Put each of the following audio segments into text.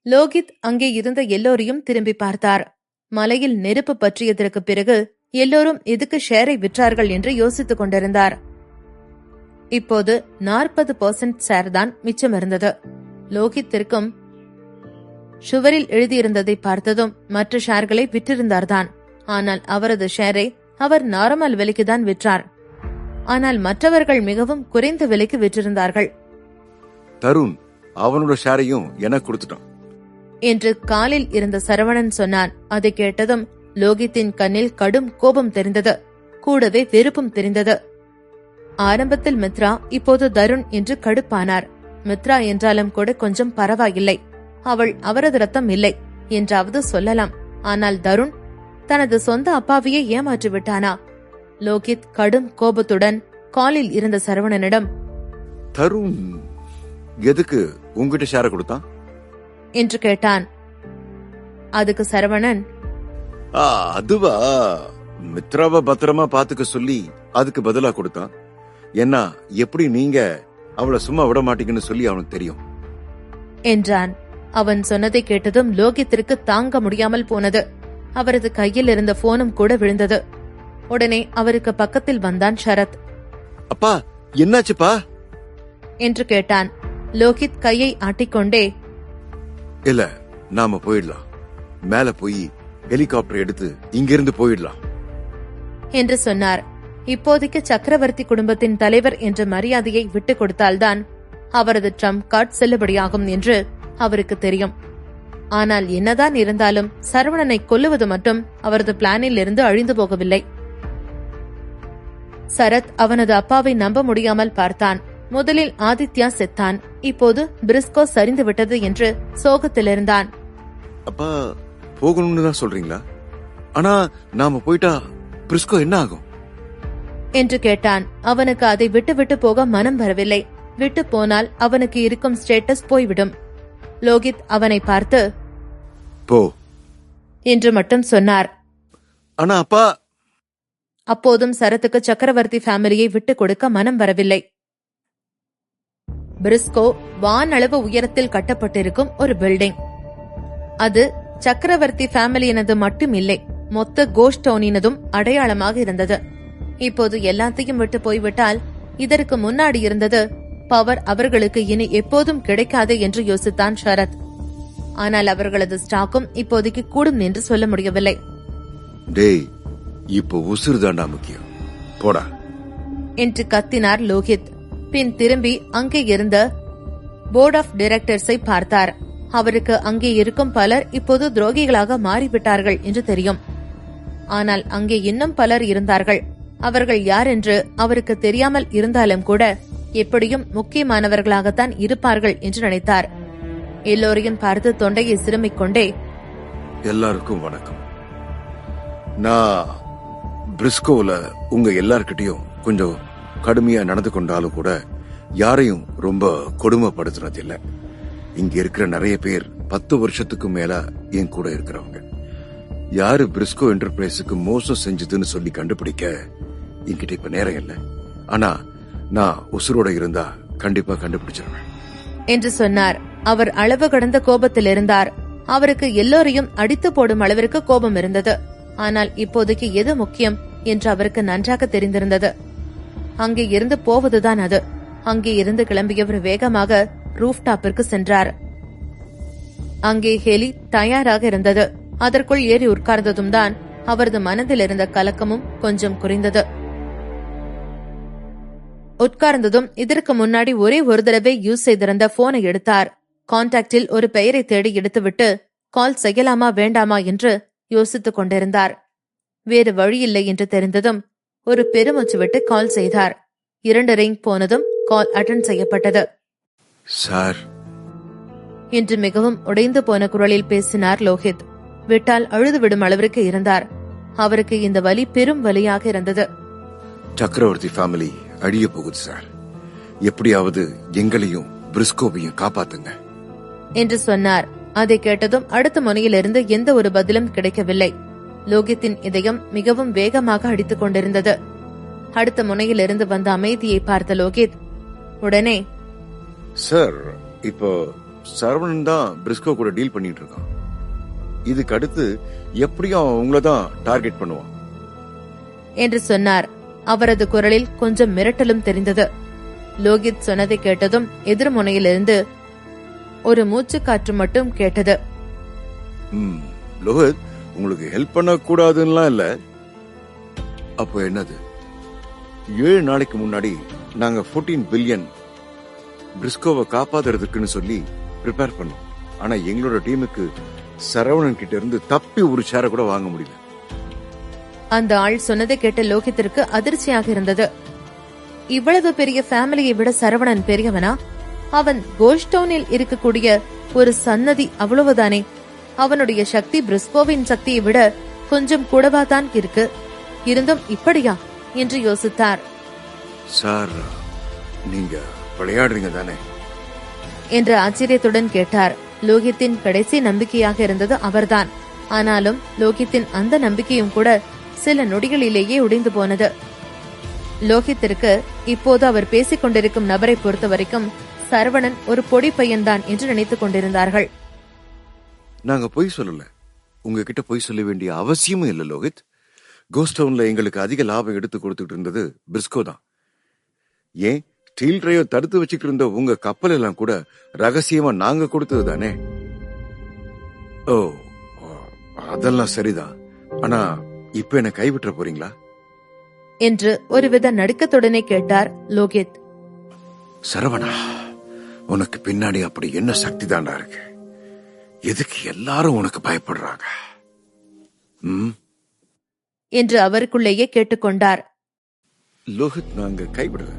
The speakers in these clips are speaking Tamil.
லோகித் அங்கே இருந்த எல்லோரையும் திரும்பி பார்த்தார். மலையில் நெருப்பு பற்றியதற்கு பிறகு எல்லோரும் எதுக்கு ஷேரை விற்றார்கள் என்று யோசித்துக் கொண்டிருந்தார். இப்போது 40% ஷேர் தான் மிச்சமிருந்தது. லோகித்திற்கும் சுவரில் எழுதியிருந்ததை பார்த்ததும் மற்ற ஷேர்களை விற்றிருந்தார்தான். ஆனால் அவரது ஷேரை அவர் நார்மல் விலைக்குதான் விற்றார். ஆனால் மற்றவர்கள் மிகவும் குறைந்த விலைக்கு விற்றிருந்தார்கள். தருண் அவனோட ஷேரையும் எனக்கு கொடுத்துட்டான் என்று காலில் இருந்த சரவணன் சொன்னான். அதை கேட்டதும் லோகித்தின் கண்ணில் கடும் கோபம் தெரிந்தது, கூடவே வெறுப்பும் தெரிந்தது. ஆரம்பத்தில் மித்ரா, இப்போது தருண் என்று கடுப்பானார். மித்ரா என்றாலும் கூட கொஞ்சம் பரவாயில்லை, அவள் அவரது ரத்தம் இல்லை என்றாவது சொல்லலாம். ஆனால் தருண் தனது சொந்த அப்பாவையே ஏமாற்றி விட்டானா? லோகித் கடும் கோபத்துடன் காலில் இருந்த சரவணனிடம், தருண் எதுக்கு உங்ககிட்ட ஷேர கொடுத்தான் என்று கேட்டான். அதுக்கு சரவணன், அதுவா, மித்ராவை பத்திரமா பாத்துக்க சொல்லி அதுக்கு பதிலா கொடுத்தான். என்ன எப்படி நீங்க அவளை சும்மா விட மாட்டீங்கன்னு சொல்லி அவனுக்கு தெரியும் என்றான். அவன் சொன்னதை கேட்டதும் லோகித்திற்கு தாங்க முடியாமல் போனது. அவரது கையில் இருந்த போனும் கூட விழுந்தது. உடனே அவருக்கு பக்கத்தில் வந்தான் ஷரத். அப்பா என்னாச்சுப்பா என்று கேட்டான். லோகித் கையை ஆட்டிக்கொண்டே, இல்ல நாம போயிடலாம், மேல போய் ஹெலிகாப்டர் எடுத்து இங்கிருந்து போயிடலாம் என்று சொன்னார். இப்போதைக்கு சக்கரவர்த்தி குடும்பத்தின் தலைவர் என்ற மரியாதையை விட்டுக் கொடுத்தால்தான் அவரது ட்ரம்ப் கார்டு செல்லுபடியாகும் என்று அவருக்கு தெரியும். ஆனால் என்னதான் இருந்தாலும் சரவணனை கொல்லுவது மட்டும் அவரது பிளானில் இருந்து அழிந்து போகவில்லை. சரத் அவனது அப்பாவை நம்ப முடியாமல் பார்த்தான். முதலில் ஆதித்யா செத்தான், இப்போது பிரிஸ்கோ சரிந்து விட்டது என்று சோகத்திலிருந்தான். அப்பா போகணும்னு தான் சொல்றீங்களா? ஆனா நாம போயிட்டா பிரிஸ்கோ என்ன ஆகும் என்று கேட்டான். அவனுக்கு அதை விட்டு விட்டு போக மனம் வரவில்லை. விட்டு போனால் அவனுக்கு இருக்கும் ஸ்டேட்டஸ் போய்விடும். லோகித் அவனை பார்த்து, போ என்று மட்டும் சொன்னார். ஆனா அப்பா. அப்போதும் சரத்துக்கு சக்கரவர்த்தி ஃபேமிலியை விட்டுக் கொடுக்க மனம் வரவில்லை. பிரிஸ்கோ வானளவு உயரத்தில் கட்டப்பட்டிருக்கும் ஒரு பில்டிங். அது சக்கரவர்த்தி ஃபேமிலியினது மட்டும் இல்லை, மொத்த கோஸ்ட் டவுனினதும் அடையாளமாக இருந்தது. இப்போது எல்லாத்தையும் விட்டு போய்விட்டால் இதற்கு முன்னாடி இருந்தது பவர் அவர்களுக்கு இனி எப்போதும் கிடைக்காது என்று யோசித்தான் ஷரத். ஆனால் அவர்களது ஸ்டாக்கும் இப்போதைக்கு கூடும் என்று சொல்ல முடியவில்லை. டேய், இப்போ உசுறு தாண்டா முக்கியம், போடா என்று கத்தினார் லோகித். பின் திரும்பி அங்கே இருந்த போர்ட் ஆஃப் டைரக்டர்ஸை பார்த்தார். அவருக்கு அங்கே இருக்கும் பலர் இப்போது துரோகிகளாக மாறிவிட்டார்கள் என்று தெரியும். ஆனால் அங்கே இன்னும் பலர் இருந்தார்கள். அவர்கள் யார் என்று அவருக்கு தெரியாமல் இருந்தாலும் கூட எப்படியும் முக்கியமானவர்களாகத்தான் இருப்பார்கள் என்று நினைத்தார். எல்லோரையும் பார்த்து தொண்டையை சிறுமிக் கொண்டே, எல்லாருக்கும் வணக்கம். நான் பிரிஸ்கோல உங்க எல்லார்கிட்டயும் கொஞ்சம் கடுமையா நடந்து கொண்டாலும் கூட யாரையும் ரொம்ப கொடுமைப்படுத்தினதில்லை. இங்க இருக்கிற நிறைய பேர் 10 வருஷத்துக்கு மேல என் கூட இருக்கிறவங்க. யாரு பிரிஸ்கோ என்டர்பிரைஸுக்கு மோசம் செஞ்சதுன்னு சொல்லி கண்டுபிடிக்க என்கிட்ட இப்ப நேரம் இல்லை. ஆனா நான் உசுரோட இருந்தா கண்டிப்பா கண்டுபிடிச்சிருவேன் என்று சொன்னார். அவர் அளவு கடந்த கோபத்தில் இருந்தார். அவருக்கு எல்லோரையும் அடித்து போடும் அளவிற்கு கோபம் இருந்தது. ஆனால் இப்போதைக்கு எது முக்கியம் என்று அவருக்கு நன்றாக தெரிந்திருந்தது. அங்கே இருந்து போவதுதான் அது. அங்கே இருந்து கிளம்பியவர் வேகமாக ரூஃப் டாப்பிற்கு சென்றார். அங்கே ஹெலி தயாராக இருந்தது. அதற்குள் ஏறி உட்கார்ந்ததும் தான் அவரது மனதில் இருந்த கலக்கமும் கொஞ்சம் குறைந்தது. உட்கார்ந்ததும் இதற்கு முன்னாடி ஒரே ஒரு தடவை யூஸ் செய்திருந்த போனை எடுத்தார். கான்டாக்டில் ஒரு பெயரை தேடி எடுத்துவிட்டு கால் செய்யலாமா வேண்டாமா என்று யோசித்துக் கொண்டிருந்தார். வேறு வழியில்லை என்று தெரிந்ததும் ஒரு பெருமூச்சு விட்டு கால் செய்தார். 2 ரிங் போனதும் கால் அட்டெண்ட் செய்யப்பட்டது. சார் என்று மிகவும் உடைந்து போன குரலில் பேசினார் லோகித். விட்டால் அழுதுவிடும் அளவிற்கு இருந்தார். அவருக்கு இந்த வலி பெரும் வலியாக இருந்தது. சக்கரவர்த்தி ஃபேமிலி அழிய போகுது சார். எப்படியாவது எங்களையும் பிரிஸ்கோவையும் காப்பாத்துங்க என்று சொன்னார். அதை கேட்டதும் அடுத்த முனையிலிருந்து எந்த ஒரு பதிலும் கிடைக்கவில்லை. லோகித்தின் இதயம் மிகவும் வேகமாக அடித்துக் கொண்டிருந்தது. அடுத்த முனையிலிருந்து வந்த அமைதியை பார்த்த லோகித் உடனே, சார் இப்போ சரவணன் தான் பிரிஸ்கோ கூட டீல் பண்ணிட்டு இருக்கான். இதுக்கு அடுத்து எப்படியும் அவன் உங்களை தான் டார்கெட் பண்ணுவான் என்று சொன்னார். அவரது குரலில் கொஞ்சம் மிரட்டலும் தெரிந்தது. லோகித் சொன்னதை கேட்டதும் எதிர்முனையிலிருந்து ஒரு மூச்சுக்காற்று மட்டும் கேட்டது. லோகித், உங்களுக்கு ஹெல்ப் பண்ண கூடாதுன்னா இல்ல. அப்போ என்னது? 7 நாளைக்கு முன்னாடி நாங்க 14 பில்லியன் பிரிஸ்கோவை காப்பாத்துறதுக்குன்னு சொல்லி ப்ரிப்பேர் பண்ணோம். ஆனா எங்களோட டீமுக்கு சரவணன் கிட்ட இருந்து தப்பி ஒரு ஷேரை கூட வாங்க முடியல. அந்த ஆள் சொன்னதை கேட்ட லோகித்திற்கு அதிர்ச்சியாக இருந்தது. இவ்வளவு பெரிய ஃபேமிலியை விட சரவணன் பெரியவனா? அவன் கோஷ்டவுனில் இருக்கக்கூடிய ஒரு சன்னதி, அவ்வளவுதானே. அவனுடைய சக்தி பிரிஸ்கோவின் சக்தியை விட கொஞ்சம் கூடவாதான் இருக்கு. இருந்தும் இப்படியா என்று யோசித்தார். சார், நீங்க விளையாடுறீங்க தானே என்று ஆச்சரியத்துடன் கேட்டார். லோகித்தின் கடைசி நம்பிக்கையாக இருந்தது அவர்தான். ஆனாலும் லோகித்தின் அந்த நம்பிக்கையும் கூட சில நொடிகளிலேயே உடைந்து போனது. லோகித்திற்கு இப்போது அவர் பேசிக் கொண்டிருக்கும் நபரை பொறுத்த வரைக்கும் சரவணன் ஒரு பொடி பையன்தான் என்று நினைத்துக் கொண்டிருந்தார்கள். நாங்க பொய் சொல்லல. உங்ககிட்ட பொய் சொல்ல வேண்டிய அவசியமும் இல்ல லோகித். கோஸ்டவுன்ல எங்களுக்கு அதிக லாபம் எடுத்து கொடுத்துட்டு இருந்தது பிரிஸ்கோ தான். ஏன் ஸ்டீல் ட்ரையோ தடுத்து வச்சுட்டு இருந்த உங்க கப்பல் எல்லாம் கூட ரகசியமா நாங்க கொடுத்தது தானே. ஓ, அதெல்லாம் சரிதான். ஆனா இப்ப என்ன கைவிட்டுற போறீங்களா என்று ஒருவித நடுக்கத்துடனே கேட்டார் லோகித். சரவணா, உனக்கு பின்னாடி அப்படி என்ன சக்தி தாண்டா இருக்கு? எதுக்கு எல்லாரும் உனக்கு பயப்படுறாங்க என்று அவருக்குள்ளேயே கேட்டுக்கொண்டார். லோகித், நாங்க கைவிடல.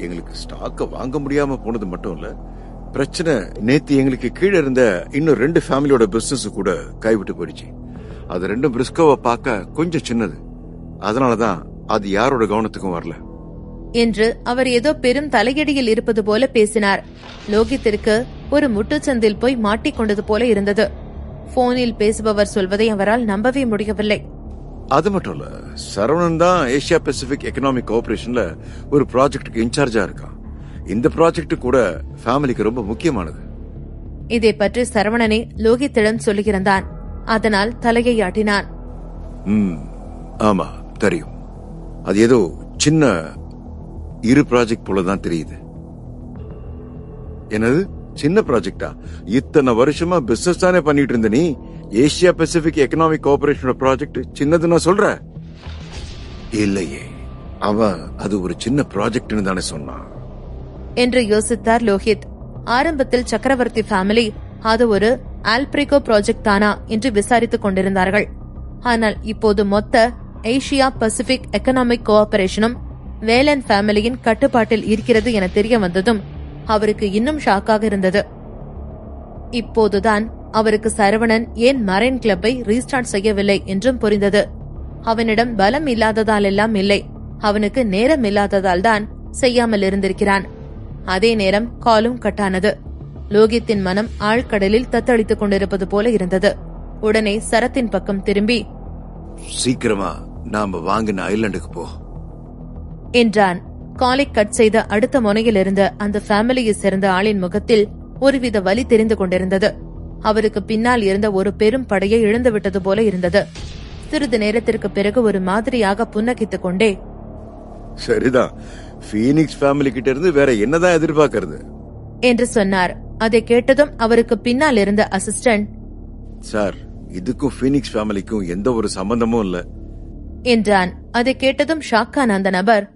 எங்களுக்கு ஸ்டாக்க வாங்க முடியாம போனது மட்டும் இல்ல, பிரச்சனை நேத்து எங்களுக்கு கீழே இருந்த இன்னும் 2 ஃபேமிலியோட பிசினஸ் கூட கைவிட்டு போயிடுச்சு. அது 2 பிரிஸ்கோவை பார்க்க கொஞ்சம் சின்னது. அதனாலதான் அது யாரோட கவனத்துக்கும் வரல என்று அவர் ஏதோ பெரும் தலையடியில் இருப்பது போல பேசினார். லோகித்திற்கு ஒரு முட்டுச்சந்தில் போய் மாட்டிக்கொண்டது போல இருந்தது. போனில் பேசுபவர் சொல்வதை அவரால் நம்பவே முடியவில்லை. அது மட்டும் இல்ல, சரவணன் தான் ஏசியா பசிபிக் எக்கனாமிக் கோஆபரேஷன்ல ஒரு ப்ராஜெக்டுக்கு இன்சார்ஜா இருக்கான். இந்த ப்ராஜெக்ட் கூட ஃபேமிலிக்கு ரொம்ப முக்கியமானது. இதை பற்றி சரவணனை லோகித்திடம் சொல்லுகிறான். அதனால் தலையை ஆட்டினான். ஆமா தெரியும். அது ஏதோ சின்ன இரு ப்ராஜெக்ட் போலதான் தெரியுது. என்னது சின்ன ப்ராஜெக்டா? இத்தனை வருஷமா பிசினஸ் தானே பண்ணிட்டு இருந்த நீ. ஏசியா பசிபிக் எக்கனாமிக் கோஆபரேஷனோட ப்ராஜெக்ட் சின்னதுன்னு சொல்ற? இல்லையே, அவன் அது ஒரு சின்ன ப்ராஜெக்ட்னு தானே சொன்னான் என்று யோசித்தார் லோகித். ஆரம்பத்தில் சக்கரவர்த்தி ஃபேமிலி அது ஒரு ஆல்பிரிகோ ப்ராஜெக்ட் தானா என்று விசாரித்துக் கொண்டிருந்தார்கள். ஆனால் இப்போது மொத்த ஏசியா பசிபிக் எக்கனாமிக் கோஆபரேஷனும் வேலன் ஃபேமிலியின் கட்டுப்பாட்டில் இருக்கிறது என தெரிய வந்ததும் அவருக்கு இன்னும் ஷாக்காக இருந்தது. இப்போதுதான் அவருக்கு சரவணன் ஏன் மரைன் கிளப்பை ரீஸ்டார்ட் செய்யவில்லை என்றும் புரிந்தது. அவனிடம் பலம் இல்லாததால் எல்லாம் இல்லை, அவனுக்கு நேரம் இல்லாததால் தான் செய்யாமல் இருந்திருக்கிறான். அதே நேரம் காலும் கட்டானது. லோகித்தின் மனம் ஆழ்கடலில் தத்தளித்துக் கொண்டிருப்பது போல இருந்தது. உடனே சரத்தின் பக்கம் திரும்பி, சீக்கிரமா நாம வாங்கின ஐலண்டுக்கு போ என்றான். காலை கட் செய்த அடுத்த முனையில் இருந்த அந்த ஃபேமிலியை சேர்ந்த ஆளின் முகத்தில் ஒருவித வலி தெரிந்து கொண்டிருந்தது. அவருக்கு பின்னால் இருந்த ஒரு பெரும் படையை இழந்துவிட்டது போல இருந்தது. சிறிது நேரத்திற்கு பிறகு ஒரு மாதிரியாக புன்னகித்துக் கொண்டே, சரிதான், பீனிக்ஸ் ஃபேமிலி கிட்ட இருந்து வேற என்னதான் எதிர்பார்க்கறது என்று சொன்னார். அதை கேட்டதும் அவருக்கு பின்னால் இருந்த அசிஸ்டன்ட், சார், இதுக்கும் பீனிக்ஸ் ஃபேமிலிக்கும் எந்த ஒரு சம்பந்தமும் இல்ல என்றான். அதை கேட்டதும் ஷாக்கான அந்த நபர்,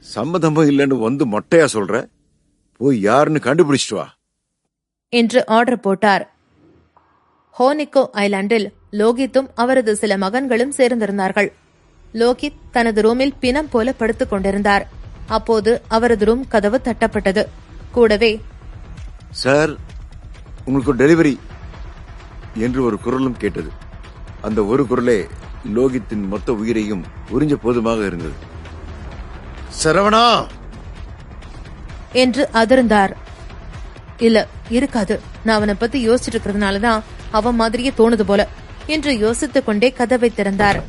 சம்மதமும் இல்லன்னு வந்து மொட்டையா சொல்ற, போய் யாருன்னு கண்டுபிடிச்சிட்டு வா என்று ஆர்டர் போட்டார். ஹோனிகோ ஐலாண்டில் லோகித்தும் அவரது சில மகன்களும் சேர்ந்திருந்தார்கள். லோகித் தனது ரூமில் பிணம் போல படுத்துக் கொண்டிருந்தார். அப்போது அவரது ரூம் கதவு தட்டப்பட்டது. கூடவே, சார், உங்களுக்கு டெலிவரி என்று ஒரு குரலும் கேட்டது. அந்த ஒரு குரலே லோகித்தின் மொத்த உயிரையும் உறிஞ்ச போதுமாக இருந்தது. சரவணா என்று அதிர்ந்தார். இல்ல, இருக்காது, நான் அவனை பத்தி யோசிச்சுட்டு இருக்கிறதுனாலதான் அவன் மாதிரியே தோணுது போல என்று யோசித்துக் கொண்டே கதவை திறந்தார்.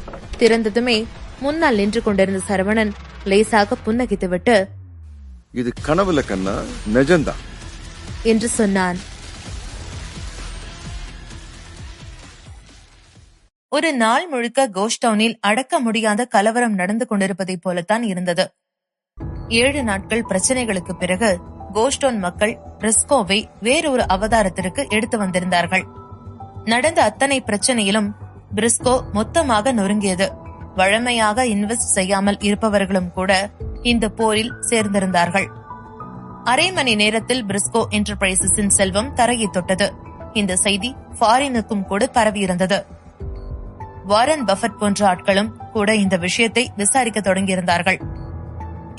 திறந்ததுமே முன்னால் நின்று கொண்டிருந்த சரவணன் லேசாக புன்னகித்துவிட்டு, இது கனவுல கண்ணா, நிஜம்தான் என்று சொன்னான். ஒரு நாள் முழுக்க கோஷ்டவுனில் அடக்க முடியாத கலவரம் நடந்து கொண்டிருப்பதை போலத்தான் இருந்தது. 7 நாட்கள் பிரச்சனைகளுக்கு பிறகு கோஷ்டவுன் மக்கள் பிரிஸ்கோவை வேறொரு அவதாரத்திற்கு எடுத்து வந்திருந்தார்கள். நடந்த அத்தனை பிரச்சனையிலும் பிரிஸ்கோ மொத்தமாக நொறுங்கியது. வழமையாக இன்வெஸ்ட் செய்யாமல் இருப்பவர்களும் கூட இந்த போரில் சேர்ந்திருந்தார்கள். அரை மணி நேரத்தில் பிரிஸ்கோ என்டர்பிரைசஸின் செல்வம் தரையை தொட்டது. இந்த செய்தி ஃபாரினுக்கும் கூட பரவியிருந்தது. வாரன் பஃபட் போன்ற ஆட்களும் கூட இந்த விஷயத்தை விசாரிக்க தொடங்கியிருந்தார்கள்.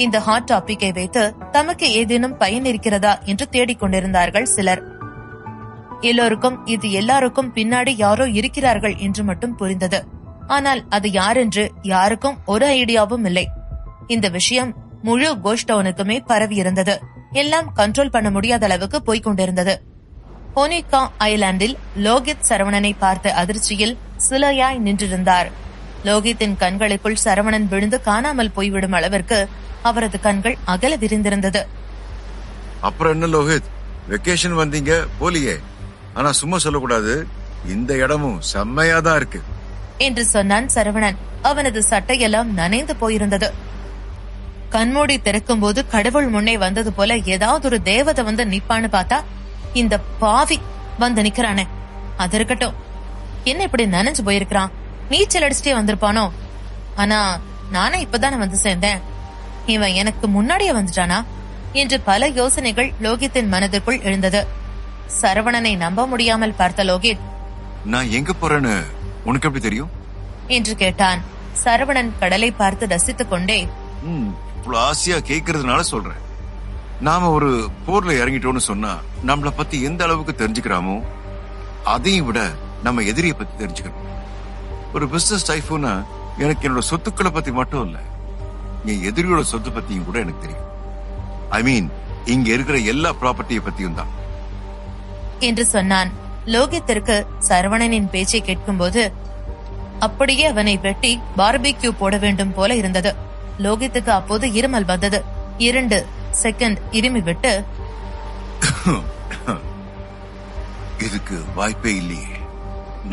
இந்த ஹாட் டாபிக்கை வைத்து தமக்கு ஏதேனும் பயன் இருக்கிறதா என்று தேடிக்கொண்டிருந்தார்கள் சிலர். எல்லோருக்கும் இது எல்லாருக்கும் பின்னாடி யாரோ இருக்கிறார்கள் என்று மட்டும் புரிந்தது. ஆனால் அது யாரென்று யாருக்கும் ஒரு ஐடியாவும் இல்லை. இந்த விஷயம் முழு கோஷ்டவுனுக்குமே பரவி இருந்தது. எல்லாம் கண்ட்ரோல் பண்ண முடியாத அளவுக்கு போய்கொண்டிருந்தது. ஹோனிகா ஐலாண்டில் லோகித் சரவணனை பார்த்த அதிர்ச்சியில் சிலையாய் நின்றிருந்தார். லோகித்தின் கண்களுக்குள் சரவணன் விழுந்து காணாமல் போய்விடும் அளவிற்கு அவரது கண்கள் அகல விரிந்திருந்தது. அப்புறம் என்ன லோகித், வெக்கேஷன் வந்தீங்க போலியே, ஆனா சும்மா சொல்லக்கூடாது, இந்த இடமும் செம்மையாதான் இருக்கு என்று சொன்னான் சரவணன். அவனது சட்டையெல்லாம் நனைந்து போயிருந்தது. கண்மூடி திறக்கும் போது கடவுள் முன்னே வந்தது போல ஏதாவது ஒரு தேவதை வந்து நிப்பான்னு பார்த்தா இந்த பாவி வந்து நிக்கிறானே. அது இருக்கட்டும், என்ன இப்படி நனைஞ்சு போயிருக்கிறான்? நீச்சல் அடிச்சுட்டே வந்திருப்பானோ? ஆனா நானே இப்பதானே வந்து சேர்ந்தேன், இவன் எனக்கு முன்னாடியே வந்துட்டானா என்று பல யோசனைகள் லோகித்தின் மனதிற்குள் எழுந்தது. சரவணனை நம்ப முடியாமல் பார்த்த லோகித், நான் எங்க போறேன்னு உனக்கு எப்படி தெரியும் என்று கேட்டான். சரவணன் கடலை பார்த்து ரசித்துக் கொண்டே, ஆசையா கேக்குறதுனால சொல்றேன். நாம ஒரு போர்ல இறங்கிட்டோம்னு சொன்னா நம்மள பத்தி எந்த அளவுக்கு தெரிஞ்சுக்கிறாமோ அதையும் விட நம்ம எதிரிய பத்தி தெரிஞ்சுக்கணும். ஒரு பிசினஸ் டைஃபூனா எனக்கு என்னோட சொத்துக்களை பத்தி மட்டும் இல்ல, என் எதிரியோட சொத்து பத்தியும் கூட எனக்கு தெரியும். ஐ மீன், இங்க இருக்கிற எல்லா ப்ராப்பர்ட்டியை பத்தியும் தான் என்று சொன்னான். லோகித்திற்கு சரவணனின் பேச்சை கேட்கும் போது அப்படியே அவனை வெட்டி பார்பிக்யூ போட வேண்டும் போல இருந்தது. லோகித்துக்கு அப்போது இருமல் வந்தது. 2 செகண்ட் இருமி விட்டு, இதுக்கு வாய்ப்பே இல்லையே,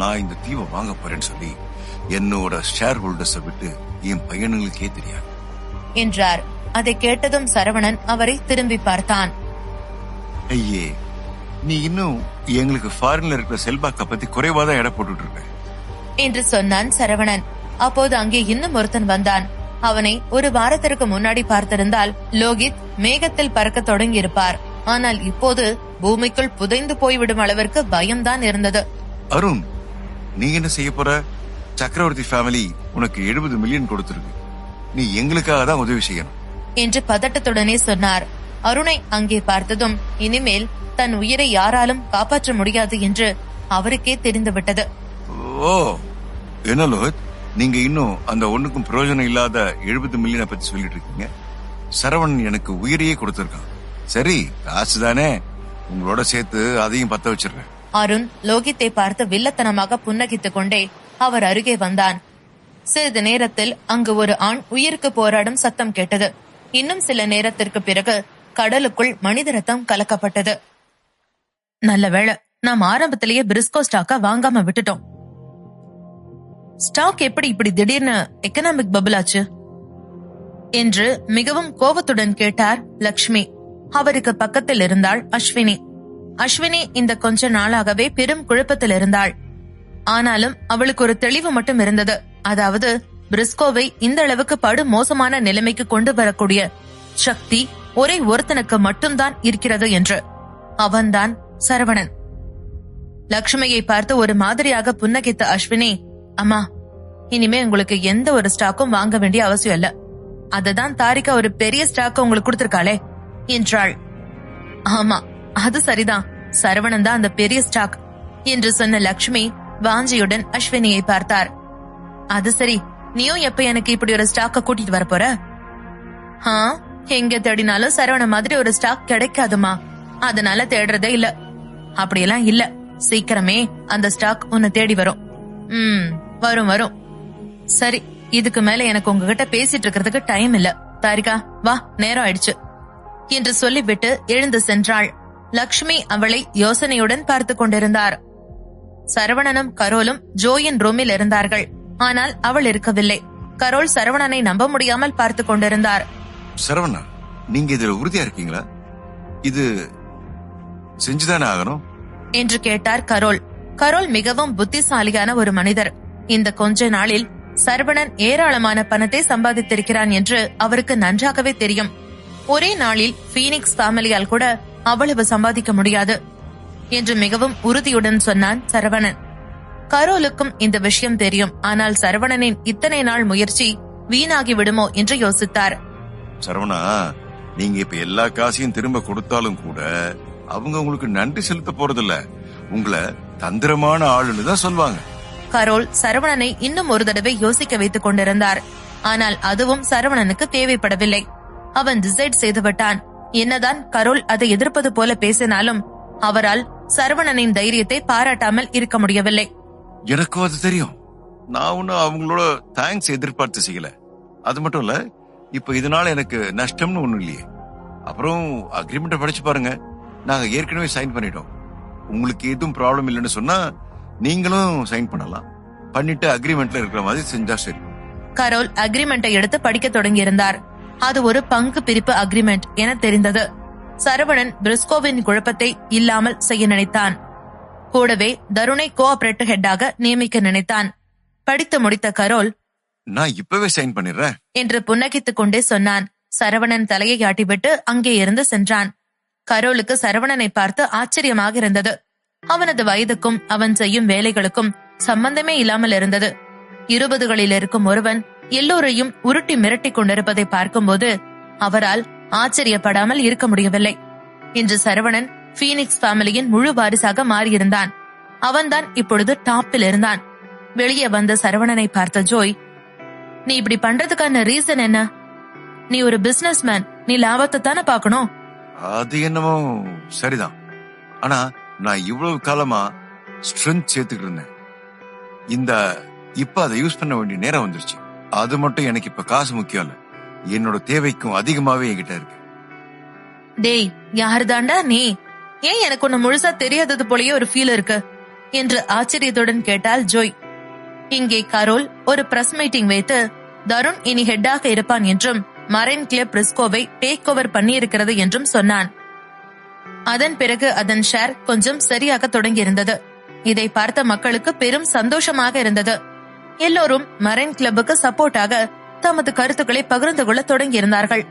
நான் இந்த தீவை வாங்க போறேன்னு சொல்லி என்னோட ஷேர் ஹோல்டர்ஸ விட்டு என் பையனுங்களுக்கே தெரியாது என்றார். அதை கேட்டதும் சரவணன் அவரை திரும்பி பார்த்தான். ஐயே, நீ இன்னும் எங்களுக்கு ஃபாரின்ல இருக்கிற செல்பாக்க பத்தி குறைவாதான் எடை போட்டுட்டு இருக்க என்று சொன்னான் சரவணன். அப்போது அங்கே இன்னும் ஒருத்தன் வந்தான். அவனை ஒரு வாரத்திற்கு முன்னாடி பார்த்திருந்தால் லோகித் மேகத்தில் பறக்க தொடங்கி இருப்பார். ஆனால் இப்போது பூமிக்குள் புதைந்து போய்விடும் அளவிற்கு பயம்தான் இருந்தது. அருண், நீ என்ன செய்ய போற? சக்கரவர்த்தி ஃபேமிலி உனக்கு 70 மில்லியன் கொடுத்திருக்கு, நீ எங்களுக்காக தான் உதவி செய்யணும் என்று பதட்டத்துடனே சொன்னார். அருணை அங்கே பார்த்ததும் இனிமேல் தன் உயிரை யாராலும் காப்பாற்ற முடியாது என்று அவருக்கே தெரிந்துவிட்டது. ஓ, என்ன லோகித், நீங்க இன்னும் அந்த ஒண்ணுக்கும் பிரயோஜனம் இல்லாத 70 மில்லியனை பத்தி சொல்லிட்டு இருக்கீங்க? சரவணன் எனக்கு உயிரையே கொடுத்திருக்கான். சரி, காசுதானே, உங்களோட சேர்த்து அதையும் பத்த வச்சிருக்கேன். அருண் லோகித்தை பார்த்து வில்லத்தனமாக புன்னகித்துக் கொண்டே அவர் அருகே வந்தான். சிறிது நேரத்தில் அங்கு ஒரு ஆண் உயிருக்கு போராடும் சத்தம் கேட்டது. இன்னும் சில நேரத்திற்கு பிறகு கடலுக்குள் மனித ரத்தம் கலக்கப்பட்டது. நல்ல வேளை, நாம் ஆரம்பத்திலேயே பிரிஸ்கோ ஸ்டாக்க வாங்காம விட்டுட்டோம். ஸ்டாக் எப்படி இப்படி திடீர்னு எக்கனாமிக் பபிள் ஆச்சு என்று மிகவும் கோபத்துடன் கேட்டார் லக்ஷ்மி. அவருக்கு பக்கத்தில் இருந்தாள் அஸ்வினி. அஸ்வினி இந்த கொஞ்ச நாளாகவே பெரும் குழப்பத்தில் இருந்தாள். ஆனாலும் அவளுக்கு ஒரு தெளிவு மட்டும் இருந்தது. அதாவது பிரிஸ்கோவை இந்த அளவுக்கு படு மோசமான நிலைமைக்கு கொண்டு வரக்கூடிய சக்தி ஒரே ஒருத்தனுக்கு மட்டும்தான் இருக்கிறது என்று. அவன்தான் சரவணன். லக்ஷ்மியை பார்த்து ஒரு மாதிரியாக புன்னகைத்த அஸ்வினி, அம்மா, இனிமே உங்களுக்கு எந்த ஒரு ஸ்டாக்கும் வாங்க வேண்டிய அவசியம் இல்ல, அததான் தாரிகா ஒரு பெரிய ஸ்டாக் உங்களுக்கு கொடுத்திருக்காளே என்றாள். ஆமா, அது சரிதான், சரவணன் தான் அந்த பெரிய ஸ்டாக் என்று சொன்ன லக்ஷ்மி வாஞ்சியுடன் அஸ்வினியை பார்த்தார். அது சரி, நீயும் எப்ப எனக்கு இப்படி ஒரு ஸ்டாக்க கூட்டிட்டு வர போற? எங்க தேடினாலும் சரவண மாதிரி ஒரு ஸ்டாக் கிடைக்காதுமா, அதனால தேடுறதே இல்ல. அப்படியெல்லாம் இல்ல, சீக்கிரமே அந்த ஸ்டாக் உன்னை தேடி வரும். வரும் வரும். சரி, இதுக்கு மேல எனக்கு உங்ககிட்ட பேசிட்டு இருக்கிறதுக்கு டைம் இல்ல. தாரிகா, வா, நேரம் ஆயிடுச்சு என்று சொல்லிவிட்டு எழுந்து சென்றாள். லக்ஷ்மி அவளை யோசனையுடன் பார்த்து கொண்டிருந்தார். சரவணனும் கரோலும் ஜோயின் ரூமில் இருந்தார்கள். ஆனால் அவள் இருக்கவில்லை. கரோல் சரவணனை நம்ப முடியாமல் பார்த்து கொண்டிருந்தார். சரவணா, நீங்க இதுல உறுதியா இருக்கீங்களா? இது செஞ்சுதானே ஆகணும் என்று கேட்டார் கரோல். கரோல் மிகவும் புத்திசாலியான ஒரு மனிதர். இந்த கொஞ்ச நாளில் சரவணன் ஏராளமான பணத்தை சம்பாதித்திருக்கிறான் என்று அவருக்கு நன்றாகவே தெரியும். ஒரே நாளில் பீனிக்ஸ் ஃபேமிலியால் கூட அவ்வளவு சம்பாதிக்க முடியாது என்று மிகவும் உறுதியுடன் சொன்னான் சரவணன். கரோலுக்கும் இந்த விஷயம் தெரியும். ஆனால் சரவணனின் இத்தனை நாள் முயற்சி வீணாகி விடுமோ என்று யோசித்தார். சரவணா, நீங்க இப்ப எல்லா காசையும் திரும்ப கொடுத்தாலும் கூட அவங்க உங்களுக்கு நன்றி செலுத்த போறதில்ல, உங்களை தந்திரமான ஆளுன்னு தான் சொல்வாங்க. கரோல் சரவணனை இன்னும் ஒரு தடவை யோசிக்க வைத்துக் கொண்டிருந்தார். ஆனால் அதுவும் சரவணனுக்கு தேவைப்படவில்லை. அவன் டிசைட் செய்துவிட்டான். என்னதான் கரோல் அதை எதிர்ப்பது போல பேசினாலும் அவரால் சரவணனின் தைரியத்தை பாராட்டாமல் இருக்க முடியவில்லை. எனக்கும் அது தெரியும். நான் ஒன்னும் அவங்களோட தேங்க்ஸ் எதிர்பார்த்து செய்யல. அது மட்டும் இல்ல, இப்ப இதனால எனக்கு நஷ்டம்னு ஒண்ணும் இல்லையே. அப்புறம் அக்ரிமெண்ட்டை படிச்சு பாருங்க. நாங்க ஏற்கனவே சைன் பண்ணிட்டோம். உங்களுக்கு எதுவும் ப்ராப்ளம் இல்லைன்னு சொன்னா நீங்களும் சைன் பண்ணலாம். பண்ணிட்டு அக்ரிமெண்ட்ல இருக்கிற மாதிரி செஞ்சா சரி. கரோல் அக்ரிமெண்ட்டை எடுத்து படிக்க தொடங்கியிருந்தார். அது ஒரு பங்கு பிரிப்பு அக்ரிமெண்ட் என தெரிந்தது. சரவணன் பிரிஸ்கோவின் குழப்பத்தை இல்லாமல் செய்ய நினைத்தான். கூடவே தருணை கோஆபரேட்டிவ் ஹெட்டாக நியமிக்க நினைத்தான். படித்து முடித்த கரோல், நான் இப்பவே சைன் பண்ணிடுறேன் என்று புன்னகித்துக் கொண்டே சொன்னான். சரவணன் தலையை ஆட்டிவிட்டு அங்கே இருந்து சென்றான். கரோலுக்கு சரவணனை பார்த்து ஆச்சரியமாக இருந்தது. அவனது வயதுக்கும் அவன் செய்யும் வேலைகளுக்கும் சம்பந்தமே இல்லாமல் இருந்தது. 20களில் இருக்கும் ஒருவன் எல்லோரையும் உருட்டி மிரட்டி கொண்டிருப்பதை பார்க்கும்போது அவரால் ஆச்சரியப்படாமல் இருக்க முடியவில்லை. இன்று சரவணன் பீனிக்ஸ் ஃபேமிலியின் முழு வாரிசாக மாறியிருந்தான். அவன்தான் இப்பொழுது டாப்பில் இருந்தான். வெளியே வந்த சரவணனை பார்த்த ஜோய், நீ இப்படி பண்றதுக்கான ரீசன் என்ன? நீ ஒரு பிசினஸ் மேன், நீ லாபத்தை தானே பாக்கணும். அது என்னமோ சரிதான். ஆனா நான் இவ்வளவு காலமா ஸ்ட்ரென்த் சேர்த்துக்கிட்டு இருந்தேன். இப்ப அதை யூஸ் பண்ண வேண்டிய நேரம் வந்துருச்சு. அது மட்டும் எனக்கு இப்ப காசு முக்கியம் இல்ல, என்னோட தேவைக்கும் அதிகமாவே என்கிட்ட இருக்கு. டேய், யாரு தாண்டா நீ? ஏன் எனக்கு ஒண்ணு முழுசா தெரியாதது போலயே ஒரு ஃபீல் இருக்கு என்று ஆச்சரியத்துடன் கேட்டாள் ஜோய். இங்கே கரோல் ஒரு பிரஸ் மீட்டிங் வைத்து தருண் இனி ஹெட்டாக இருப்பான் என்றும் மரைன் கிளப் பிரிஸ்கோவை டேக் ஓவர் பண்ணியிருக்கிறது என்றும் சொன்னான். அதன் பிறகு அதன் ஷேர் கொஞ்சம் சரியாக தொடங்கியிருந்தது. இதை பார்த்த மக்களுக்கு பெரும் சந்தோஷமாக இருந்தது. எல்லோரும் மரைன் கிளப்புக்கு சப்போர்ட்டாக தமது கருத்துக்களை பகிர்ந்து கொள்ள தொடங்கியிருந்தார்கள்.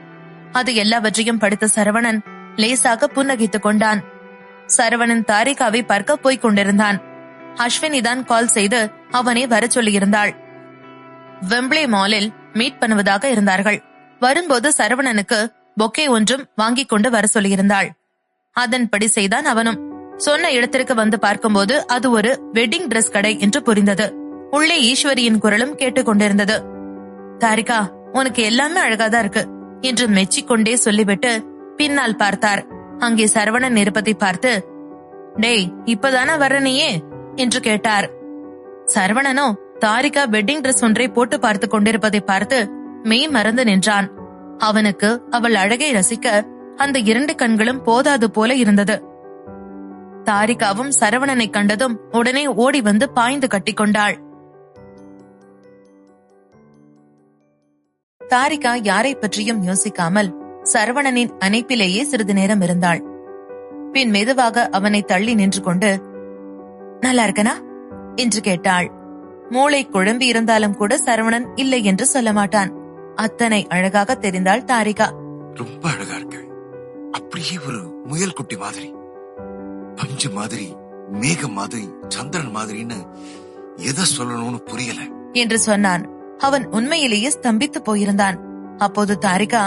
அது எல்லாவற்றையும் படித்த சரவணன் லேசாக புன்னகித்துக் கொண்டான். சரவணன் தாரிகாவை பார்க்க போய்க் கொண்டிருந்தான். அஸ்வினிதான் கால் செய்து அவனை வர சொல்லியிருந்தாள். வெம்பிளே மாலில் மீட் பண்ணுவதாக இருந்தார்கள். வரும்போது சரவணனுக்கு பொக்கே ஒன்றும் வாங்கிக் கொண்டு வர சொல்லியிருந்தாள். அதன்படி செய்தான் அவனும். சொன்ன இடத்திற்கு வந்து பார்க்கும்போது அது ஒரு வெட்டிங் டிரெஸ் கடை என்று புரிந்தது. உள்ளே ஈஸ்வரியின் குரலும் கேட்டுக்கொண்டிருந்தது. தாரிகா, உனக்கு எல்லாமே அழகாதான் இருக்கு என்று மெச்சிக்கொண்டே சொல்லிவிட்டு பின்னால் பார்த்தார். அங்கே சரவணன் இருப்பதை பார்த்து, டேய், இப்பதானே வர நீயே என்று கேட்டார். சரவணனோ தாரிகா வெட்டிங் டிரெஸ் ஒன்றை போட்டு பார்த்து கொண்டிருப்பதை பார்த்து மெய் மறந்து நின்றான். அவனுக்கு அவள் அழகை ரசிக்க அந்த 2 கண்களும் போதாது போல இருந்தது. தாரிகாவும் சரவணனை கண்டதும் உடனே ஓடி வந்து பாய்ந்து கட்டிக்கொண்டாள். தாரிகா யாரை பற்றியும் யோசிக்காமல் சரவணனின் அணைப்பிலேயே சிறிது நேரம் இருந்தாள். பின் மெதுவாக அவனை தள்ளி நின்று கொண்டு, நல்லா இருக்கனா என்று கேட்டாள். மூளை குழம்பி இருந்தாலும் கூட சரவணன் இல்லை என்று சொல்ல மாட்டான். அத்தனை அழகாக தெரிந்தாள் தாரிகா. ரொம்ப அழகா இருக்கு. அப்படியே ஒரு முயல் குட்டி மாதிரி, பஞ்சு மாதிரி, மேகம் மாதிரி, சந்திரன் மாதிரின்னு எதை சொல்லணும்னு புரியல என்று சொன்னான். அவன் உண்மையிலேயே ஸ்தம்பித்து போயிருந்தான். அப்போது தாரிகா,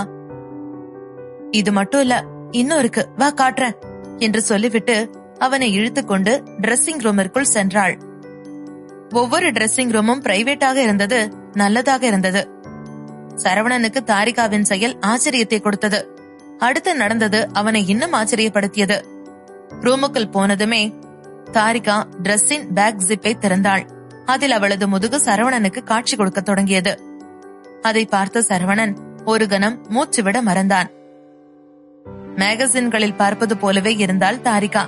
இது மட்டும் இல்ல, இன்னும் இருக்கு, வா காட்டுறேன் என்று சொல்லிவிட்டு அவனை இழுத்துக்கொண்டு டிரெஸ்ஸிங் ரூமிற்குள் சென்றாள். ஒவ்வொரு டிரெஸ்ஸிங் ரூமும் பிரைவேட்டாக இருந்தது, நல்லதாக இருந்தது. சரவணனுக்கு தாரிகாவின் செயல் ஆச்சரியத்தை கொடுத்தது. அடுத்து நடந்தது அவனை இன்னும் ஆச்சரியப்படுத்தியது. ரூமுக்குள் போனதுமே தாரிகா டிரெஸ்ஸின் பேக் ஜிப்பை திறந்தாள். அதில் அவளது முதுகு சரவணனுக்கு காட்சி கொடுக்க தொடங்கியது. அதை பார்த்த சரவணன் ஒரு கணம் மூச்சுவிட மறந்தான். மேகசின்களில் பார்ப்பது போலவே இருந்தாள் தாரிகா.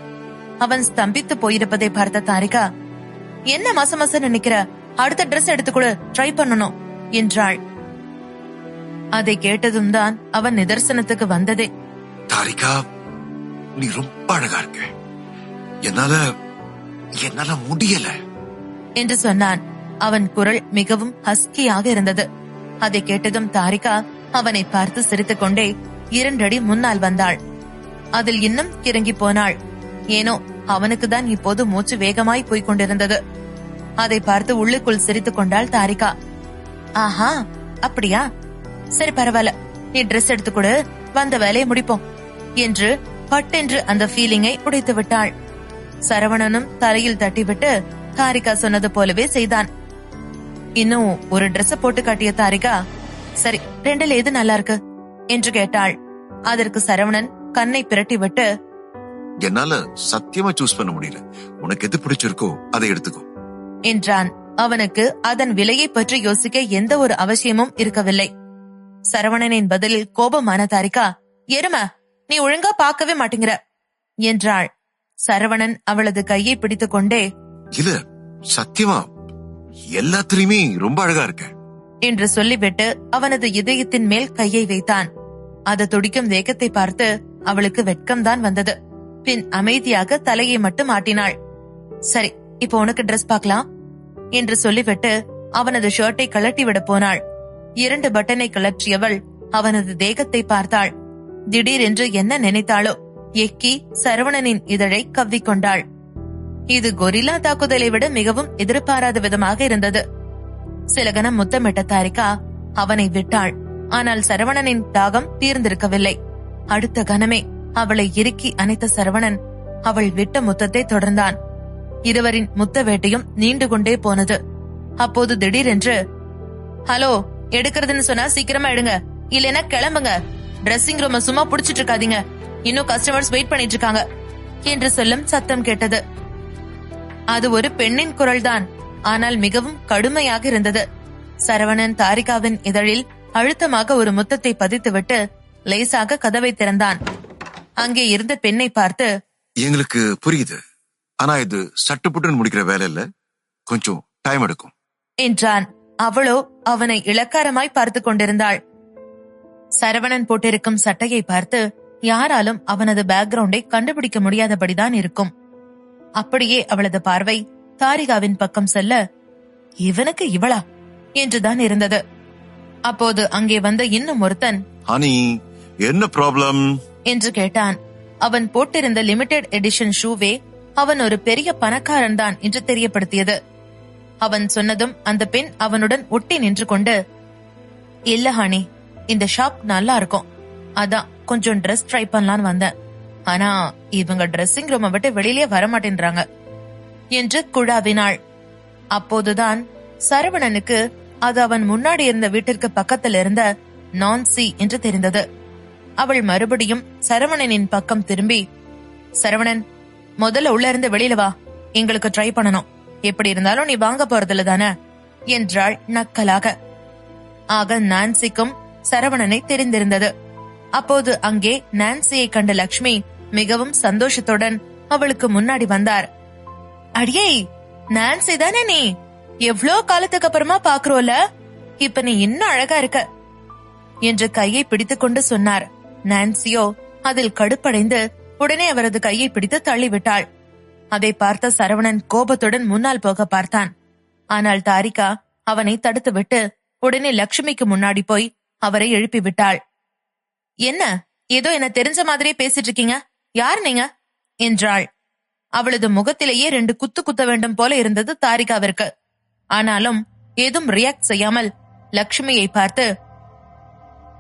அவன் ஸ்தம்பித்து போயிருப்பதை பார்த்த தாரிகா, என்ன மச நினைக்கிற? அடுத்த Dress எடுத்துக்கூட ட்ரை பண்ணணும் என்றாள். அதை கேட்டதும் தான் அவன் நிதர்சனத்துக்கு வந்ததே. தாரிகா, நீ ரொம்ப அழகா இருக்க, என்னால முடியல என்று சொன்னான். அவன் குரல் மிகவும் ஹஸ்கியாக இருந்தது. அதை கேட்டதும் தாரிகா அவனை பார்த்து சிரித்துக் கொண்டே 2 அடி முன்னால் வந்தாள். அதில் இன்னும் கிறங்கி போனாள். ஏனோ அவனுக்கு தான் இப்போது மூச்சு வேகமாய் போய்க் கொண்டிருந்தது. அதை பார்த்து உள்ளுக்குள் சிரித்துக் கொண்டாள் தாரிகா. ஆஹா, அப்படியா, சரி பரவாயில்ல, நீ Dress எடுத்துக்கூட, வந்த வேலையை முடிப்போம் என்று பட்டென்று அந்த ஃபீலிங்கை உடைத்து விட்டாள். சரவணனும் தலையில் தட்டிவிட்டு தாரிகா சொன்னது போலவே செய்தான். இன்னும் ஒரு Dress போட்டு காட்டிய தாரிகா, சரி 2ல எது நல்லா இருக்கு என்று கேட்டாள். அதற்கு சரவணன் கண்ணை பிரட்டி விட்டு, என்னால சத்தியமா சூஸ் பண்ண முடியல, உனக்கு எது பிடிச்சிருக்கோ அதை எடுத்துக்கோ என்றான். அவனுக்கு அதன் விலையை பற்றி யோசிக்க எந்த ஒரு அவசியமும் இருக்கவில்லை. சரவணனின் பதிலில் கோபமான தாரிகா, எரும, நீ ஒழுங்கா பார்க்கவே மாட்டேங்கிற என்றாள். சரவணன் அவளது கையை பிடித்துக் கொண்டே, இல்ல சத்தியமா எல்லாத்திலுமே ரொம்ப அழகா இருக்க என்று சொல்லிவிட்டு அவனது இதயத்தின் மேல் கையை வைத்தான். அது துடிக்கும் வேகத்தை பார்த்து அவளுக்கு வெட்கம்தான் வந்தது. பின் அமைதியாக தலையை மட்டும் ஆட்டினாள். சரி, இப்போ உனக்கு Dress பார்க்கலாம் என்று சொல்லிவிட்டு அவனது ஷர்ட்டை கழட்டிவிட போனாள். 2 பட்டனை கழற்றியவள் அவனது தேகத்தை பார்த்தாள். திடீரென்று என்ன நினைத்தாளோ, எக்கி சரவணனின் இதழை கவ்விக்கொண்டாள். இது கொரில்லா தாக்குதலை விட மிகவும் எதிர்பாராத விதமாக இருந்தது. சில கணம் முத்தமிட்ட தாரிகா அவனை விட்டாள். ஆனால் சரவணனின் தாகம் தீர்ந்திருக்கவில்லை. அடுத்த கணமே அவளை இறுக்கி அணைத்த சரவணன் அவள் விட்ட முத்தத்தை தொடர்ந்தான். இருவரின் முத்த வேட்டையும் நீண்டு கொண்டே போனது. அப்போது திடீரென்று, ஹலோ, எடுக்கிறதுன்னு சொன்னா சீக்கிரமா எடுங்க, இல்லைன்னா கிளம்புங்க, ட்ரெஸ்ஸிங் ரூம சும்மா புடிச்சிட்டு இருக்காதீங்க, இன்னும் கஸ்டமர்ஸ் வெயிட் பண்ணிட்டு இருக்காங்க என்று சொல்லும் சத்தம் கேட்டது. அது ஒரு பெண்ணின் குரல்தான், ஆனால் மிகவும் கடுமையாக இருந்தது. சரவணன் தாரிகாவின் இதழில் அழுத்தமாக ஒரு முத்தத்தை பதித்துவிட்டு லேசாக கதவை திறந்தான். அங்கே இருந்த பெண்ணை பார்த்து, எங்களுக்கு புரியுது, ஆனா இது சட்டுப்புட்டுன்னு முடிக்கிற வேலை இல்ல, கொஞ்சம் டைம் எடுக்கும் என்றான். அவளோ அவனை இளக்காரமாய் பார்த்து கொண்டிருந்தாள். சரவணன் போட்டிருக்கும் சட்டையை பார்த்து யாராலும் அவனது பேக்ரவுண்டை கண்டுபிடிக்க முடியாதபடிதான் இருக்கும். அப்படியே அவளது பார்வை தாரிகாவின் பக்கம் செல்ல, இவனுக்கு இவளா என்றுதான் இருந்தது. அப்போது அங்கே வந்த இன்னும் ஒருத்தன், ஹனி, என்ன ப்ராப்ளம் என்று கேட்டான். அவன் போட்டிருந்த லிமிடெட் எடிஷன் ஷூவே அவன் ஒரு பெரிய பணக்காரன் தான் என்று தெரியப்படுத்தியது. அவன் சொன்னதும் அந்த பெண் அவனுடன் ஒட்டி நின்று கொண்டு, இல்ல ஹனி, இந்த ஷாப் நல்லா இருக்கும், அதான் கொஞ்சம் ட்ரெஸ் ட்ரை பண்ணலான்னு வந்தேன், ஆனா இவங்க ட்ரெஸ்ஸிங் ரூமை விட்டு வெளியிலே வரமாட்டேன்றாங்க என்று குழாவினாள். அப்போதுதான் சரவணனுக்கு அது அவன் முன்னாடி இருந்த வீட்டிற்கு பக்கத்தில் இருந்த நான்சி என்று தெரிந்தது. அவள் மறுபடியும் சரவணனின் பக்கம் திரும்பி, சரவணன், முதல்ல உள்ள இருந்து வெளியில வா, எங்களுக்கு ட்ரை பண்ணணும், எப்படி இருந்தாலும் நீ வாங்க போறதில்ல தானே என்றாள் நக்கலாக. ஆக நான்சிக்கும் சரவணனை தெரிந்திருந்தது. அப்போது அங்கே நான்சியை கண்ட லக்ஷ்மி மிகவும் சந்தோஷத்துடன் அவளுக்கு முன்னாடி வந்தார். அடியே, நான்சி தானே நீ? எவ்ளோ காலத்துக்கு அப்புறமா பாக்குறோல, இப்ப நீ இன்னும் அழகா இருக்க என்று கையை பிடித்துக் கொண்டு சொன்னார். நான்சியோ அதில் கடுப்படைந்து உடனே அவரது கையை பிடித்து தள்ளிவிட்டாள். அதை பார்த்த சரவணன் கோபத்துடன் முன்னால் போக பார்த்தான். ஆனால் தாரிகா அவனை தடுத்துவிட்டு உடனே லட்சுமிக்கு முன்னாடி போய் அவரை எழுப்பிவிட்டாள். என்ன, ஏதோ என்ன தெரிஞ்ச மாதிரியே பேசிட்டு இருக்கீங்க, யார் நீங்க என்றாள். அவளது முகத்திலேயே 2 குத்து குத்த வேண்டும் போல இருந்தது தாரிகாவிற்கு. ஆனாலும் ஏதும் ரியாக்ட் செய்யாமல் லட்சுமியை பார்த்து,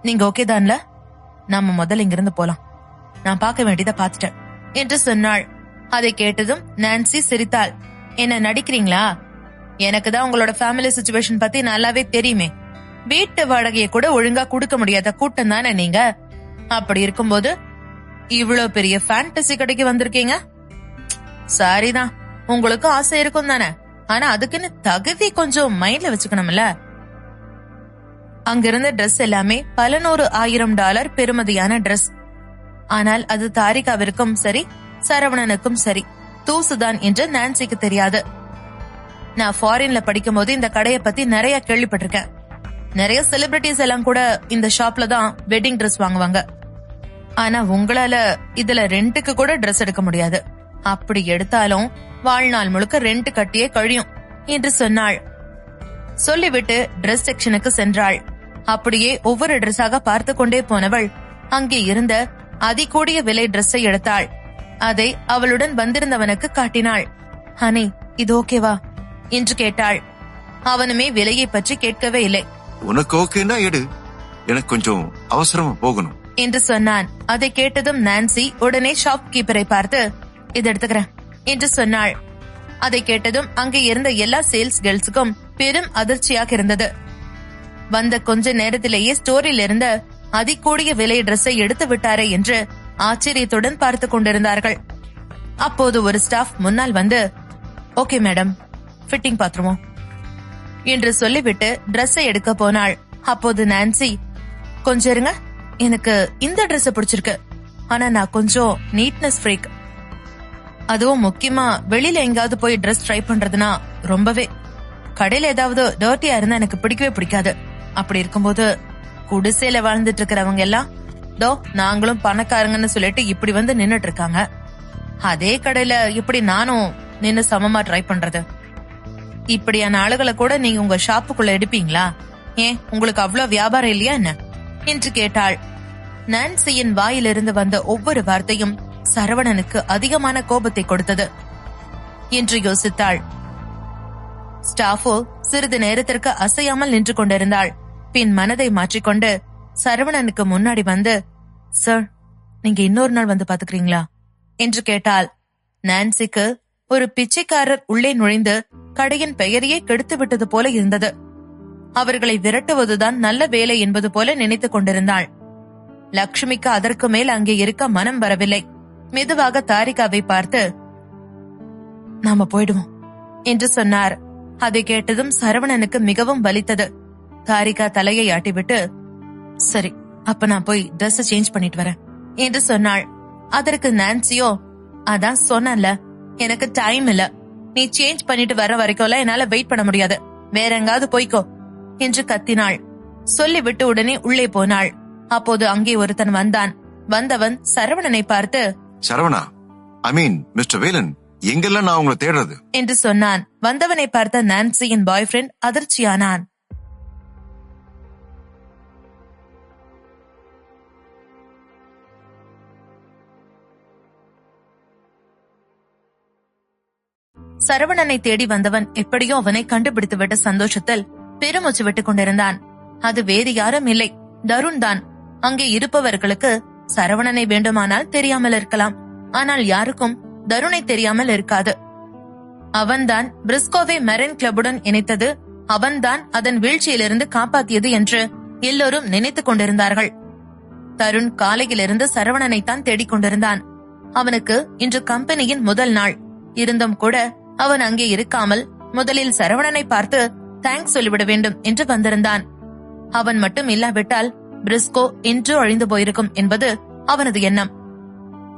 நீங்க ஓகே தான்ல, நாம முதல்ல இங்கிருந்து போலாம், நான் பார்க்க வேண்டியதை பார்த்துட்டேன் என்று சொன்னாள். அதை கேட்டதும் நான்சி சிரித்தாள். என்ன நடிக்கிறீங்களா? எனக்கு தான் உங்களோட ஃபேமிலி சிச்சுவேஷன் பத்தி நல்லாவே தெரியுமே. வீட்டு வாடகையை கூட ஒழுங்கா கொடுக்க முடியாத கூட்டம் தானே நீங்க. அப்படி இருக்கும்போது இவ்வளவு பெரிய ஃபேண்டசி கடைக்கு வந்திருக்கீங்க. சரிதான், உங்களுக்கு ஆசை இருக்கும் தானே, ஆனா அதுக்குன்னு தகுதி கொஞ்சம் மைண்ட்ல வச்சுக்கணும்ல. அங்கிருந்த ட்ரெஸ் எல்லாமே பல $100,000 பெறுமதியான ட்ரெஸ். ஆனால் அது தாரிகாவிற்கும் சரி சரவணனுக்கும் சரி தூசுதான் என்று நான்சிக்கு தெரியாது. நான் ஃபாரின்ல படிக்கும் போது இந்த கடைய பத்தி நிறைய கேள்விப்பட்டிருக்கேன். நிறைய செலிபிரிட்டிஸ் எல்லாம் கூட இந்த ஷாப்ல தான் வெட்டிங் ட்ரெஸ் வாங்குவாங்க. ஆனா உங்களால இதுல ரெண்டுக்கு கூட ட்ரெஸ் எடுக்க முடியாது. அப்படி எடுத்தாலும் வாழ்நாள் முழுக்க ரெண்ட் கட்டியே கழியும் என்று சொன்னாள். சொல்லிவிட்டு ட்ரெஸ் செக்ஷனுக்கு சென்றாள். அப்படியே ஒவ்வொரு ட்ரெஸ்ஸாக பார்த்து கொண்டே போனவள் அங்கே இருந்த அதிகூடிய விலை ட்ரெஸ்ஸை எடுத்தாள். அதை அவளுடன் வந்திருந்தவனுக்கு காட்டினாள். ஹனி, இது ஓகேவா என்று கேட்டாள். அவனுமே விலையை பற்றி கேட்கவே இல்லை. உனக்கு ஓகேன்னா எடு, எனக்கு கொஞ்சம் அவசரமா போகணும் என்று சொன்னான். அதை கேட்டதும் நான்சி உடனே ஷாப் கீப்பரை பார்த்து, இது எடுத்துக்கிறேன் என்று சொன்னாள். அதை கேட்டதும் அங்கே இருந்த எல்லா சேல்ஸ் கேர்ள்ஸுக்கும் பெரும் அதிர்ச்சியாக இருந்தது. வந்த கொஞ்ச நேரத்திலேயே ஸ்டோரில் இருந்த அதிகூடிய விலை ட்ரெஸ்ஸை எடுத்து விட்டாரே என்று ஆச்சரியத்துடன் பார்த்து கொண்டிருந்தார்கள். அப்போது ஒரு ஸ்டாஃப் முன்னால் வந்து, ஓகே மேடம், ஃபிட்டிங் பாத்துருவோம் என்று சொல்லிவிட்டு ட்ரெஸ்ஸை எடுக்க போனாள். அப்போது நான்சி, கொஞ்சம் இருங்க, எனக்கு இந்த ட்ரெஸ் பிடிச்சிருக்கு. ஆனா நான் கொஞ்சம் நீட்னஸ் ஃப்ரீக். அதுவும் முக்கியமா வெளியில எங்காவது போய் ட்ரெஸ் ட்ரை பண்றதுனா ரொம்பவே, கடையில ஏதாவது டர்ட்டியா இருந்தா எனக்கு பிடிக்கவே பிடிக்காது. அப்படி இருக்கும்போது குடிசையில வாழ்ந்துட்டு இருக்கிறவங்க எல்லாம் தோ நாங்களும் பணக்காரங்கன்னு சொல்லிட்டு இப்படி வந்து நின்னுட்டு இருக்காங்க. அதே கடையில இப்படி நானும் நின்னு சமமா ட்ரை பண்றது? இப்படியான ஆளுகளை கூட நீங்க உங்க ஷாப்புக்குள்ள எடுப்பீங்களா? ஏன் உங்களுக்கு அவ்வளவு வியாபாரம் இல்லையா என்ன என்று கேட்டாள். நான்சியின் வாயிலிருந்து வந்த ஒவ்வொரு வார்த்தையும் சரவணனுக்கு அதிகமான கோபத்தை கொடுத்தது என்று யோசித்தாள். ஸ்டாஃபோ சிறிது நேரத்திற்கு அசையாமல் நின்று கொண்டிருந்தாள். பின் மனதை மாற்றிக்கொண்டு சரவணனுக்கு முன்னாடி வந்து, சார், நீங்க இன்னொரு நாள் வந்து பாத்துக்கிறீங்களா என்று கேட்டாள். நான்சிக்கு ஒரு பிச்சைக்காரர் உள்ளே நுழைந்து கடையின் பெயரையே கெடுத்து விட்டது போல இருந்தது. அவர்களை விரட்டுவதுதான் நல்ல வேலை என்பது போல நினைத்துக் கொண்டிருந்தாள். லட்சுமிக்கு அதற்கு மேல் அங்கே இருக்க மனம் வரவில்லை. மெதுவாக தாரிகாவை பார்த்து, நாம போயிடுவோம் என்று சொன்னார். அதை கேட்டதும் சரவணனுக்கு மிகவும் வலித்தது. தாரிகா தலையை ஆட்டிவிட்டு, சரி, அப்ப நான் போய் ட்ரெஸ் சேஞ்ச் பண்ணிட்டு வரேன் என்று சொன்னாள். அதற்கு நான்சியோ, அதான் சொன்னல, எனக்கு டைம் இல்ல, நீ சேஞ்ச் பண்ணிட்டு வர வரைக்கும் என்னால வெயிட் பண்ண முடியாது, வேற எங்காவது போய்க்கோ என்று கத்தினாள். சொல்லிவிட்டு உடனே உள்ளே போனாள். அப்போது அங்கே ஒருத்தன் வந்தான். வந்தவன் சரவணனை பார்த்து, சரவணா, ஐ மீன் மிஸ்டர் வேலன், எங்கெல்லாம் நான் உங்களை தேடுறது என்று சொன்னான். வந்தவனை பார்த்த நான்சியின் பாய் ஃப்ரெண்ட் அதிர்ச்சியானான். சரவணனை தேடி வந்தவன் எப்படியோ அவனை கண்டுபிடித்துவிட்ட சந்தோஷத்தில் பெருமூச்சு விட்டுக் கொண்டிருந்தான். அது வேறு யாரும் இல்லை, தருண் தான். அங்கே இருப்பவர்களுக்கு சரவணனை வேண்டுமானால் தெரியாமல் இருக்கலாம், ஆனால் யாருக்கும் தருணை தெரியாமல் இருக்காது. அவன்தான் பிரிஸ்கோவை மெரைன் கிளப்புடன் இணைத்தது, அவன்தான் அதன் வீழ்ச்சியிலிருந்து காப்பாற்றியது என்று எல்லோரும் நினைத்துக் கொண்டிருந்தார்கள். தருண் காலையிலிருந்து சரவணனைத்தான் தேடிக் கொண்டிருந்தான். அவனுக்கு இன்று கம்பெனியின் முதல் நாள் இருந்தும் கூட அவன் அங்கே இருக்காமல் முதலில் சரவணனை பார்த்து தேங்க்ஸ் சொல்லிவிட வேண்டும் என்று வந்திருந்தான். அவன் மட்டும் இல்லாவிட்டால் பிரிஸ்கோ இன்று அழிந்து போயிருக்கும் என்பது அவனது எண்ணம்.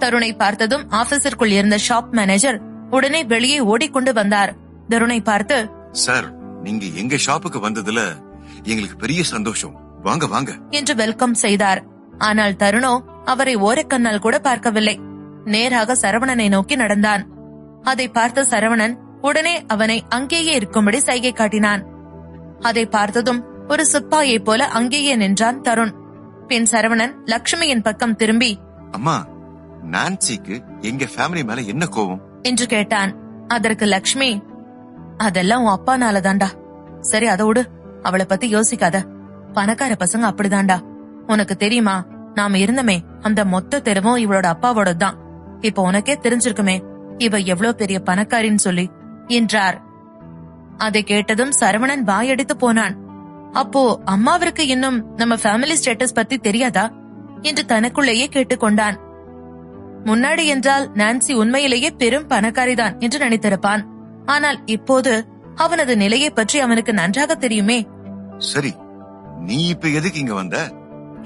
தருணை பார்த்ததும் ஆபீஸிற்குள் இருந்த ஷாப் மேனேஜர் உடனே வெளியே ஓடிக்கொண்டு வந்தார். தருணை பார்த்து, சார், நீங்க எங்க ஷாப்புக்கு வந்ததுல எங்களுக்கு பெரிய சந்தோஷம், வாங்க வாங்க என்று வெல்கம் செய்தார். ஆனால் தருணோ அவரை ஓரக்கண்ணால் கூட பார்க்கவில்லை. நேராக சரவணனை நோக்கி நடந்தான். அதை பார்த்த சரவணன் உடனே அவனை அங்கேயே இருக்கும்படி சைகை காட்டினான். அதை பார்த்ததும் ஒரு சிப்பாயை போல அங்கேயே நின்றான் தருண். பின் சரவணன் லட்சுமியின் பக்கம் திரும்பி, அம்மா, நான்சிக்கு எங்க ஃபேமிலி மேல என்ன கோவம் என்று கேட்டான். அதற்கு லட்சுமி, அதெல்லாம் உன் அப்பானால தாண்டா. சரி, அதை விடு, அவளை பத்தி யோசிக்காத. பணக்கார பசங்க அப்படிதாண்டா. உனக்கு தெரியுமா, நாம இருந்தமே அந்த மொத்த தெருவும் இவளோட அப்பாவோட தான். இப்ப உனக்கே தெரிஞ்சிருக்குமே இவ எவ்வளவு பெரிய பணக்காரின்னு சொல்லி என்றார். அதை கேட்டதும் சரவணன் வாயடித்து போனான். அப்போ அம்மாவிற்கு இன்னும் நம்ம ஃபேமிலி ஸ்டேட்டஸ் பத்தி தெரியாதா என்று தனக்குள்ளேயே கேட்டுக்கொண்டான். முன்னாடி என்றால் நான்சி உண்மையிலேயே பெரும் பணக்காரிதான் என்று நினைத்திருப்பான். ஆனால் இப்போது அவனது நிலையை பற்றி அவனுக்கு நன்றாக தெரியுமே. சரி, நீ இப்ப எதுக்கு இங்க வந்த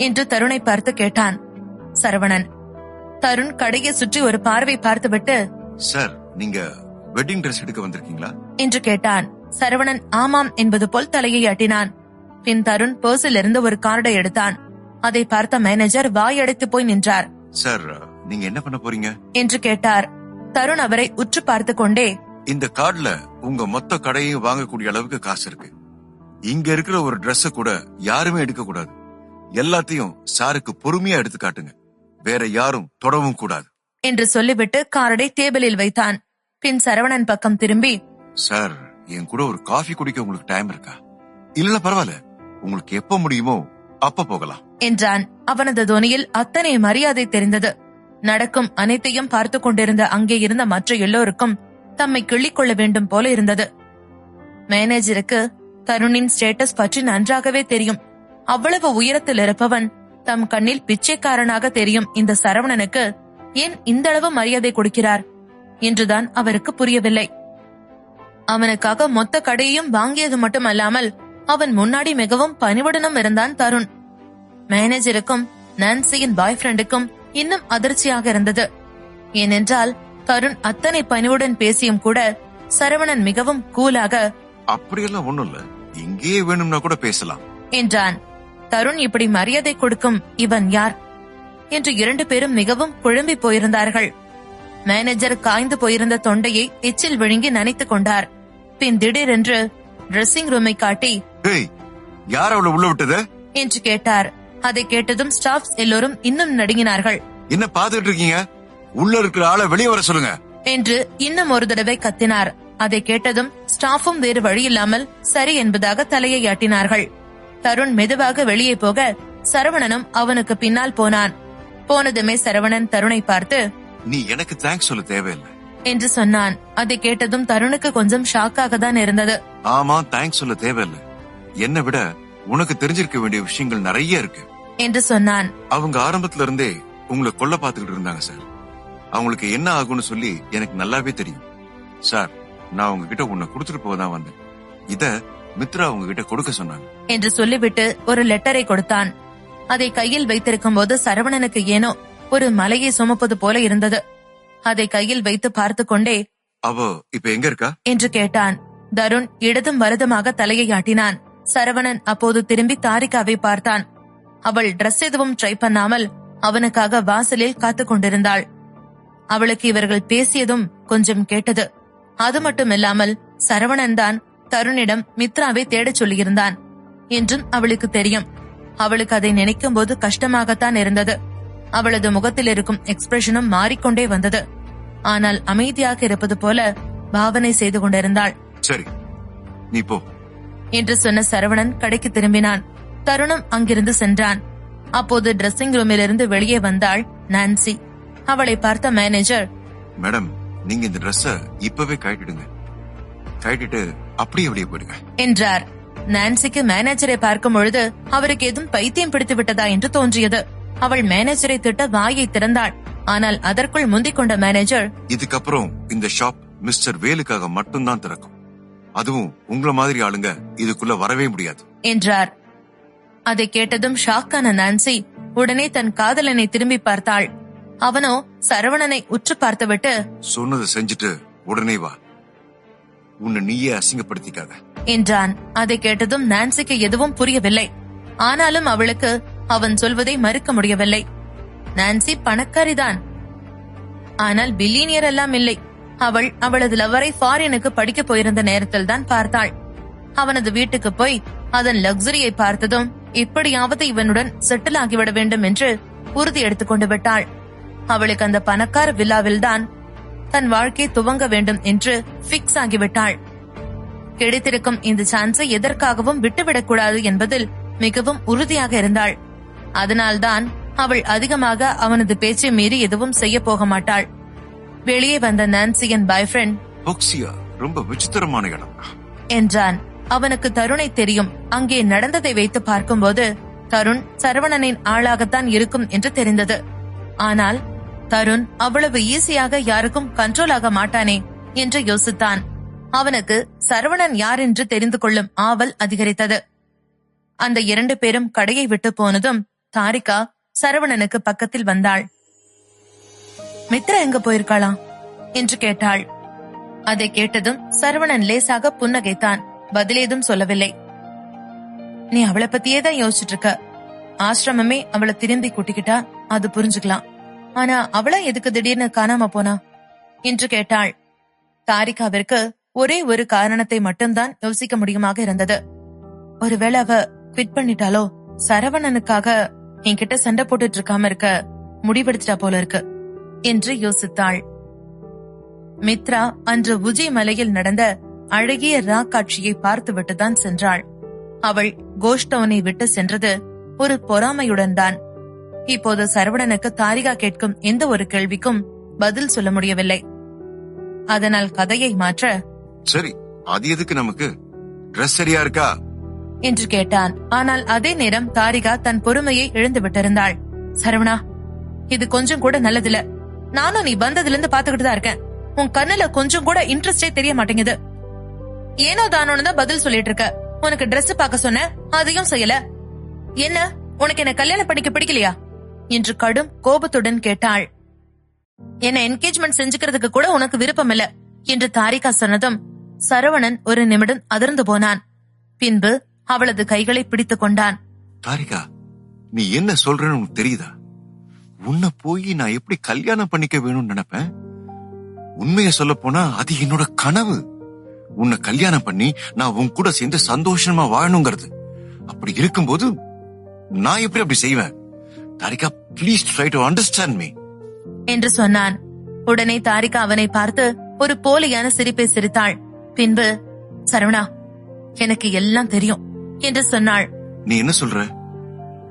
என்று தருணை பார்த்து கேட்டான் சரவணன். தருண் கடையை சுற்றி ஒரு பார்வை பார்த்துவிட்டு, சார், நீங்க வெட்டிங் ட்ரெஸ் எடுக்க வந்திருக்கீங்களா என்று கேட்டான். சரவணன் ஆமாம் என்பது போல் தலையை ஆட்டினான். பின் தருண் பர்ஸில் இருந்து ஒரு கார்டை எடுத்தான். அதை பார்த்த மேனேஜர் வாயடைத்து போய் நின்றார். சார், நீங்க என்ன பண்ண போறீங்க என்று கேட்டார். தருண் அவரை உற்று பார்த்து கொண்டே, இந்த கார்டுல உங்க மொத்த கடையையும் வாங்கக்கூடிய அளவுக்கு காசு இருக்கு. இங்க இருக்கிற ஒரு Dress கூட யாருமே எடுக்க கூடாது. எல்லாத்தையும் சாருக்கு பொறுமையா எடுத்து காட்டுங்க. வேற யாரும் தொடவும் கூடாது என்று சொல்லிவிட்டு கார்டை டேபிளில் வைத்தான். பின் சரவணன் பக்கம் திரும்பி, சார், என் கூட ஒரு காஃபி குடிக்க உங்களுக்கு டைம் இருக்கா? இல்ல பரவாயில்ல, உங்களுக்கு எப்ப முடியுமோ அப்ப போகலாம் என்றான். அவனது தொனியில் அத்தனை மரியாதை தெரிந்தது. நடக்கும் அனைத்தையும் பார்த்து கொண்டிருந்த அங்கே இருந்த மற்ற எல்லோருக்கும் தம்மை கிள்ளிக்கொள்ள வேண்டும் போல இருந்தது. மேனேஜருக்கு தருணின் ஸ்டேட்டஸ் பற்றி நன்றாகவே தெரியும். அவ்வளவு உயரத்தில் இருப்பவன் தம் கண்ணில் பிச்சைக்காரனாக தெரியும் இந்த சரவணனுக்கு ஏன் இந்த அளவு மரியாதை கொடுக்கிறார் என்றுதான் அவருக்கு புரியவில்லை. அவனுக்காக மொத்த கடையையும் வாங்கியது மட்டுமல்லாமல் அவன் முன்னாடி மிகவும் பணிவுடனும் இருந்தான் தருண். மேனேஜருக்கும் நான்சியின் பாய் ஃப்ரெண்டுக்கும் இன்னும் அதிர்ச்சியாக இருந்தது. ஏனென்றால் தருண் அத்தனை பணிவுடன் பேசியும் கூட சரவணன் மிகவும் கூலாக, அப்படியெல்லாம் ஒண்ணும் இல்ல, இங்கே வேணும்னா கூட பேசலாம் என்றான். தருண் இப்படி மரியாதை கொடுக்கும் இவன் யார் என்று இரண்டு பேரும் மிகவும் குழம்பி போயிருந்தார்கள். மேனேஜர் காய்ந்து போயிருந்த தொண்டையை எச்சில் விழுங்கி நனைத்துக் கொண்டார். பின் திடீரென்று ட்ரெஸ்ஸிங் ரூமை காட்டி, யார் அவளை உள்ள விட்டது என்று கேட்டார். அதை கேட்டதும் ஸ்டாஃப்ஸ் எல்லோரும் இன்னும் நடுங்கினார்கள். என்ன பாத்துட்டு இருக்கீங்க? உள்ள இருக்கிற ஆளை வெளியே வர சொல்லுங்க என்று இன்னும் ஒரு தடவை கத்தினார். அதை கேட்டதும் ஸ்டாஃபும் வேறு வழியில்லாமல் சரி என்பதாக தலையை ஆட்டினார்கள். தருண் மெதுவாக வெளியே போக சரவணனும் அவனுக்கு பின்னால் போனான். போனதுமே சரவணன் தருணை பார்த்து, நீ எனக்கு தேங்க்ஸ் சொல்ல தேவையில்லை என்று சொன்னான். அதை கேட்டதும் தருணுக்கு கொஞ்சம் ஷாக்காக தான் இருந்தது. ஆமா, தேங்க்ஸ் சொல்ல தேவையில்லை. என்னை விட உனக்கு தெரிஞ்சிருக்க வேண்டிய விஷயங்கள் நிறைய இருக்கு என்று சொன்னான். அவங்க ஆரம்பத்துல இருந்தே உங்களை கொல்ல பாத்துக்கிட்டு இருந்தாங்க சார். அவங்களுக்கு என்ன ஆகும்னு சொல்லி எனக்கு நல்லாவே தெரியும் சார். நான் உங்ககிட்ட உன்னை கொடுத்துட்டு போதான் வந்தேன். இத மித்ரா உங்ககிட்ட கொடுக்க சொன்னாங்க என்று சொல்லிவிட்டு ஒரு லெட்டரை கொடுத்தான். அதை கையில் வைத்திருக்கும் போது சரவணனுக்கு ஏனோ ஒரு மலையை சுமப்பது போல இருந்தது. அதை கையில் வைத்து பார்த்து கொண்டே, அவ இப்ப எங்க இருக்கா என்று கேட்டான். தருண் இடதும் வலதுமாக தலையை ஆட்டினான். சரவணன் அப்போது திரும்பி தாரிகாவை பார்த்தான். அவள் டிரெஸ் எதுவும் ட்ரை பண்ணாமல் அவனுக்காக வாசலில் காத்துக் கொண்டிருந்தாள். அவளுக்கு இவர்கள் பேசியதும் கொஞ்சம் கேட்டது. அது மட்டுமில்லாமல் சரவணன் தான் தருணிடம் மித்ராவை தேடச் சொல்லியிருந்தான் என்றும் அவளுக்கு தெரியும். அவளுக்கு அதை நினைக்கும் போது கஷ்டமாகத்தான் இருந்தது. அவளது முகத்தில் இருக்கும் எக்ஸ்பிரஷனும் மாறிக்கொண்டே வந்தது. ஆனால் அமைதியாக இருப்பது போல பாவனை செய்து கொண்டிருந்தாள். சரி, நீ போ என்று சொன்ன சரவணன் கடைக்கு திரும்பினான். தருணம் அங்கிருந்து சென்றான். அப்போது டிரெஸ்ஸிங் ரூமிலிருந்து வெளியே வந்தாள் நான்சி. அவளை பார்த்த மேனேஜர், மேடம், நீங்க இந்த டிரெஸ்ஸ இப்பவே கழட்டிடுங்க. கழட்டிட்டு அப்படியே வெளியே போயிடுங்க என்றார். நான்சிக்கு மேனேஜரை பார்க்கும் பொழுது அவருக்கு எதுவும் பைத்தியம் பிடித்து விட்டதா என்று தோன்றியது. அவள் மேனேஜரை திட்ட வாயை திறந்தாள். ஆனால் அதற்குள் முந்திக் கொண்ட மேனேஜர், இதுக்கப்புறம் இந்த ஷாப் மிஸ்டர் வேலுக்காக மட்டும்தான் திறக்கும். அதுவும் உங்களை மாதிரி ஆளுங்க இதுக்குள்ள வரவே முடியாது என்றார். அதை கேட்டதும் ஷாக்கான நான்சி உடனே தன் காதலனை திரும்பி பார்த்தாள். அவனோ சரவணனை உற்று பார்த்துவிட்டு, சொன்னதை செஞ்சுட்டு உடனே வா, உன்னை நீயே அசிங்கப்படுத்திக்காத என்றான். அதை கேட்டதும் நான்சிக்கு எதுவும் புரியவில்லை. ஆனாலும் அவளுக்கு அவன் சொல்வதை மறுக்க முடியவில்லை. நான்சி பணக்காரிதான், ஆனால் பில்லியனியர் எல்லாம் இல்லை. அவள் அவளது லவரை ஃபாரினுக்கு படிக்க போயிருந்த நேரத்தில் தான் பார்த்தாள். அவனது வீட்டுக்கு போய் அதன் லக்ஸரியை பார்த்ததும் எப்படியாவது இவனுடன் செட்டில் ஆகிவிட வேண்டும் என்று உறுதி எடுத்துக்கொண்டு விட்டாள். அவளுக்கு அந்த பணக்கார விழாவில்தான் தன் வாழ்க்கை துவங்க வேண்டும் என்று பிக்ஸ் ஆகிவிட்டாள். கிடைத்திருக்கும் இந்த சான்ஸை எதற்காகவும் விட்டுவிடக்கூடாது என்பதில் மிகவும் உறுதியாக இருந்தாள். அதனால்தான் அவள் அதிகமாக அவனது பேச்சை மீறி எதுவும் செய்ய போக மாட்டாள். வெளியே வந்த நான்சியின் பாய் ஃப்ரெண்ட், ரொம்ப விசித்திரமான இடம் என்றான். அவனுக்கு தருணை தெரியும். அங்கே நடந்ததை வைத்து பார்க்கும்போது தருண் சரவணனின் ஆளாகத்தான் இருக்கும் என்று தெரிந்தது. ஆனால் தருண் அவ்வளவு ஈஸியாக யாருக்கும் கண்ட்ரோல் ஆக மாட்டானே என்று யோசித்தான். அவனுக்கு சரவணன் யார் என்று தெரிந்து கொள்ளும் ஆவல் அதிகரித்தது. அந்த இரண்டு பேரும் கடையை விட்டு போனதும் தாரிகா சரவணனுக்கு பக்கத்தில் வந்தாள். மித்ரா எங்க போயிருக்காளா என்று கேட்டாள். அதை கேட்டதும் சரவணன் லேசாக புன்னகைத்தான். பதிலேதும் சொல்லவில்லை. நீ அவளை பத்தியே தான் யோசிச்சுட்டு இருக்க. ஆசிரமமே அவளை திரும்பி கூட்டிக்கிட்டா அது புரிஞ்சுக்கலாம். ஆனா அவளா எதுக்கு திடீர்னு காணாம போனா என்று கேட்டாள். தாரிகாவிற்கு ஒரே ஒரு காரணத்தை மட்டும்தான் யோசிக்க முடியுமாக இருந்தது. ஒருவேளை அவ குவிட் பண்ணிட்டாலோ, சரவணனுக்காக என்கிட்ட சண்டை போட்டுட்டு இருக்காம இருக்க முடிவெடுத்துட்டா போல இருக்கு என்று யோசித்தாள். மித்ரா அன்று உஜி மலையில் நடந்த அழகிய ராக் காட்சியை பார்த்துவிட்டுதான் சென்றாள். அவள் கோஷ்டவனை விட்டு சென்றது ஒரு பொறாமையுடன் தான். இப்போது சரவணனுக்கு தாரிகா கேட்கும் எந்த ஒரு கேள்விக்கும் பதில் சொல்ல முடியவில்லை. அதனால் கதையை மாற்ற, சரி அது எதுக்கு நமக்கு, ட்ரெஸ் சரியா இருக்கா என்று கேட்டான். ஆனால் அதே நேரம் தாரிகா தன் பொறுமையை இழந்து விட்டிருந்தாள். சரவணா, இது கொஞ்சம் கூட நல்லதில்ல. நானும் நீ வந்ததுல இருந்து பாத்துக்கிட்டு தான் இருக்கேன். உன் கண்ணுல கொஞ்சம் கூட இன்ட்ரெஸ்டே தெரிய மாட்டேங்குது. ஏனோ தானோன்னு தான் பதில் சொல்லிட்டு இருக்க. உனக்கு ட்ரெஸ் பார்க்க சொன்ன, அதையும் செய்யல. என்ன, உனக்கு என்ன கல்யாணம் பண்ணிக்க பிடிக்கலையா என்று கடும் கோபத்துடன் கேட்டாள். என்ன என்கேஜ்மெண்ட் செஞ்சுக்கிறதுக்கு கூட உனக்கு விருப்பம் இல்ல என்று தாரிகா சொன்னதும் சரவணன் ஒரு நிமிடம் அதிர்ந்து போனான். பின்பு அவளது கைகளை பிடித்துக் கொண்டான். தாரிகா, நீ என்ன சொல்றன்னு உனக்கு தெரியுதா? உன்னை போய் நான் எப்படி கல்யாணம் பண்ணிக்க வேணும்னு நினைப்பேன். உண்மைய சொல்ல போனா அது என்னோட கனவு. உன்னை கல்யாணம் பண்ணி நான் உன் கூட சேர்ந்து சந்தோஷமா வாழணுங்கிறது. அப்படி இருக்கும்போது நான் எப்படி அப்படி செய்வேன்? Tharika, please try to understand me என்று சொன்னான். உடனே தாரிகா அவனை பார்த்து ஒரு போலியான சிரிப்பை சிரித்தாள். பின்பு, சரவணா, எனக்கு எல்லாம் தெரியும் என்று சொன்னாள். நீ என்ன சொல்ற?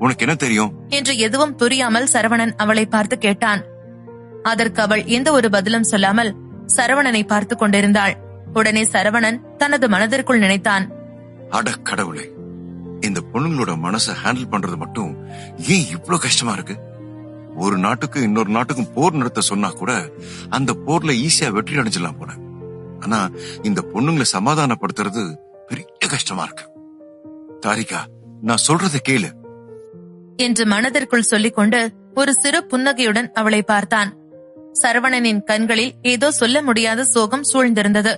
உனக்கு என்ன தெரியும் என்று எதுவும் புரியாமல் சரவணன் அவளை பார்த்து கேட்டான். அதற்கு அவள் எந்த ஒரு பதிலும் சொல்லாமல் சரவணனை பார்த்து கொண்டிருந்தாள். உடனே சரவணன் தனது மனதிற்குள் நினைத்தான், அட கடவுளே, இந்த பொண்ணுங்களோட மனசை ஹேண்டில் பண்றது மட்டும் ஏன் இவ்வளவு கஷ்டமா இருக்கு? ஒரு நாட்டுக்கு இன்னொரு நாட்டுக்கும் போர் நடத்த சொன்னா கூட அந்த போர்ல ஈஸியா வெற்றி அடைஞ்சிடலாம் போல. ஆனா இந்த பொண்ணுங்களை சமாதானப்படுத்துறது பெரிய கஷ்டமா இருக்கு. தாரிகா, நான் சொல்றத கேளு என்று மனதிற்குள் சொல்லிக்கொண்டு ஒரு சிறு புன்னகையுடன் அவளை பார்த்தான். சரவணனின் கண்களில் ஏதோ சொல்ல முடியாத சோகம் சூழ்ந்திருந்தது.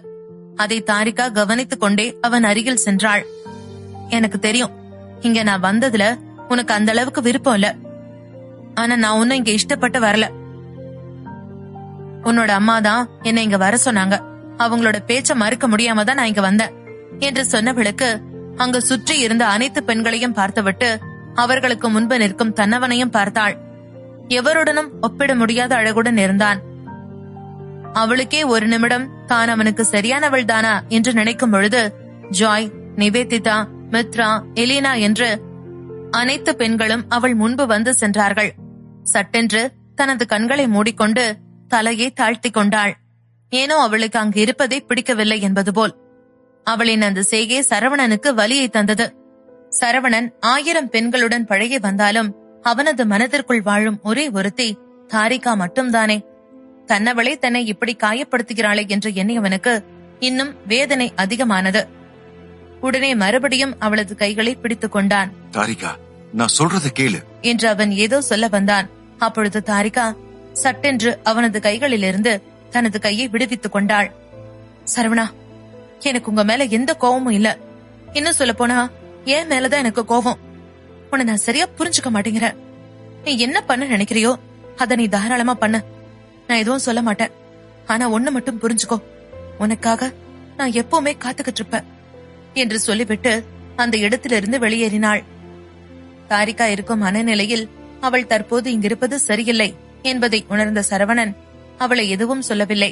அதை தாரிகா கவனித்துக் கொண்டே அவன் அருகில் சென்றாள். எனக்கு தெரியும், இங்க நான் வந்ததுல உனக்கு அந்த அளவுக்கு விருப்பம் இல்ல. ஆனா நான் ஒன்னும் இங்க இஷ்டப்பட்டு வரல. உன்னோட அம்மாதான் என்னை இங்க வர சொன்னாங்க. அவங்களோட பேச்ச மறுக்க முடியாம தான் நான் இங்க வந்தேன் என்று சொன்னவளுக்கு அங்கு சுற்றி இருந்த அனைத்து பெண்களையும் பார்த்துவிட்டு அவர்களுக்கு முன்பு நிற்கும் தன்னவனையும் பார்த்தாள். எவருடனும் ஒப்பிட முடியாத அழகுடன் இருந்தான். அவளுக்கே ஒரு நிமிடம் தான் அவனுக்கு சரியானவள் தானா என்று நினைக்கும் பொழுது ஜாய், நிவேதிதா, மித்ரா, எலினா என்று அனைத்து பெண்களும் அவள் முன்பு வந்து சென்றார்கள். சட்டென்று தனது கண்களை மூடிக்கொண்டு தலையை தாழ்த்திக் கொண்டாள். ஏனோ அவளுக்கு அங்கு இருப்பதை பிடிக்கவில்லை என்பது போல். அவளின் அந்த செய்கை சரவணனுக்கு வலியை தந்தது. சரவணன் 1000 பெண்களுடன் பழகி வந்தாலும் அவனது மனதிற்குள் வாழும் ஒரே ஒருத்தி தாரிகா மட்டும்தானே. தன்னவளே தன்னை இப்படி காயப்படுத்துகிறாளே என்று எண்ணியவனுக்கு இன்னும் வேதனை அதிகமானது. உடனே மறுபடியும் அவளது கைகளை பிடித்துக் கொண்டான். தாரிகா, நான் சொல்றத கேளு என்று அவன் ஏதோ சொல்ல வந்தான். அப்பொழுது தாரிகா சட்டென்று அவனது கைகளிலிருந்து தனது கையை விடுவித்துக் கொண்டாள். சரவணா, எனக்கு உங்க மேல எந்த கோபமும் இல்ல. இன்னும் சொல்ல போனா என் மேலதான் எனக்கு கோபம். உன்னை நான் சரியா புரிஞ்சுக்க மாட்டேங்கிறேன். நீ என்ன பண்ண நினைக்கிறியோ அத நீ தாராளமா பண்ண. நான் எதுவும் சொல்ல மாட்டேன். ஆனா ஒண்ணு மட்டும் புரிஞ்சுக்கோ, உனக்காக நான் எப்பவுமே காத்துக்கிட்டு இருப்பேன் என்று சொல்லிவிட்டு அந்த இடத்திலிருந்து வெளியேறினாள். தாரிகா இருக்கும் மனநிலையில் அவள் தற்போது இங்கிருப்பது சரியில்லை என்பதை உணர்ந்த சரவணன் அவளை எதுவும் சொல்லவில்லை.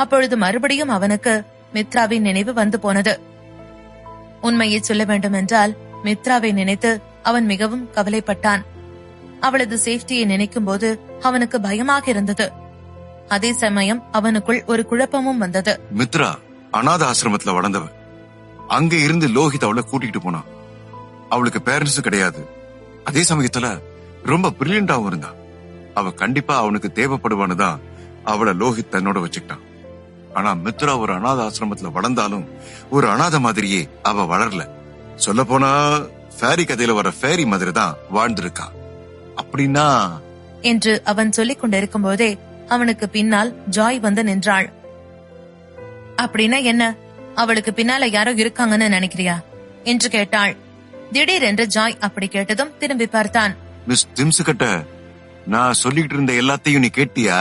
அப்பொழுது மறுபடியும் அவனுக்கு மித்ராவின் நினைவு வந்து போனது. உண்மையை சொல்ல வேண்டும் என்றால் மித்ராவை நினைத்து அவன் மிகவும் கவலைப்பட்டான். அவளது சேஃப்டியை நினைக்கும் போது அவனுக்கு பயமாக இருந்தது. அதே சமயம் அவனுக்குள் ஒரு குழப்பமும் வந்தது. மித்ரா அநாத ஆசிரமத்துல வளர்ந்தவ. அங்க இருந்து லோஹித் அவளை கூட்டிட்டு போனான். அவளுக்கு பேரண்ட்ஸும் கிடையாது. அதே சமயத்துல ரொம்ப பிரில்லியண்டாவும் இருந்தா. அவ கண்டிப்பா அவனுக்கு தேவைப்படுவானுதான் அவளை லோஹித் தன்னோட வச்சுக்கிட்டான். ஆனா மித்ரா ஒரு அநாத ஆசிரமத்துல வளர்ந்தாலும் ஒரு அநாத மாதிரியே அவ வளரல. சொல்ல போனா ஃபேரி கதையில வர ஃபேரி மாதிரி தான் வாழ்ந்திருக்கா. அப்படின்னா என்று அவன் சொல்லிக் கொண்டிருக்கும் போதே அவனுக்கு பின்னால் ஜாய் வந்து நின்றாள். அப்படின்னா என்ன? அவளுக்கு பின்னால யாரோ இருக்காங்கன்னு நினைக்கிறியா என்று கேட்டாள். திடீரென்று ஜாய் அப்படி கேட்டதும் திரும்பி பார்த்தான். மிஸ் திம்சுகிட்ட நான் சொல்லிட்டு இருந்த எல்லாத்தையும் நீ கேட்டியா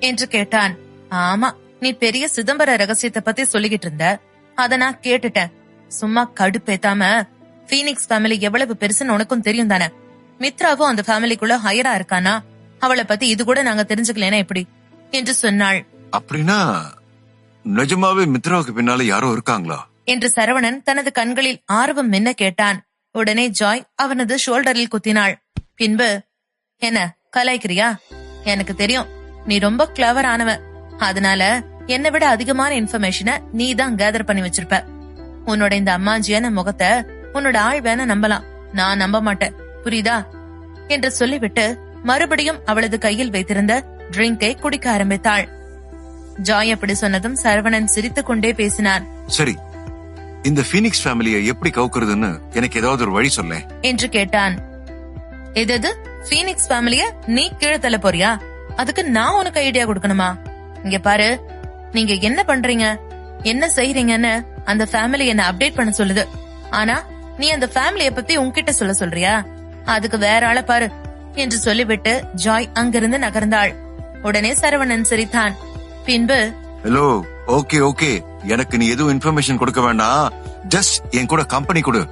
என்று கேட்டான். ஆமா, நீ பெரிய சிதம்பர ரகசியத்தை பத்தி சொல்லிக்கிட்டு இருந்த, அத நான் கேட்டுட்டேன். சும்மா கடுப்பேத்தாம பீனிக்ஸ் ஃபேமிலி எவ்வளவு பெருசுன்னு உனக்கும் தெரியும் தானே. மித்ராவும் அந்த ஃபேமிலிக்குள்ள ஹையரா இருக்கானா, அவளை பத்தி இது கூட நாங்க தெரிஞ்சுக்கலனா எப்படி என்று சொன்னாள். அப்படின்னா நிஜமாவே மித்ராவுக்கு பின்னால யாரோ இருக்காங்களா என்று சரவணன் தனது கண்களில் ஆர்வம் மின்ன கேட்டான். உடனே ஜாய் அவனது ஷோல்டரில் குத்தினாள். பின்பு, என்ன கலாய்க்கிறியா? எனக்கு தெரியும் நீ ரொம்ப கிளவர் ஆனவ, அதனால என்னை விட அதிகமான இன்ஃபர்மேஷனை நீ தான் கேதர் பண்ணி வச்சிருப்ப. உன்னோட இந்த அம்மாஞ்சியான முகத்தை உன்னோட ஆள் வேணா நம்பலாம், நான் நம்ப மாட்டேன், புரியுதா என்று சொல்லிவிட்டு மறுபடியும் அவளது கையில் வைத்திருந்த ட்ரிங்கை குடிக்க ஆரம்பித்தாள். ஜாய் அப்படி சொன்னதும் சரவணன் சிரித்துக் கொண்டே பேசினான். சரி, இந்த பீனிக்ஸ் ஃபேமிலியை எப்படி கவுக்குறதுன்னு எனக்கு ஏதாவது ஒரு வழி சொல்ல என்று கேட்டான். எது பீனிக்ஸ் ஃபேமிலிய நீ கீழே தள்ள போறியா? அதுக்கு நான் உனக்கு ஐடியா கொடுக்கணுமா? இங்க பாரு, நீங்க என்ன பண்றீங்க என்ன செய்றீங்கன்னு அந்த ஃபேமிலி என்ன அப்டேட் பண்ண சொல்லுது. ஆனா நீ அந்த ஃபேமிலிய பத்தி உன்கிட்ட சொல்றியா? அதுக்கு வேற ஆளை பாரு என்று சொல்லிவிட்டு ஜாய் அங்கிருந்து நகர்ந்தாள். உடனே சரவணன் சிரித்தான். பின்பு, ஹலோ, ஓகே ஓகே, எனக்கு நீ எதுவும் இன்ஃபர்மேஷன் கொடுக்க வேண்டாம், ஜஸ்ட் என் கூட கம்பெனி கொடு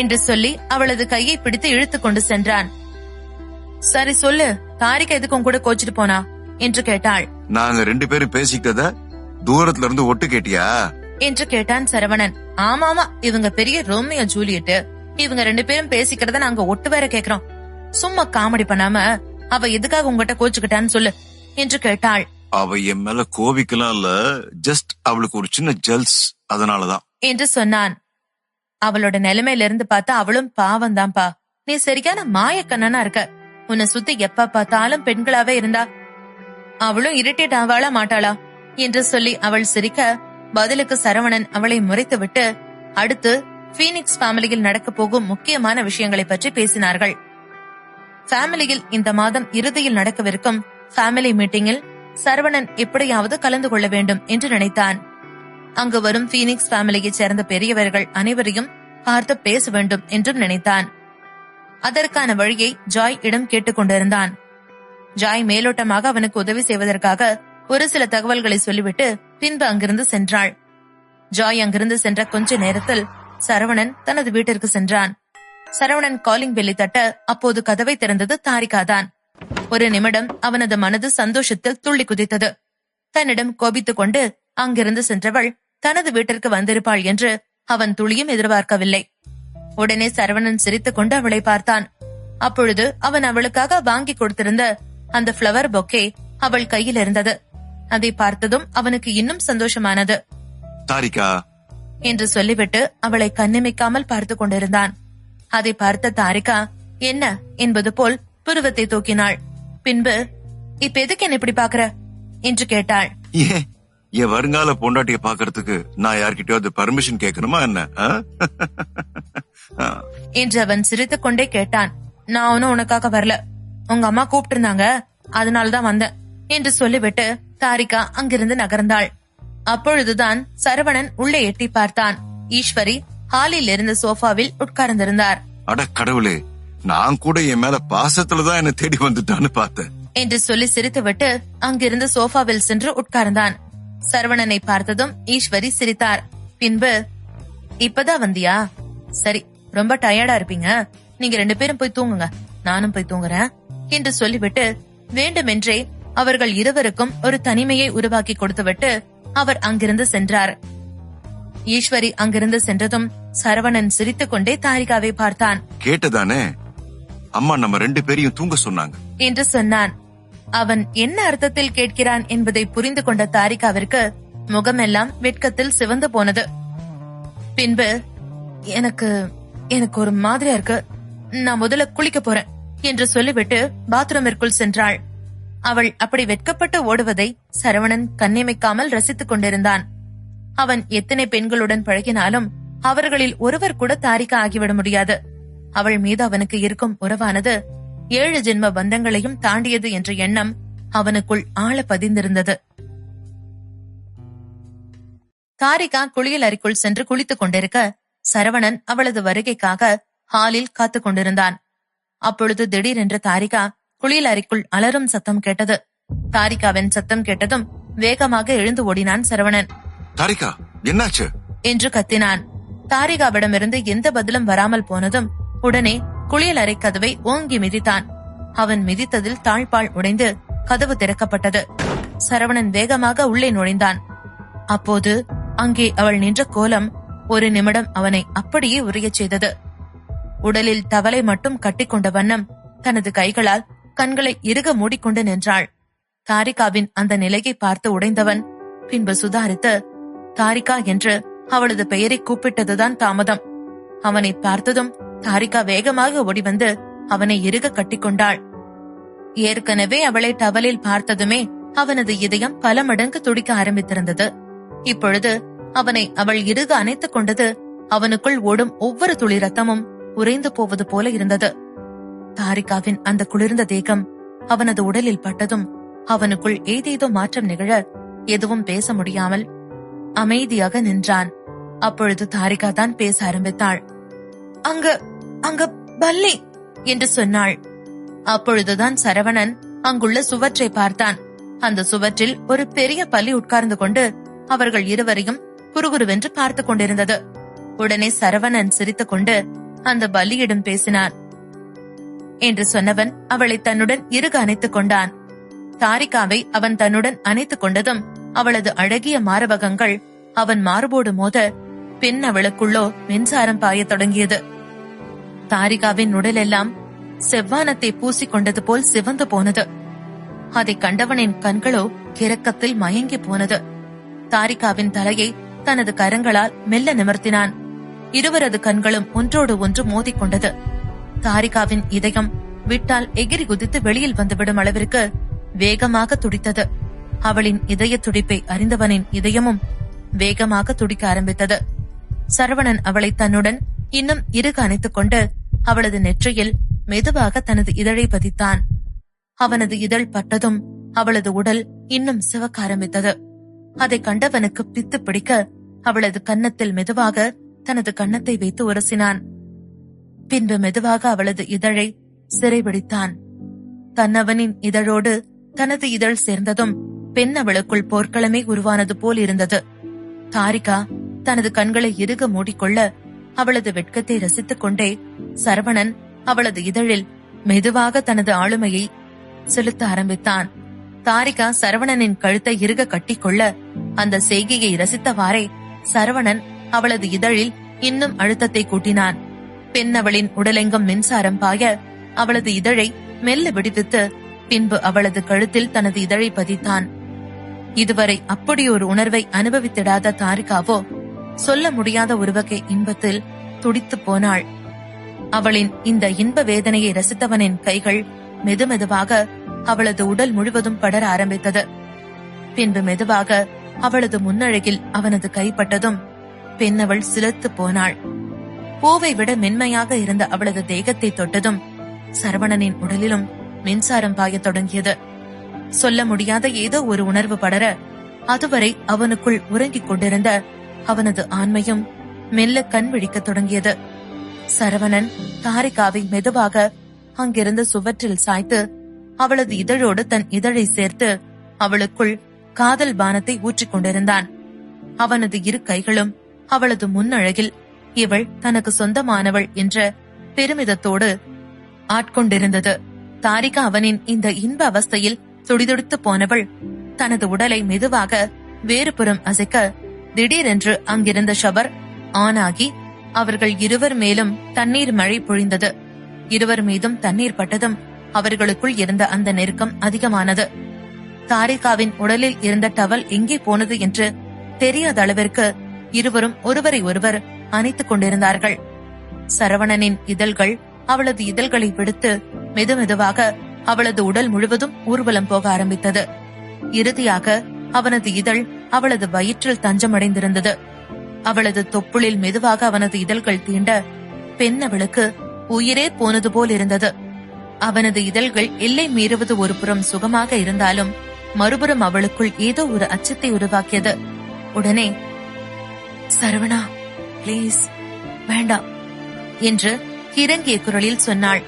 என்று சொல்லி அவளது கையை பிடித்து இழுத்து கொண்டு சென்றான். சரி சொல்லு, தாரிகா எதுக்கும் கூட கோச்சிட்டு போனா என்று கேட்டாள். நாங்க 2 பேரும் பேசிக்கிட்டத தூரத்துல இருந்து ஒட்டு கேட்டியா என்று கேட்டான் சரவணன். ஆமாமா, இவங்க பெரிய ரோமியோ ஜூலியட், இவங்க 2 பேரும் பேசிக்கிறத நாங்க ஒட்டு வேற கேக்குறோம். சும்மா காமெடி பண்ணாம அவ எதுக்காக உங்ககிட்ட கோச்சுக்கிட்டான்னு சொல்லு என்று கேட்டாள். அவ என் மேல கோவிக்கலாம் இல்ல, ஜஸ்ட் அவளுக்கு ஒரு சின்ன ஜெல்ஸ், அதனாலதான் என்று சொன்னான். அவளோட நிலைமையில இருந்து பார்த்தா அவளும் பாவம் தான்ப்பா. நீ சரியான மாயக்கண்ணனா இருக்க. உன்னை சுத்தி எப்ப பார்த்தாலும் பெண்களாவே இருந்தா அவளும் இரிட்டேட் ஆவாளா மாட்டாளா என்று சொல்லி அவள் சிரிக்க, பதிலுக்கு சரவணன் அவளை முறைத்துவிட்டு அடுத்து பீனிக்ஸ் ஃபேமிலியில் நடக்க போகும் முக்கியமான விஷயங்களை பற்றி பேசினார்கள். ஃபேமிலியில் இந்த மாதம் இறுதியில் நடக்கவிருக்கும் ஃபேமிலி மீட்டிங்கில் சரவணன் எப்படியாவது கலந்து கொள்ள வேண்டும் என்று நினைத்தான். அங்கு வரும் பீனிக்ஸ் ஃபேமிலியைச் சேர்ந்த பெரியவர்கள் அனைவரையும் பார்த்து பேச வேண்டும் என்றும் நினைத்தான். அதற்கான வழியை ஜாய் இடம் கேட்டுக் கொண்டிருந்தான். ஜாய் மேலோட்டமாக அவனுக்கு உதவி செய்வதற்காக ஒரு சில தகவல்களை சொல்லிவிட்டு பின்பு அங்கிருந்து சென்றாள். ஜாய் அங்கிருந்து சென்ற கொஞ்ச நேரத்தில் சரவணன் தனது வீட்டிற்கு சென்றான். சரவணன் காலிங் பெல்லி தட்ட அப்போது கதவை திறந்தது தாரிகாதான். ஒரு நிமிடம் அவனது மனது சந்தோஷத்தில் துள்ளி குதித்தது. தன்னிடம் கோபித்துக் கொண்டு அங்கிருந்து சென்றவள் தனது வீட்டிற்கு வந்திருப்பாள் என்று அவன் துளியும் எதிர்பார்க்கவில்லை. உடனே சரவணன் சிரித்துக் கொண்டு அவளை பார்த்தான். அப்பொழுது அவன் அவளுக்காக வாங்கி கொடுத்திருந்த அந்த பிளவர் பொக்கே அவள் கையில் இருந்தது. அதை பார்த்ததும் அவனுக்கு இன்னும் சந்தோஷமானது. தாரிகா என்று சொல்லிவிட்டு அவளை கண்ணிமைக்காமல் பார்த்து கொண்டிருந்தான். அதை பார்த்த தாரிகா என்ன என்பது போல் புருவத்தை தூக்கினாள். பின்பு, இப்ப எதுக்கு என்ன இப்படி பாக்குற என்று கேட்டாள். ஏன் என் வருங்கால பொண்டாட்டிய பாக்குறதுக்கு நான் யார்கிட்டயாவது பர்மிஷன் கேட்கணுமா என்ன என்று அவன் சிரித்துக் கொண்டே கேட்டான். நான் ஒன்னும் உனக்காக வரல, உங்க அம்மா கூப்பிட்டு இருந்தாங்க, அதனாலதான் வந்தேன் என்று சொல்லிவிட்டு தாரிகா அங்கிருந்து நகர்ந்தாள். அப்பொழுதுதான் சரவணன் உள்ளே எட்டி பார்த்தான். ஈஸ்வரி ஹாலில் இருந்த சோஃபாவில் உட்கார்ந்திருந்தார். அட கடவுளே, நான் கூட என் மேல பாசத்துலதான் என்ன தேடி வந்துட்டான்னு பார்த்தேன் என்று சொல்லி சிரித்துவிட்டு அங்கிருந்து சோஃபாவில் சென்று உட்கார்ந்தான். சரவணனை பார்த்ததும் ஈஸ்வரி சிரித்தார். பின்பு, இப்பதான் வந்தியா? சரி, ரொம்ப டயர்டா இருப்பீங்க, நீங்க 2 பேரும் போய் தூங்குங்க, நானும் போய் தூங்குறேன் என்று சொல்லிவிட்டு வேண்டுமென்றே அவர்கள் இருவருக்கும் ஒரு தனிமையை உருவாக்கி கொடுத்துவிட்டு அவர் அங்கிருந்து சென்றார். ஈஸ்வரி அங்கிருந்து சென்றதும் சரவணன் சிரித்துக் கொண்டே தாரிகாவை பார்த்தான். கேட்டதானே, அம்மா நம்ம 2 பேரையும் தூங்க சொன்னாங்க என்று சொன்னான். அவன் என்ன அர்த்தத்தில் கேட்கிறான் என்பதை புரிந்து கொண்ட தாரிகாவிற்கு முகமெல்லாம் வெட்கத்தில் சிவந்து போனது. பின்பு, எனக்கு ஒரு மாதிரியா இருக்கு, நான் முதல்ல குளிக்க போறேன் என்று சொல்லிவிட்டு பாத்ரூமிற்குள் சென்றாள். அவள் அப்படி வெட்கப்பட்டு ஓடுவதை சரவணன் கண்ணிமைக்காமல் ரசித்துக் கொண்டிருந்தான். அவன் எத்தனை பெண்களுடன் பழகினாலும் அவர்களில் ஒருவர் கூட தாரிகா ஆகிவிட முடியாது. அவள் மீது அவனுக்கு இருக்கும் உறவானது 7 ஜென்ம பந்தங்களையும் தாண்டியது என்ற எண்ணம் அவனுக்குள் ஆழ பதிந்திருந்தது. தாரிகா குளியல் அறைக்குள் சென்று குளித்துக் கொண்டிருக்க சரவணன் அவளது வருகைக்காக ஹாலில் காத்துக் கொண்டிருந்தான். அப்பொழுது திடீரென்று தாரிகா குளியல் அறைக்குள் அலறும் சத்தம் கேட்டது. தாரிகாவின் சத்தம் கேட்டதும் வேகமாக எழுந்து ஓடினான் சரவணன். தாரிகா, என்னாச்சு என்று கத்தினான். தாரிகாவிடமிருந்து எந்த பதிலும் வராமல் போனதும் உடனே குளியல் அறை கதவை ஓங்கி மிதித்தான். அவன் மிதித்ததில் தாழ்பால் உடைந்து கதவு திறக்கப்பட்டது. சரவணன் வேகமாக உள்ளே நுழைந்தான். அப்போது அங்கே அவள் நின்ற கோலம் ஒரு நிமிடம் அவனை அப்படியே உரியச் செய்தது. உடலில் டவலை மட்டும் கட்டிக்கொண்ட வண்ணம் தனது கைகளால் கண்களை இறுக மூடிக்கொண்டு நின்றாள். தாரிகாவின் அந்த நிலையை பார்த்து உடைந்தவன் பின்பு சுதாரித்து தாரிகா என்று அவளது பெயரை கூப்பிட்டதுதான் தாமதம். அவனை பார்த்ததும் தாரிகா வேகமாக ஓடிவந்து அவனை இறுக கட்டிக்கொண்டாள். ஏற்கனவே அவளை டவலில் பார்த்ததுமே அவனது இதயம் பல மடங்கு துடிக்க ஆரம்பித்திருந்தது. இப்பொழுது அவனை அவள் இறுக அணைத்துக் கொண்டது அவனுக்குள் ஓடும் ஒவ்வொரு துளி ரத்தமும் உறைந்து போவது போல இருந்தது. தாரிகாவின் அந்த குளிர்ந்த தேகம் அவனது உடலில் பட்டதும் அவனுக்குள் ஏதேதோ மாற்றம் நிகழ எதுவும் பேச முடியாமல் அமைதியாக நின்றான். அப்பொழுது தாரிகா தான் பேச ஆரம்பித்தாள். அங்க பல்லி என்று சொன்னாள். அப்பொழுதுதான் சரவணன் அங்குள்ள சுவற்றை பார்த்தான். அந்த சுவற்றில் ஒரு பெரிய பல்லி உட்கார்ந்து கொண்டு அவர்கள் இருவரையும் குறுகுறுவென்று பார்த்து கொண்டிருந்தது. உடனே சரவணன் சிரித்துக் கொண்டு அந்த பல்லியிடம் பேசினான். என்று சொன்னவன் அவளை தன்னுடன் இறுக அணைத்துக் கொண்டான். தாரிகாவை அவன் தன்னுடன் அணைத்துக் கொண்டதும் அவளது அழகிய மார்பகங்கள் அவன் மார்போடு மோத பின் அவளுக்குள்ளோ மின்சாரம் பாயத் தொடங்கியது. தாரிகாவின் உடலெல்லாம் செவ்வானத்தை பூசிக்கொண்டது போல் சிவந்து போனது. அதை கண்டவனின் கண்களோ கிறக்கத்தில் மயங்கி போனது. தாரிகாவின் தலையை தனது கரங்களால் மெல்ல நிமிர்த்தினான். இருவரது கண்களும் ஒன்றோடு ஒன்று மோதிக்கொண்டது. தாரிகாவின் இதயம் விட்டால் எகிரி குதித்து வெளியில் வந்துவிடும் அளவிற்கு வேகமாக துடித்தது. அவளின் இதய துடிப்பை அறிந்தவனின் இதயமும் வேகமாக துடிக்க ஆரம்பித்தது. சரவணன் அவளை தன்னுடன் இன்னும் இறுக அணைத்துக் கொண்டு அவளது நெற்றியில் மெதுவாக தனது இதழை பதித்தான். அவனது இதழ் பட்டதும் அவளது உடல் இன்னும் சிவக்க ஆரம்பித்தது. அதை கண்டவனுக்கு பித்து பிடிக்க அவளது கன்னத்தில் மெதுவாக தனது கன்னத்தை வைத்து உரசினான். பின்பு மெதுவாக அவளது இதழை சிறைபிடித்தான். தன்னவனின் இதழோடு தனது இதழ் சேர்ந்ததும் பெண் அவளுக்குள் போர்க்களமே உருவானது போல் இருந்தது. தாரிகா தனது கண்களை இறுக மூடிக்கொள்ள அவளது வெட்கத்தை ரசித்துக் கொண்டே சரவணன் அவளது இதழில் மெதுவாக தனது ஆளுமையை செலுத்த ஆரம்பித்தான். தாரிகா சரவணனின் கழுத்தை இறுக கட்டிக்கொள்ள அந்த செய்கையை ரசித்தவாறே சரவணன் அவளது இதழில் இன்னும் அழுத்தத்தை கூட்டினான். பெண் அவளின் உடலெங்கும் மின்சாரம் பாய அவளது இதழை மெல்ல விடுவித்து பின்பு அவளது கழுத்தில் தனது இதழை பதித்தான். இதுவரை அப்படியொரு உணர்வை அனுபவித்திடாத தாரிகாவோ சொல்ல முடியாத ஒரு வகை இன்பத்தில் துடித்து போனாள். அவளின் இந்த இன்ப வேதனையை ரசித்தவனின் கைகள் மெதுமெதுவாக அவளது உடல் முழுவதும் படர ஆரம்பித்தது. பின்பு மெதுவாக அவளது முன்னழகில் அவனது கைப்பட்டதும் பெண் அவள் சிலிர்த்து போனாள். பூவை விட மென்மையாக இருந்த அவளது தேகத்தை தொட்டதும் சரவணனின் உடலிலும் மின்சாரம் பாயத் தொடங்கியது. சொல்ல முடியாத ஏதோ ஒரு உணர்வு படர அதுவரை அவனுக்குள் உறங்கிக் கொண்டிருந்த அவனது ஆண்மையும் மெல்ல கண் விழிக்கத் தொடங்கியது. சரவணன் தாரிகாவை மெதுவாக அங்கிருந்த சுவற்றில் சாய்த்து அவளது இதழோடு தன் இதழை சேர்த்து அவளுக்குள் காதல் பானத்தை ஊற்றிக் கொண்டிருந்தான். அவனது இரு கைகளும் அவளது முன்னழகில் இவள் தனக்கு சொந்தமானவள் என்ற பெருமிதத்தோடு ஆட்கொண்டிருந்தது. தாரிகா அவனின் இந்த இன்ப அவஸ்தையில் துடிதுடித்து போனவள் தனது உடலை மெதுவாக வேறுபுறம் அசைக்க திடீரென்று அங்கிருந்த ஷவர் ஆனாகி அவர்கள் இருவர் மேலும் தண்ணீர் மழை பொழிந்தது. இருவர் மீதும் தண்ணீர் பட்டதும் அவர்களுக்குள் இருந்த அந்த நெருக்கம் அதிகமானது. தாரிகாவின் உடலில் இருந்த டவல் எங்கே போனது என்று தெரியாத அளவிற்கு இருவரும் ஒருவரை ஒருவர் அணைத்துக் கொண்டிருந்தார்கள். சரவணனின் இதழ்கள் அவளது இதழ்களை விடுத்து மெதுமெதுவாக அவளது உடல் முழுவதும் ஊர்வலம் போக ஆரம்பித்தது. இறுதியாக அவனது இதழ் அவளது வயிற்றில் தஞ்சமடைந்திருந்தது. அவளது தொப்புளில் மெதுவாக அவனது இதழ்கள் தீண்ட பெண் அவளுக்கு உயிரே போனது போல் இருந்தது. அவனது இதழ்கள் எல்லை மீறுவது ஒரு புறம் சுகமாக இருந்தாலும் மறுபுறம் அவளுக்குள் ஏதோ ஒரு அச்சத்தை உருவாக்கியது. உடனே சரவணா, ப்ளீஸ் வேண்டாம் என்று இறங்கிய குரலில் சொன்னாள்.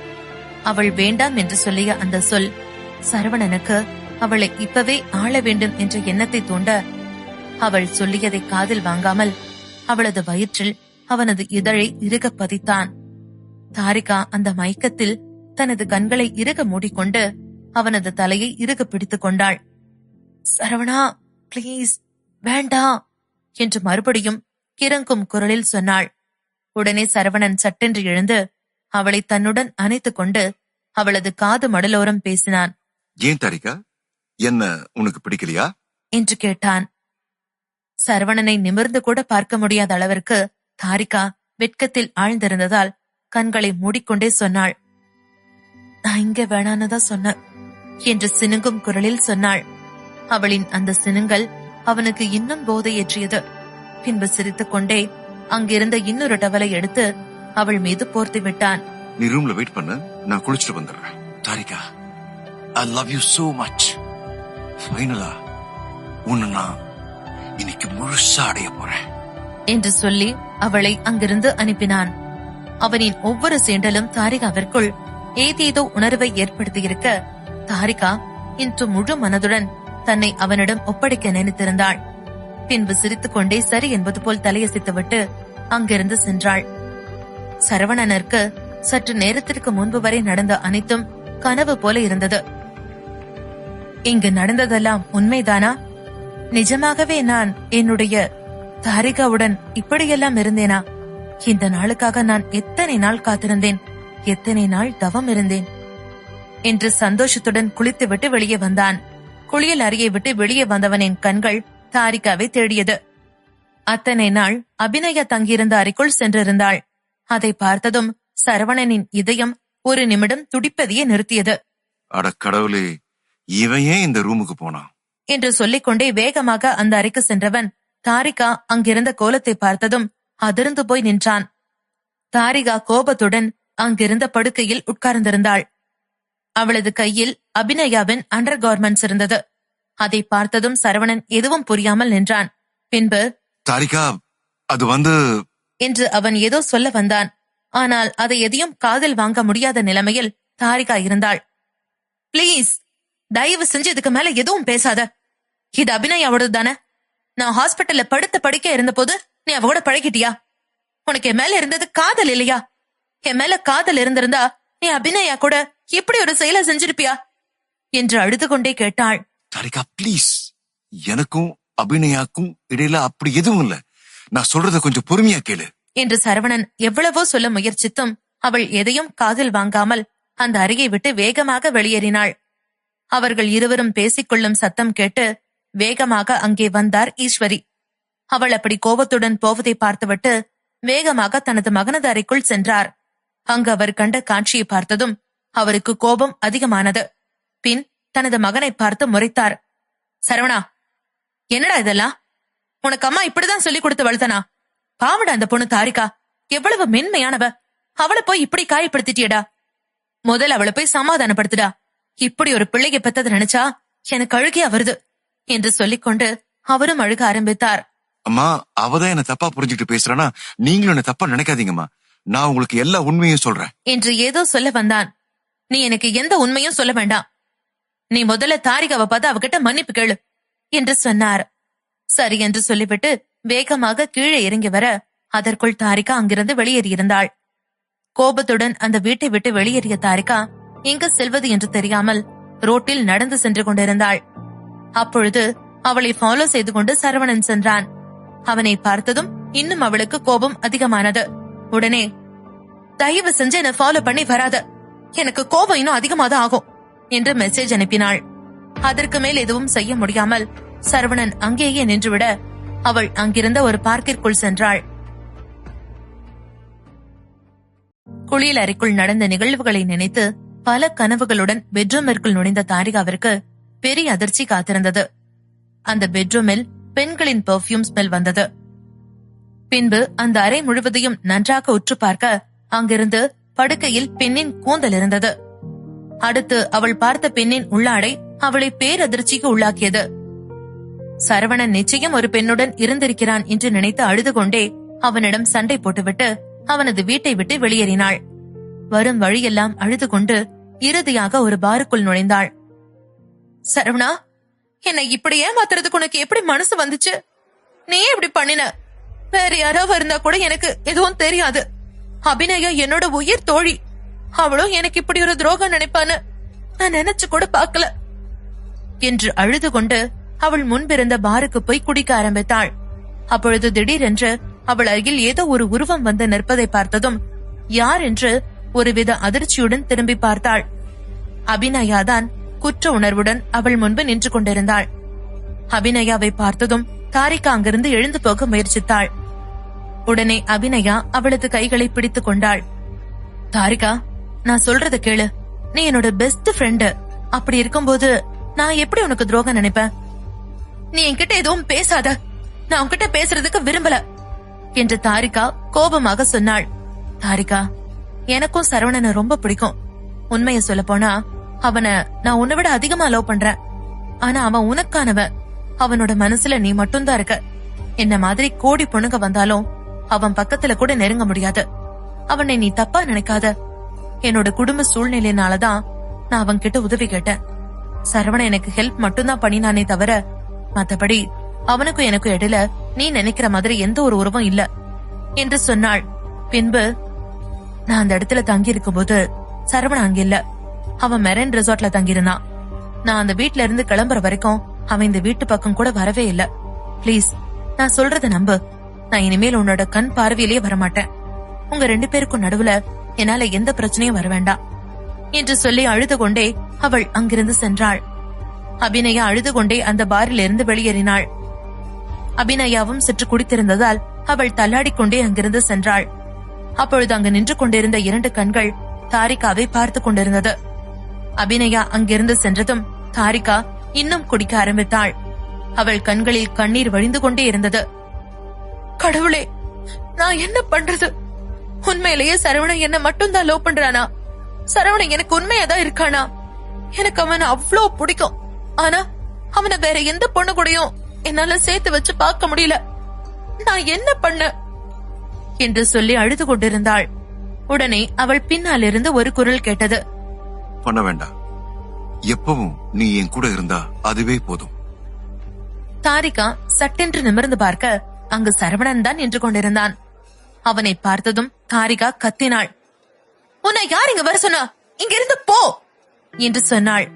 அவள் வேண்டாம் என்று சொல்லிய அந்த சொல் சரவணனுக்கு அவளை இப்பவே ஆள வேண்டும் என்ற எண்ணத்தை தூண்ட, அவள் சொல்லியதை காதில் வாங்காமல் அவளது வயிற்றில் அவனது இதழை இறுக பதித்தான். தாரிகா அந்த மயக்கத்தில் தனது கண்களை இறுக மூடிக்கொண்டு அவனது தலையை இறுக பிடித்துக் கொண்டாள். சரவணா, ப்ளீஸ் வேண்டாம் என்று மறுபடியும் கிறங்கும் குரலில் சொன்னாள். உடனே சரவணன் சட்டென்று எழுந்து அவளை தன்னுடன் அணைத்துக் கொண்டு அவளது காது மடலோரம் பேசினான். ஏன் தாரிகா, என்ன உனக்கு பிடிக்கலையா என்று கேட்டான். சரவணனை நிமிர்ந்து கூட பார்க்க முடியாத அளவிற்கு தாரிகா வெட்கத்தில் ஆழ்ந்திருந்ததால் கண்களை மூடிக்கொண்டே சொன்னாள். நான் இங்க வேணான்னுதான் சொன்ன என்று சினுங்கும் குரலில் சொன்னாள். அவளின் அந்த சினுங்கல் அவனுக்கு இன்னும் போதை ஏற்றியது. பின்பு சிரித்துக் கொண்டே அங்கிருந்த இன்னொரு டவலை எடுத்து அவள் மீது போர்த்து விட்டான். நீ ரூம்ல வெயிட் பண்ணு, நான் குளிச்சுட்டு வந்துடுறேன். Tharika, I love you so much. ஃபைனலா உன்னை நான் இன்னைக்கு முழுசா அடைய போறேன் என்று சொல்லி அவளை அங்கிருந்து அனுப்பினான். அவனின் ஒவ்வொரு சீண்டலும் தாரிகாவிற்குள் ஏதேதோ உணர்வை ஏற்படுத்தியிருக்க, தாரிகா இன்று முழு மனதுடன் தன்னை அவனிடம் ஒப்படைக்க நினைத்திருந்தாள். பின்பு சிரித்துக் கொண்டே சரி என்பது போல் தலையசைத்துவிட்டு அங்கிருந்து சென்றாள். சரவணனிற்கு சற்று நேரத்திற்கு முன்பு வரை நடந்த அனைத்தும் கனவு போல இருந்தது. இங்கு நடந்ததெல்லாம் உண்மைதானா? நிஜமாகவே நான் என்னுடைய தாரிகாவுடன் இப்படியெல்லாம் இருந்தேனா? இந்த நாளுக்காக நான் எத்தனை நாள் காத்திருந்தேன், எத்தனை நாள் தவம் இருந்தேன் என்று சந்தோஷத்துடன் குளித்துவிட்டு வெளியே வந்தான். குளியல் அறையை விட்டு வெளியே வந்தவனின் கண்கள் தாரிகாவை தேடியது. அத்தனை நாள் அபிநயா தங்கியிருந்த அறைக்குள் சென்றிருந்தாள். அதை பார்த்ததும் சரவணனின் இதயம் ஒரு நிமிடம் துடிப்பதையே நிறுத்தியது. அட கடவுளே, இவன் ஏன் இந்த ரூமுக்கு போனான் என்று சொல்லிக்கொண்டே வேகமாக அந்த அறைக்கு சென்றவன் தாரிகா அங்கிருந்த கோலத்தை பார்த்ததும் அதிர்ந்து போய் நின்றான். தாரிகா கோபத்துடன் அங்கிருந்த படுக்கையில் உட்கார்ந்திருந்தாள். அவளது கையில் அபிநயாவின் அண்டர் கார்மெண்ட்ஸ் இருந்தது. அதை பார்த்ததும் சரவணன் எதுவும் புரியாமல் நின்றான். பின்பு தாரிகா, அது என்று அவன் ஏதோ சொல்ல வந்தான். ஆனால் அதை எதையும் காதில் வாங்க முடியாத நிலைமையில் தாரிகா இருந்தாள். பிளீஸ், தயவு செஞ்சு இதுக்கு மேல எதுவும் பேசாத. இது அபிநயாவோடது தானே? நான் ஹாஸ்பிட்டல்ல படுத்த படுக்க இருந்த போது நீ அவ கூட பழகிட்டியா? உனக்கு என் மேல இருந்தது காதல் இல்லையா? என் மேல காதல் இருந்திருந்தா நீ அபிநயா கூட இப்படி ஒரு செயலை செஞ்சிருப்பியா என்று அழுது கொண்டே கேட்டாள். தாரிகா ப்ளீஸ், எனக்கும் அபிநயாக்கும் இடையில அப்படி எதுவும் இல்ல. நான் சொல்றத கொஞ்சம் பொறுமையா கேளு என்று சரவணன் எவ்வளவோ சொல்ல முயற்சித்தும் அவள் எதையும் காதில் வாங்காமல் அந்த அறையை விட்டு வேகமாக வெளியேறினாள். அவர்கள் இருவரும் பேசிக்கொள்ளும் சத்தம் கேட்டு வேகமாக அங்கே வந்தார் ஈஸ்வரி. அவள் அப்படி கோபத்துடன் போவதை பார்த்துவிட்டு வேகமாக தனது மகனது அறைக்குள் சென்றார். அங்கு அவர் கண்ட காட்சியை பார்த்ததும் அவருக்கு கோபம் அதிகமானது. பின் தனது மகனை பார்த்து முறைத்தார். சரவணா, என்னடா இதெல்லாம்? உனக்கு அம்மா இப்படிதான் சொல்லிக் கொடுத்து வளர்த்தனா? பாவடா அந்த பொண்ணு தாரிகா, எவ்வளவு மென்மையானவ. அவளை போய் இப்படி காயப்படுத்திட்டியடா. முதல்ல அவளை போய் சமாதானப்படுத்துடா. இப்படி ஒரு பிள்ளையை பெத்தது நினைச்சா எனக்கு அழுகையா வருது என்று சொல்லிக்கொண்டு அவரும் அழுக ஆரம்பித்தார். அம்மா, அவதான் என்ன தப்பா புரிஞ்சுட்டு பேசுறானா? நீங்களும் என்ன தப்பா நினைக்காதீங்கம்மா. நான் உங்களுக்கு எல்லா உண்மையும் சொல்றேன் என்று ஏதோ சொல்ல வந்தான். நீ எனக்கு எந்த உண்மையும் சொல்ல வேண்டாம். நீ முதல்ல தாரிகாவை பார்த்து அவகிட்ட மன்னிப்பு கேளு என்று சொன்னார். சரி என்று சொல்லிவிட்டு வேகமாக கீழே இறங்கி வர அதற்குள் தாரிகா அங்கிருந்து வெளியேறியிருந்தாள். கோபத்துடன் அந்த வீட்டை விட்டு வெளியேறிய தாரிகா எங்கு செல்வது என்று தெரியாமல் ரோட்டில் நடந்து சென்று கொண்டிருந்தாள். அப்பொழுது அவளை ஃபாலோ செய்து கொண்டு சரவணன் சென்றான். அவனை பார்த்ததும் இன்னும் அவளுக்கு கோபம் அதிகமானது. உடனே, தயவு செஞ்சு என்ன ஃபாலோ பண்ணி வராத, எனக்கு கோபம் இன்னும் அதிகமாதான் ஆகும் என்று மெசேஜ் அனுப்பினாள். அதற்கு மேல் எதுவும் செய்ய முடியாமல் சரவணன் அங்கேயே நின்றுவிட அவள் அங்கிருந்த ஒரு பார்க்கிற்குள் சென்றாள். குளியல் அறைக்குள் நடந்த நிகழ்வுகளை நினைத்து பல கனவுகளுடன் பெட்ரூமிற்குள் நுழைந்த தாரிகாவிற்கு பெரிய அதிர்ச்சி காத்திருந்தது. அந்த பெட்ரூமில் பெண்களின் பெர்ஃபியூம் ஸ்மெல் வந்தது. பின்பு அந்த அறை முழுவதையும் நன்றாக உற்று பார்க்க அங்கிருந்து படுக்கையில் பெண்ணின் கூந்தல் இருந்தது. அடுத்து அவள் பார்த்த பெண்ணின் உள்ளாடை அவளை பேரதிர்ச்சிக்கு உள்ளாக்கியது. சரவணன் நிச்சயம் ஒரு பெண்ணுடன் இருந்திருக்கிறான் என்று நினைத்து அழுது கொண்டே அவனிடம் சண்டை போட்டுவிட்டு அவனது வீட்டை விட்டு வெளியேறினாள். வரும் வழியெல்லாம் அழுது கொண்டு இறுதியாக ஒரு பாருக்குள் நுழைந்தாள். சரவணா, என்னை இப்படி ஏமாத்துறதுக்கு உனக்கு எப்படி மனசு வந்துச்சு? நீ இப்படி பண்ணின? வேற யாராவது இருந்தா கூட எனக்கு எதுவும் தெரியாது. அபிநயா என்னோட உயிர் தோழி. அவளும் எனக்கு இப்படி ஒரு துரோகம் நினைப்பான்னு நான் நினைச்சு கூட பாக்கல என்று அழுது கொண்டு அவள் முன்பிருந்த பாருக்கு போய் குடிக்க ஆரம்பித்தாள். அப்பொழுது திடீரென்று அவள் அருகில் ஏதோ ஒரு உருவம் வந்து நிற்பதை பார்த்ததும் யார் என்று ஒருவித அதிர்ச்சியுடன் திரும்பி பார்த்தாள். அபிநயாதான் குற்ற உணர்வுடன் அவள் முன்பு நின்று கொண்டிருந்தாள். அபிநயாவை பார்த்ததும் தாரிகா அங்கிருந்து எழுந்து போக முயற்சித்தாள். உடனே அபிநயா அவளது கைகளை பிடித்துக் கொண்டாள். தாரிகா, நான் சொல்றத கேளு. நீ என்னோட பெஸ்ட் ஃப்ரெண்டு. அப்படி இருக்கும்போது நான் எப்படி உனக்கு துரோகம் நினைப்பேன்? நீ என்கிட்ட எதுவும் பேசாத. நான் உன்கிட்ட பேசுறதுக்கு விரும்பல என்று தாரிகா கோபமாக சொன்னாள். தாரிகா, எனக்கும் சரவணனை ரொம்ப பிடிக்கும். உண்மைய சொல்ல போனா அவனை நான் உன்னை விட அதிகமா லவ் பண்றேன். ஆனா அவன் உனக்கானவன். அவனோட மனசுல நீ மட்டும்தான் இருக்க. என்ன மாதிரி கோடி பொண்ணுங்க வந்தாலும் அவன் பக்கத்துல கூட நெருங்க முடியாது. அவனை நீ தப்பா நினைக்காத. என்னோட குடும்ப சூழ்நிலையினாலதான் நான் அவன் கிட்ட உதவி கேட்டேன். சரவணன் எனக்கு ஹெல்ப் மட்டும்தான் பண்ணினானே தவிர மத்தபடி அவனுக்கும் எனக்கும் இடையில நீ நினைக்கிற மாதிரி எந்த ஒரு உறவும் இல்ல என்று சொன்னாள். பின்பு, நான் அந்த இடத்துல தங்கி இருக்கும் போது சரவணன் அங்க இல்ல. அவன் மெரைன் ரிசார்ட்ல தங்கியிருந்தான். நான் அந்த வீட்ல இருந்து கிளம்புற வரைக்கும் அவன் இந்த வீட்டு பக்கம் கூட வரவே இல்ல. பிளீஸ், நான் சொல்றத நம்பு. நான் இனிமேல் உன்னோட கண் பார்வையிலேயே வரமாட்டேன். உங்க 2 பேருக்கும் நடுவுல என்னால எந்த பிரச்சனையும் வர வேண்டாம் என்று சொல்லி அழுது கொண்டே அவள் அங்கிருந்து சென்றாள். அபிநயா அழுது கொண்டே அந்த பாரில் இருந்து வெளியேறினாள். அபிநயாவும் சற்று குடித்திருந்ததால் அவள் தள்ளாடிக்கொண்டே அங்கிருந்து சென்றாள். அப்பொழுது அங்கு நின்று கொண்டிருந்த 2 கண்கள் தாரிகாவை பார்த்து கொண்டிருந்தது. அபிநயா அங்கிருந்து சென்றதும் தாரிகா இன்னும் குடிக்க ஆரம்பித்தாள். அவள் கண்களில் கண்ணீர் வழிந்து கொண்டே இருந்தது. கடவுளே, நான் என்ன பண்றது? உண்மையிலேயே சரவணன் என்ன மட்டும்தான் லவ் பண்றானா? சரவணன் எனக்கு உண்மையாதான் இருக்கானா? எனக்கு அவனை அவ்வளோ பிடிக்கும். ஆனா அவனை வேற எந்த பொண்ணு கூடயும் என்னால சேர்த்து வச்சு பார்க்க முடியல. நான் என்ன பண்ண என்று சொல்லி அழுது கொண்டிருந்தாள். உடனே அவள் பின்னால் இருந்து ஒரு குரல் கேட்டது. பண்ண வேண்டாம். எப்பவும் நீ என் கூட இருந்தா அதுவே போதும். தாரிகா சட்டென்று நிமிர்ந்து பார்க்க அங்கு சரவணன் தான் நின்று கொண்டிருந்தான். அவனை பார்த்ததும் தாரிகா கத்தினாள். உன்னை யார் இங்க வர சொன்னா? இங்க இருந்து போ என்று சொன்னாள்.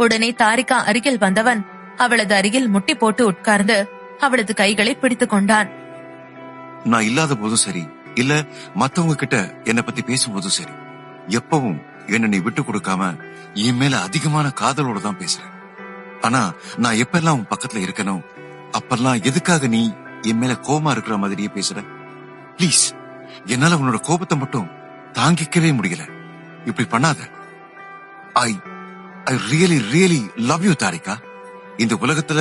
உடனே தாரிகா அருகில் வந்தவன் அவளது அருகில் முட்டி போட்டு உட்கார்ந்து அவளது கைகளை பிடித்துக் கொண்டான். நான் இல்லாத போதும் சரி, இல்ல மத்தவங்க கிட்ட என்ன பத்தி பேசும்போதும் சரி, எப்பவும் என்ன நீ விட்டு கொடுக்காம என் மேல அதிகமான காதலோட தான் பேசுற. ஆனா நான் எப்பெல்லாம் உன் பக்கத்துல இருக்கணும் அப்பெல்லாம் எதுக்காக நீ என் மேல கோபமா இருக்கிற மாதிரியே பேசுற? பிளீஸ், என்னால உன்னோட கோபத்தை மட்டும் தாங்கிக்கவே முடியல. இப்படி பண்ணாத. I really really love you Tharika. இந்த உலகத்துல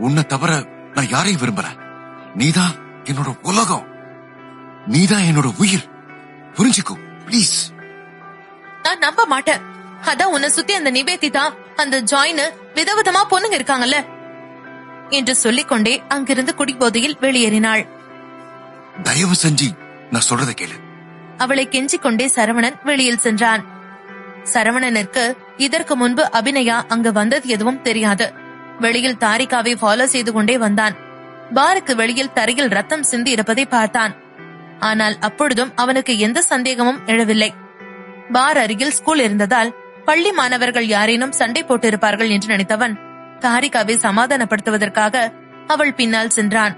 உன்னை தவிர நான் யாரையும் விரும்பல. நீதான் என்னோட உலகம். நீதான் என்னோட உயிர். புரிஞ்சுக்கோ பிளீஸ். நான் நம்ப மாட்டேன். அதான் உன்னை சுத்தி அந்த நிவேதிதா, அந்த ஜாயின், விதவிதமா பொண்ணுங்க இருக்காங்கல்ல என்று சொல்லிக்கொண்டே அங்கிருந்து குடிபோதையில் வெளியேறினாள். தயவு செஞ்சு நான் சொல்றத கேளு. அவளை கெஞ்சிக் கொண்டே சரவணன் வெளியில் சென்றான். சரவணனுக்கு இதற்கு முன்பு அபிநயா அங்கு வந்தது எதுவும் தெரியாது. வெளியில் தாரிகாவை ஃபாலோ செய்து கொண்டே வந்தான். பாருக்கு வெளியில் தரையில் ரத்தம் சிந்தி இருப்பதை பார்த்தான். ஆனால் அப்பொழுதும் அவனுக்கு எந்த சந்தேகமும் எழவில்லை. பார் அருகில் ஸ்கூல் இருந்ததால் பள்ளி மாணவர்கள் யாரேனும் சண்டை போட்டு இருப்பார்கள் என்று நினைத்தவன் தாரிகாவை சமாதானப்படுத்துவதற்காக அவள் பின்னால் சென்றான்.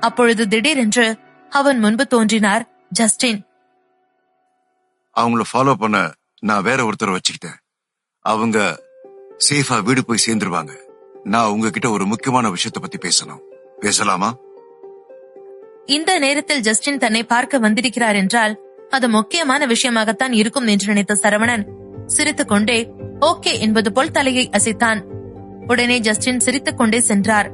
அப்பொழுது திடீரென்று அவன் முன்பு தோன்றினார் ஜஸ்டின். அவங்கள ஃபாலோ பண்ண நான் வேற ஒருத்தரை வச்சுக்கிட்டேன். அவங்க சேஃபா வீடு போய் சேர்ந்துருவாங்க. நான் உங்ககிட்ட ஒரு முக்கியமான விஷயத்தை பத்தி பேசணும். பேசலாமா? இந்த நேரத்தில் ஜஸ்டின் தன்னை பார்க்க வந்திருக்கிறார் என்றால் அது முக்கியமான விஷயமாகத்தான் இருக்கும் என்று நினைத்த சரவணன் சிரித்துக் கொண்டே ஓகே என்பது போல் தலையை அசைத்தான். உடனே ஜஸ்டின் சிரித்துக் கொண்டே சென்றார்.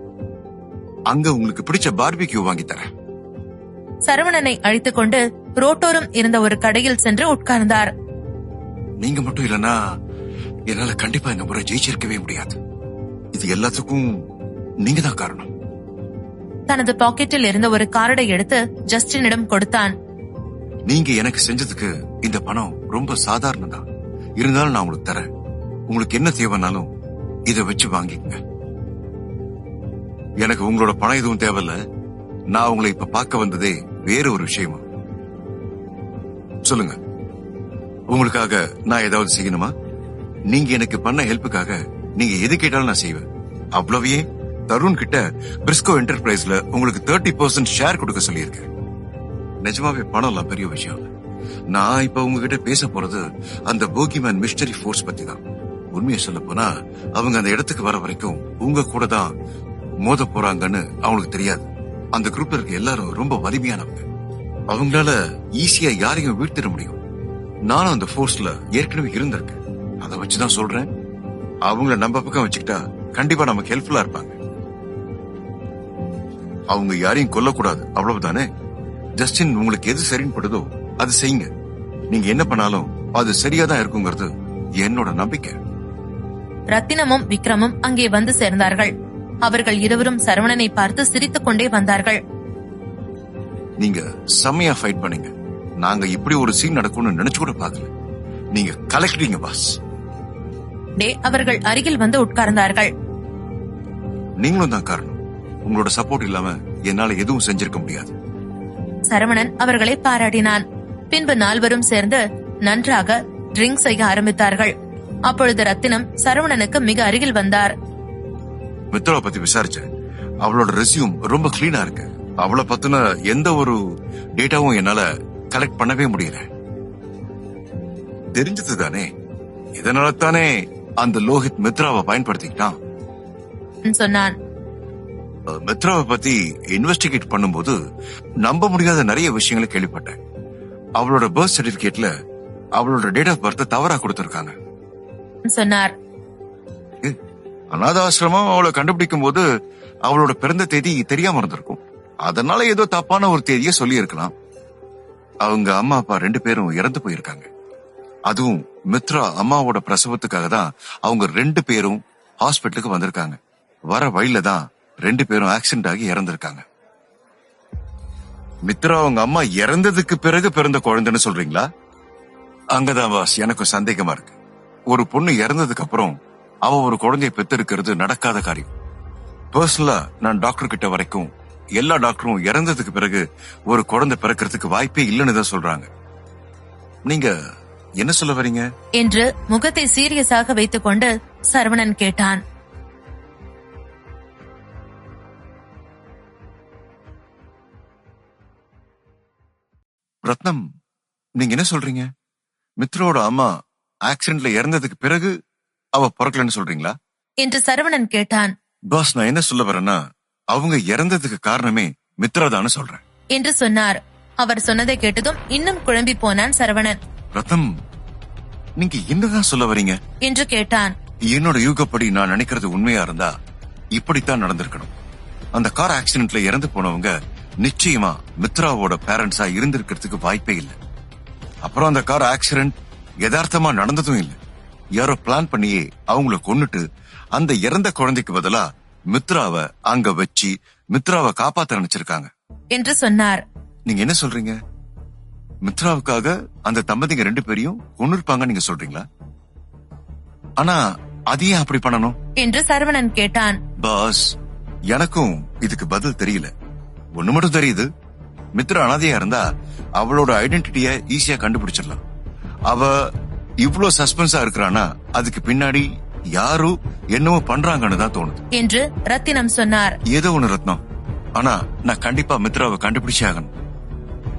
அங்க உங்களுக்கு பிடிச்ச பார்பிக்யூ வாங்கி தரேன். சரவணனை அழைத்துக் கொண்டு ரோட்டோரம் இருந்த ஒரு கடையில் சென்று உட்கார்ந்தார். நீங்க மட்டும் இல்லனா என்னால கண்டிப்பா இந்த முறை ஜெயிச்சிருக்கவே முடியாது. இது எல்லாத்துக்கும் நீங்க தான் காரணம். தனது பாக்கெட்டில் இருந்த ஒரு கார்டை எடுத்து ஜஸ்டினிடம் கொடுத்தான். நீங்க எனக்கு செஞ்சதுக்கு இந்த பணம் ரொம்ப சாதாரணம் தான். இருந்தாலும் நான் உங்களுக்கு தரேன். உங்களுக்கு என்ன தேவைனாலும் இத வச்சு வாங்கிக்கங்க. எனக்கு உங்களோட பணம் எதுவும் தேவையில்ல. நான் உங்களை இப்ப பார்க்க வந்ததே வேற ஒரு விஷயமா. சொல்லுங்க, உங்களுக்காக நான் ஏதாவது செய்யணுமா? நீங்க எனக்கு பண்ண ஹெல்ப்புக்காக நீங்க எது கேட்டாலும் நான் செய்வேன். அவ்வளவே தருண் கிட்ட பிரிஸ்கோ என்டர்பிரைஸ்ல உங்களுக்கு 30% ஷேர் கொடுக்க சொல்லியிருக்கேன். நிஜமாவே பணம் எல்லாம் பெரிய விஷயம் இல்ல. நான் இப்ப உங்ககிட்ட பேச போறது அந்த போகிமேன் மிஸ்டரி ஃபோர்ஸ் பத்தி தான். உண்மையை சொல்ல போனா அவங்க அந்த இடத்துக்கு வர வரைக்கும் உங்க கூட தான் மோத போறாங்கன்னு அவங்களுக்கு தெரியாது. அந்த குரூப்ல இருக்க எல்லாரும் ரொம்ப வலிமையானவங்க. அவங்களால ஈஸியா யாரையும் வீழ்த்திட முடியும். நானும் அந்த ஃபோர்ஸ்ல ஏற்கனவே இருந்திருக்கேன். அதை வச்சுதான் சொல்றேன். அவங்கள நம்ம பக்கம் வச்சுக்கிட்டா கண்டிப்பா நமக்கு ஹெல்ப்ஃபுல்லா இருப்பாங்க. அவங்க யாரையும் கொல்லக்கூடாது, அவ்வளவுதானே. ஜஸ்டின் உங்களுக்கு எது சரின்னு படுதோ அது செய்யுங்க. நீங்க என்ன பண்ணாலும் அது சரியாதான் இருக்குங்கிறது என்னோட நம்பிக்கை. ரத்தினமும் விக்ரமும் அங்கே வந்து சேர்ந்தார்கள். அவர்கள் இருவரும் சரவணனை பார்த்து சிரித்துக் கொண்டே வந்தார்கள். நீங்க செம்மையா ஃபைட் பண்ணீங்க. நாங்க இப்படி ஒரு சீன் நடக்கும்னு நினைச்சு கூட பார்க்கல. நீங்க கலெக்டீங்க பாஸ். அவர்கள் அருகில் வந்து உட்கார்ந்தார்கள். நீங்களும் தான் காரணம். உங்களோட சப்போர்ட் இல்லாம என்னால எதுவும் செஞ்சிருக்க முடியாது. சரவணன் அவர்களை பாராட்டினான். பின்பு நால்வரும் சேர்ந்து நன்றாக ட்ரிங்க் செய்ய ஆரம்பித்தார்கள். அப்பொழுது ரத்தினம் சரவணனுக்கு மிக அருகில் வந்தார். மித்ராவை பத்தி விசாரிச்சேன். அவளோட ரெஸ்யூம் ரொம்ப கிளீனா இருக்கு. அவளை பத்தின எந்த ஒரு டேட்டாவும் என்னால கலெக்ட் பண்ணவே முடியல. தெரிஞ்சது தானே, இதனால தானே அந்த லோஹித் மித்ராவை பயன்படுத்திக்கிட்டான் சொன்னான். மித்ராவை பத்தி இன்வெஸ்டிகேட் பண்ணும்போது நம்ப முடியாத நிறைய விஷயங்களை கேள்விப்பட்டேன். அவளோட பர்த் சர்டிபிகேட்ல அவளோட டேட் ஆஃப் பர்த் தவறா கொடுத்திருக்காங்க சொன்னார். அநாத ஆசிரமம் அவளை கண்டுபிடிக்கும் போது அவளோட பிறந்த தேதி தெரியாம இருந்திருக்கும். அதனால ஏதோ தப்பான ஒரு தேதியை சொல்லி இருக்கலாம். அவங்க அம்மா அப்பா 2 பேரும் இறந்து போயிருக்காங்க. அதுவும் மித்ரா அம்மாவோட பிரசவத்துக்காக தான் அவங்க 2 பேரும் ஹாஸ்பிட்டலுக்கு வந்திருக்காங்க. வர வழியில தான் 2 பேரும் ஆக்சிடென்ட் ஆகி இறந்திருக்காங்க. மித்ரா அவங்க அம்மா இறந்ததுக்கு பிறகு பிறந்த குழந்தைன்னு சொல்றீங்களா? அங்கதான் பாஸ் எனக்கு சந்தேகமா இருக்கு. ஒரு பொண்ணு இறந்ததுக்கு அப்புறம் அவ ஒரு குழந்தைய பெத்தெடுக்கிறது நடக்காத காரியம். பர்சனலா நான் டாக்டர் கிட்ட வரைக்கும் எல்லா டாக்டரும் இறந்ததுக்கு பிறகு ஒரு குழந்தை பிறக்கிறதுக்கு வாய்ப்பே இல்லைன்னு தான் சொல்றாங்க. நீங்க என்ன சொல்ல வரீங்க என்று முகத்தை சீரியஸாக வைத்துக் கொண்டு சரவணன் கேட்டான். ரத்னம், நீங்க என்ன சொல்றீங்க? மித்ரோட அம்மா ஆக்சிடென்ட்ல இறந்ததுக்கு பிறகு அவ பிறக்கலன்னு சொல்றீங்களா என்று சரவணன் கேட்டான். பாஸ், நான் என்ன சொல்ல வரேன்னா அவங்க இறந்ததுக்கு காரணமே மித்ரா தான் சொல்றேன் என்று சொன்னார். அவர் சொன்னதை கேட்டதும் இன்னும் குழம்பி போனான் சரவணன். ரத்னம், நீங்க என்னதான் சொல்ல வரீங்க என்று கேட்டான். என்னோட யூகப்படி நான் நினைக்கிறது உண்மையா இருந்தா இப்படித்தான் நடந்திருக்கணும். அந்த கார் ஆக்சிடென்ட்ல இறந்து போனவங்க நிச்சயமா மித்ராவோட பேரண்ட்ஸா இருந்திருக்கிறதுக்கு வாய்ப்பே இல்லை. அப்புறம் அந்த கார் ஆக்சிடென்ட் யதார்த்தமா நடந்ததும் இல்லை. யாரோ பிளான் பண்ணியே அவங்கள கொன்னுட்டு அந்த இறந்த குழந்தைக்கு பதிலா மித்ராவை அங்க வச்சு மித்ராவை காப்பாத்த நினைச்சிருக்காங்க என்று சொன்னார். நீங்க என்ன சொல்றீங்க? மித்ராவுக்காக அந்த தம்பதிங்க 2 பேரையும் கொன்னிருப்பாங்க நீங்க சொல்றீங்களா? ஆனா அது ஏன் அப்படி பண்ணணும் என்று சரவணன் கேட்டான். பாஸ், எனக்கும் இதுக்கு பதில் தெரியல. ஒண்ணு மட்டும் தெரியுது, மித்ரா அனாதையா இருந்தா அவளோட ஐடென்டிட்டிய ஈஸியா கண்டுபிடிச்சிடலாம். அவ இவ்ளோ சஸ்பென்ஸா இருக்கிறானா அதுக்கு பின்னாடி யாரு என்னவோ பண்றாங்கன்னு தான் தோணுது என்று ரத்தினம் சொன்னார். ஏதோ ஒண்ணு ரத்னம், ஆனா நான் கண்டிப்பா மித்ராவை கண்டுபிடிச்சே ஆகணும்.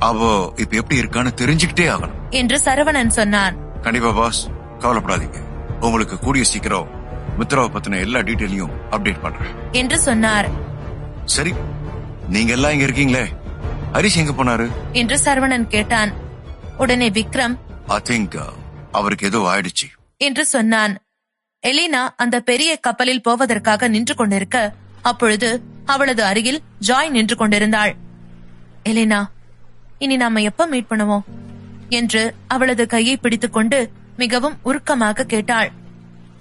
அவ இப்ப எப்படி இருக்கான்னு தெரிஞ்சுக்கிட்டே ஆகணும் என்று சரவணன் சொன்னான். கண்டிப்பா பாஸ், கவலைப்படாதீங்க. உங்களுக்கு கூடிய சீக்கிரம் மித்ராவை பத்தின எல்லா டீட்டெயிலையும் அப்டேட் பண்றேன் என்று சொன்னார். சரி, நீங்க எல்லாம் இங்க இருக்கீங்களே, ஹரிஷ் எங்க போனாரு என்று சரவணன் கேட்டான். உடனே விக்ரம் ஐ திங்க் அவருக்கு ஏதோ ஆயிடுச்சு என்று சொன்னான். எலினா அந்த பெரிய கப்பலில் போவதற்காக நின்று கொண்டிருக்க அப்பொழுது அவளது அருகில் ஜாய் நின்று கொண்டிருந்தாள். எலினா, இனி நாம எப்ப மீட் பண்ணுவோம் என்று அவளது கையை பிடித்துக் கொண்டு மிகவும் உருக்கமாக கேட்டாள்.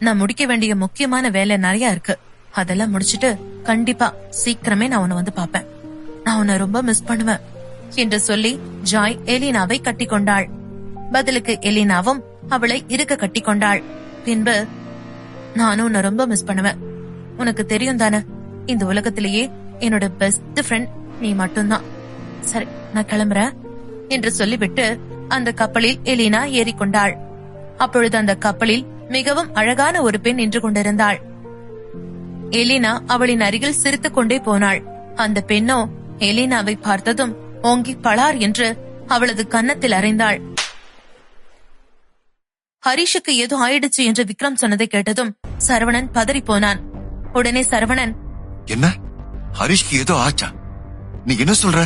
நான் முடிக்க வேண்டிய முக்கியமான வேலை நிறைய இருக்கு. அதெல்லாம் முடிச்சிட்டு கண்டிப்பா சீக்கிரமே நான் உன்னை வந்து பாப்பேன். நான் உன்னை ரொம்ப மிஸ் பண்ணுவேன் என்று சொல்லி ஜாய் எலினாவை கட்டிக்கொண்டாள். பதிலுக்கு எலினாவும் அவளை இருக்க கட்டிக்கொண்டாள். பின்பு, நானும் உன்னை ரொம்ப மிஸ் பண்ணுவேன். உனக்கு தெரியும் தானே, இந்த உலகத்திலேயே என்னோட பெஸ்ட் ஃப்ரெண்ட் நீ மட்டும்தான். சரி, நான் கிளம்புறேன் என்று சொல்லிவிட்டு அந்த கப்பலில் எலினா ஏறிக்கொண்டாள். அப்பொழுது அந்த கப்பலில் மிகவும் அழகான ஒரு பெண் நின்று கொண்டிருந்தாள். எலினா அவளின் அருகில் சிரித்துக் கொண்டே போனாள். அந்த பெண்ணோ எலினாவை பார்த்ததும் ஓங்கி பளார் என்று அவளது கன்னத்தில் அறைந்தாள். ஹரிஷுக்கு ஏதோ ஆயிடுச்சு என்று விக்ரம் சொன்னதை கேட்டதும் சரவணன் பதறி போனான். உடனே சரவணன், என்ன ஹரிஷ்க்கு ஏதோ ஆச்சா? நீ என்ன சொல்ற?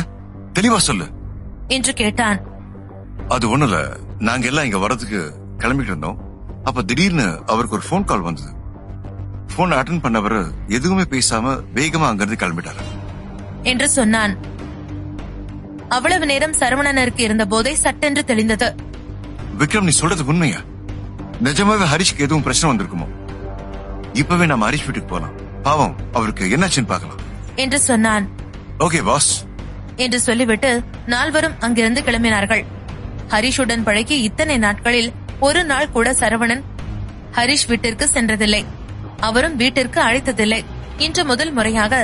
தெளிவா சொல்லு என்று கேட்டான். அது ஒண்ணுல, நாங்க எல்லாம் இங்க வரதுக்கு கிளம்பிட்டு இருந்தோம். அப்ப திடீர்னு அவருக்கு ஒரு போன் கால் வந்தது. போன் அட்டெண்ட் பண்ணவர் எதுவுமே பேசாம வேகமா அங்கிருந்து கிளம்பிட்டாரு என்று சொன்னான். அவ்வளவு நேரம் சரவணனருக்கு இருந்த போதை சட்டென்று தெளிந்தது. விக்ரம், நீ சொல்றது உண்மையா? நிஜமாவே ஹரிஷ்க்கு எதுவும் பிரச்சனை வந்திருக்குமோ? இப்பவே நம்ம ஹரிஷ் வீட்டுக்கு போலாம். பாவம், அவருக்கு என்னாச்சுன்னு பார்க்கலாம் என்று சொன்னான். ஓகே பாஸ் என்று சொல்லிவிட்டு நால்வரும் அங்கிருந்து கிளம்பினார்கள். ஹரிஷுடன் பழகி இத்தனை நாட்களில் ஒரு நாள் கூட சரவணன் ஹரிஷ் வீட்டிற்கு சென்றதில்லை. அவரும் வீட்டிற்கு அழைத்ததில்லை. இன்று முதல் முறையாக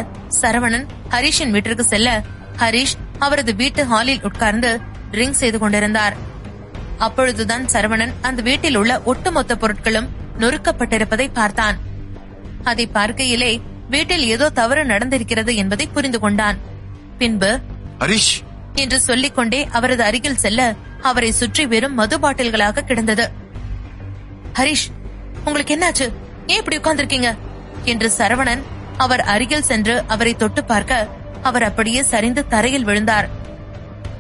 சரவணன் ஹரிஷின் வீட்டிற்கு செல்ல ஹரிஷ் அவரது வீட்டு ஹாலில் உட்கார்ந்து ட்ரிங்க் செய்து கொண்டிருந்தார். அப்பொழுதுதான் சரவணன் அந்த வீட்டில் உள்ள ஒட்டுமொத்த பொருட்களும் நொறுக்கப்பட்டிருப்பதை பார்த்தான். அதை பார்க்கையிலே வீட்டில் ஏதோ தவறு நடந்திருக்கிறது என்பதை புரிந்து கொண்டான். பின்பு ஹரிஷ் என்று சொல்லிக்கொண்டே அவரது அருகில் செல்ல அவரை சுற்றி வெறும் மது பாட்டில்களாக கிடந்தது. ஹரிஷ், உங்களுக்கு என்னாச்சு? ஏன் இப்படி உட்கார்ந்திருக்கீங்க என்று சரவணன் அவர் அருகில் சென்று அவரை தொட்டு பார்க்க அவர் அப்படியே சரிந்து தரையில் விழுந்தார்.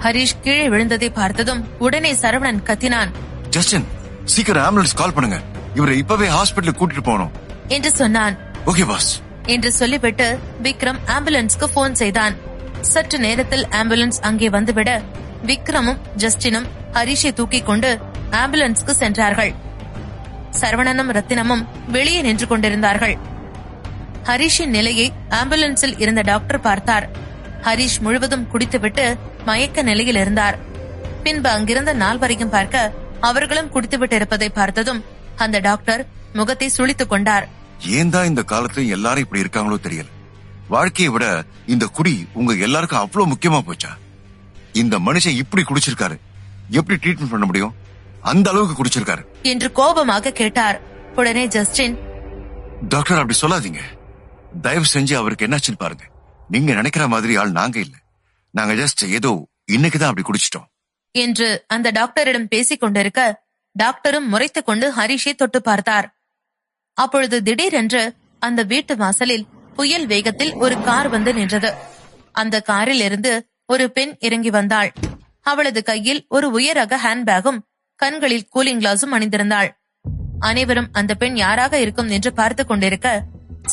ஹரிஷ் கீழே விழுந்ததை பார்த்ததும் உடனே சரவணன் கத்தினான். ஜஸ்டின், சீக்கிரம் ஆம்புலன்ஸ் கால் பண்ணுங்க. இவரை இப்பவே ஹாஸ்பிட்டலுக்கு கூட்டிட்டு போகணும் என்று சொன்னான். ஓகே பாஸ் என்று சொல்லிவிட்டு விக்ரம் ஆம்புலன்ஸ்க்கு போன் செய்தான். சற்று நேரத்தில் ஆம்புலன்ஸ் அங்கே வந்துவிட விக்ரமும் ஜஸ்டினும் ஹரிஷை தூக்கிக் கொண்டு ஆம்புலன்ஸ்க்கு சென்றார்கள். சரவணனும் ரத்தினமும் வெளியே நின்று கொண்டிருந்தார்கள். ஹரிஷின் நிலையை ஆம்புலன்ஸில் இருந்த டாக்டர் பார்த்தார். ஹரிஷ் முழுவதும் குடித்துவிட்டு மயக்க நிலையில் இருந்தார். பின்பு அங்கிருந்த நால்வரையும் பார்க்க அவர்களும் குடித்துவிட்டு இருப்பதை பார்த்ததும் அந்த டாக்டர் முகத்தை சுளித்துக் கொண்டார். ஏன் தான் இந்த காலத்துல எல்லாரும் இப்படி இருக்காங்களோ தெரியல. வாழ்க்கையை விட இந்த குடி உங்க எல்லாருக்கும் அவ்வளவு முக்கியமா போச்சா? இந்த மனுஷன் இப்படி குடிச்சிருக்காரு, எப்படி ட்ரீட்மெண்ட் பண்ண முடியும்? அந்த அளவுக்கு குடிச்சிருக்காரு என்று கோபமாக கேட்டார். உடனே ஜஸ்டின், டாக்டர் அப்படி சொல்லாதீங்க. தயவு செஞ்சு அவருக்கு என்னாச்சுன்னு பாருங்க. நீங்க நினைக்கிற மாதிரி ஆள் நாங்க இல்ல. நாங்க ஜஸ்ட் ஏதோ இன்னைக்குதான் அப்படி குடிச்சிட்டோம் என்று அந்த டாக்டரிடம் பேசிக் கொண்டிருக்க டாக்டரும் முறைத்துக் கொண்டு ஹரிஷை தொட்டு பார்த்தார். அப்பொழுது திடீரென்று அந்த வீட்டு வாசலில் புயல் வேகத்தில் ஒரு கார் வந்து நின்றது. அந்த காரில் இருந்து ஒரு பெண் இறங்கி வந்தாள். அவளது கையில் ஒரு உயரக ஹேண்ட்பேக்கும் கண்களில் கூலிங் கிளாஸும் அணிந்திருந்தாள். அனைவரும் அந்த பெண் யாராக இருக்கும் என்று பார்த்து கொண்டிருக்க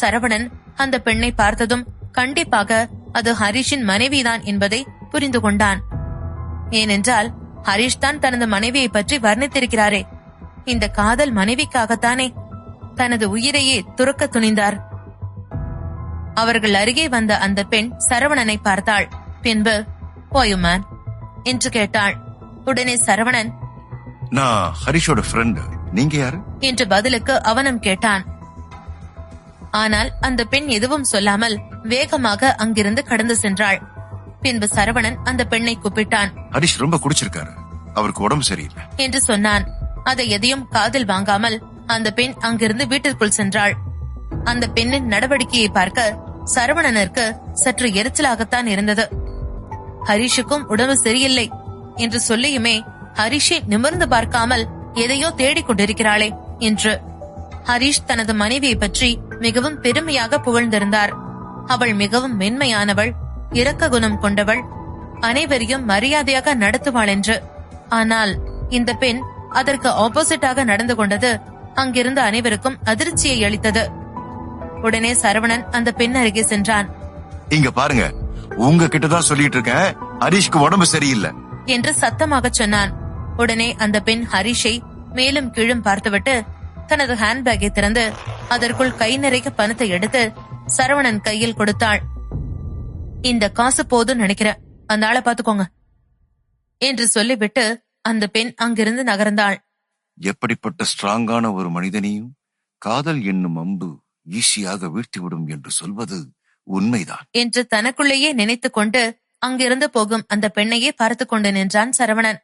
சரவணன் அந்த பெண்ணை பார்த்ததும் கண்டிப்பாக அது ஹரிஷின் மனைவிதான் என்பதை புரிந்து கொண்டான். ஏனென்றால் ஹரிஷ் தான் தனது மனைவியை பற்றி வர்ணித்திருக்கிறாரே. இந்த காதல் மனைவிக்காகத்தானே தனது உயிரையே துறக்க துணிந்தார். அவர்கள் அருகே வந்த அந்த பெண் சரவணனை பார்த்தாள். பின்பு போயுமேன் என்று கேட்டாள். உடனே சரவணன், நான் ஹரிஷோட ஃப்ரெண்ட், நீங்க யாரு என்று பதிலுக்கு அவனும் கேட்டான். ஆனால் அந்த பெண் எதுவும் சொல்லாமல் வேகமாக அங்கிருந்து கடந்து சென்றாள். பின்பு சரவணன் அந்த பெண்ணை கூப்பிட்டான். ஹரிஷ் ரொம்ப குடிச்சிருக்காரு, அவருக்கு உடம்பு சரியில்லை என்று சொன்னான். அதை எதையும் காதில் வாங்காமல் அந்த பெண் அங்கிருந்து வீட்டிற்குள் சென்றாள். அந்த பெண்ணின் நடவடிக்கையை பார்க்க சரவணனுக்கு சற்று எரிச்சலாகத்தான் இருந்தது. ஹரிஷுக்கும் உடம்பு சரியில்லை என்று சொல்லியுமே ஹரிஷை நிமிர்ந்து பார்க்காமல் எதையோ தேடிக் கொண்டிருக்கிறாளே என்று. ஹரிஷ் தனது மனைவியை பற்றி மிகவும் பெருமையாக புகழ்ந்திருந்தார். அவள் மிகவும் மென்மையானவள், இரக்க குணம் கொண்டவள், அனைவரையும் மரியாதையாக நடத்துவாள் என்று. ஆனால் இந்த பெண் அதற்கு ஆப்போசிட்டாக நடந்து கொண்டது அங்கிருந்த அனைவருக்கும் அதிர்ச்சியை அளித்தது. உடனே சரவணன் அந்த பெண் அருகே சென்றான். இங்க பாருங்க, உங்க கிட்டதான் சொல்லிட்டு இருக்கேன், ஹரிஷ்க்கு உடம்பு சரியில்லை என்று சத்தமாக சொன்னான். உடனே அந்த பெண் ஹரிஷை மேலும் கீழும் பார்த்துவிட்டு தனது ஹேண்ட்பேக்கை திறந்து அதற்குள் கை நிறைய பணத்தை எடுத்து சரவணன் கையில் கொடுத்தாள். இந்த காசு போதும் நினைக்கிறேன், அந்த ஆளை பாத்துக்கோங்க என்று சொல்லிவிட்டு அந்த பெண் அங்கிருந்து நகர்ந்தாள். எப்படிப்பட்ட ஸ்ட்ராங்கான ஒரு மனிதனையும் காதல் என்னும் அம்பு ஈஸியாக வீழ்த்திவிடும் என்று சொல்வது உண்மைதான் என்று தனக்குள்ளேயே நினைத்துக் கொண்டு அங்கிருந்து போகும் அந்த பெண்ணையே பார்த்து கொண்டு நின்றான் சரவணன்.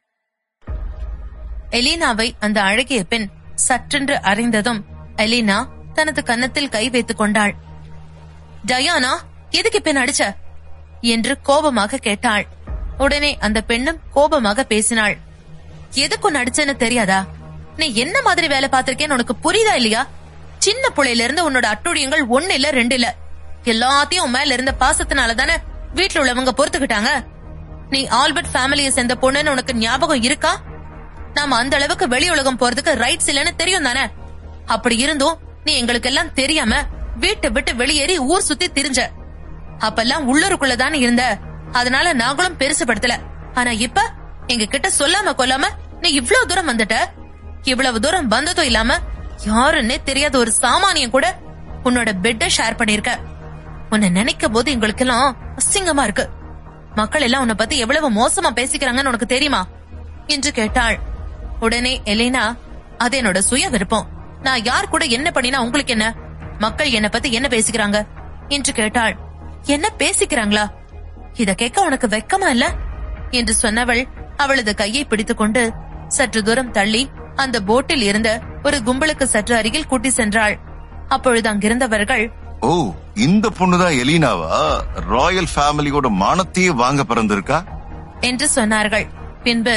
எலினாவை அந்த அழகிய பெண் சற்றென்று அறிந்ததும் எலினா தனது கன்னத்தில் கை வைத்துக் கொண்டாள். டயானா, எதுக்கு பெண் அடிச்ச என்று கோபமாக கேட்டாள். உடனே அந்த பெண்ணும் கோபமாக பேசினாள். எதுக்கு ஒன்னு அடிச்சேன்னு தெரியாதா? நீ என்ன மாதிரி வேலை பார்த்திருக்கேன்னு உனக்கு புரியுதா இல்லையா? சின்ன புள்ளையில இருந்து உன்னோட அட்டுழியங்கள் 1 இல்ல 2 இல்ல, எல்லாத்தையும் உன் மேல இருந்த பாசத்தினால தானே வீட்டுல உள்ளவங்க பொறுத்துக்கிட்டாங்க. நீ ஆல்பர்ட் ஃபேமிலியை சேர்ந்த பொண்ணுன்னு உனக்கு ஞாபகம் இருக்கா? நாம அந்த அளவுக்கு வெளி உலகம் போறதுக்கு ரைட்ஸ் இல்லன்னு தெரியும் தானே? அப்படி இருந்தும் நீ எங்களுக்கு எல்லாம் தெரியாம வீட்டை விட்டு வெளியேறி ஊர் சுத்தி திரிஞ்ச. அப்பெல்லாம் உள்ளூருக்குள்ளதானே இருந்த, அதனால நாங்களும் பெருசுபடுத்தல. ஆனா இப்ப எங்க கிட்ட சொல்லாம கொல்லாம நீ இவ்வளவு தூரம் வந்துட்ட. இவ்வளவு தூரம் வந்ததும் இல்லாம யாருன்னே தெரியாத ஒரு சாமானியம் கூட உன்னோட பெட்ட ஷேர் பண்ணிருக்க. உன்னை நினைக்கும் போது எங்களுக்கு எல்லாம் அசிங்கமா இருக்கு. மக்கள் எல்லாம் உன்னை பத்தி எவ்வளவு மோசமா பேசிக்கிறாங்கன்னு உனக்கு தெரியுமா என்று கேட்டாள். உடனே எலினா, அது என்னோட சுய விருப்பம், நான் யார் கூட என்ன பண்ணினா உங்களுக்கு என்ன? மக்கள் என்ன பத்தி என்ன பேசிக்கிறாங்க என்று கேட்டாள். என்ன பேசிக்கிறாங்களா? இத கேட்க உனக்கு வெக்கமா இல்ல என்று சொன்னவள் அவளது கையை பிடித்துக் கொண்டு சற்று தூரம் தள்ளி அந்த போட்டில் இருந்த ஒரு கும்பலுக்கு சற்று அருகில் கூட்டி சென்றாள். அப்பொழுது அங்கிருந்தவர்கள், ஓ, இந்த பொண்ணுதான் எலினாவா? ராயல் ஃபேமிலியோட மானத்தையே வாங்க பிறந்திருக்கா என்று சொன்னார்கள். பின்பு,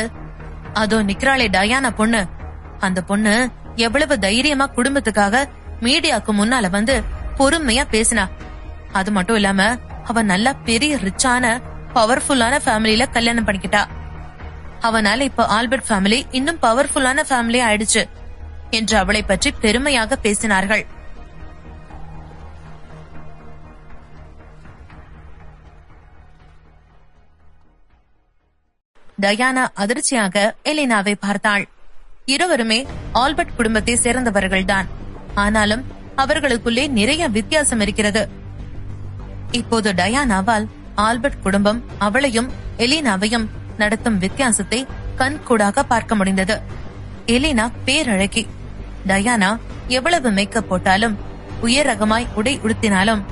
அதோ நிக்கிறாளே டயானா பொண்ணு, அந்த பொண்ணு எவ்வளவு தைரியமா குடும்பத்துக்காக மீடியாக்கு முன்னால வந்து பொறுமையா பேசினா. அது மட்டும் இல்லாம அவ நல்லா பெரிய ரிச்சான பவர்ஃபுல்லான ஃபேமிலியில கல்யாணம் பண்ணிக்கிட்டா. அவனால இப்ப ஆல்பர்ட் ஃபேமிலி இன்னும் பவர்ஃபுல்லான ஃபேமிலி ஆயிடுச்சு என்று அவளை பற்றி பெருமையாக பேசினார்கள். டயானா அதிர்ச்சியாக எலினாவை பார்த்தாள். இருவருமே ஆல்பர்ட் குடும்பத்தை சேர்ந்தவர்கள்தான். ஆனாலும் அவர்களுக்குள்ளே நிறைய வித்தியாசம் இருக்கிறது. இப்போது டயானாவால் ஆல்பர்ட் குடும்பம் அவளையும் எலினாவையும் நடத்தும் வித்தியாசத்தை கண்கூடாக பார்க்க முடிந்தது. எலினா பேரழகி. டயானா எவ்வளவு மேக்கப் போட்டாலும் உயர் ரகமாய் உடை உடுத்தினாலும்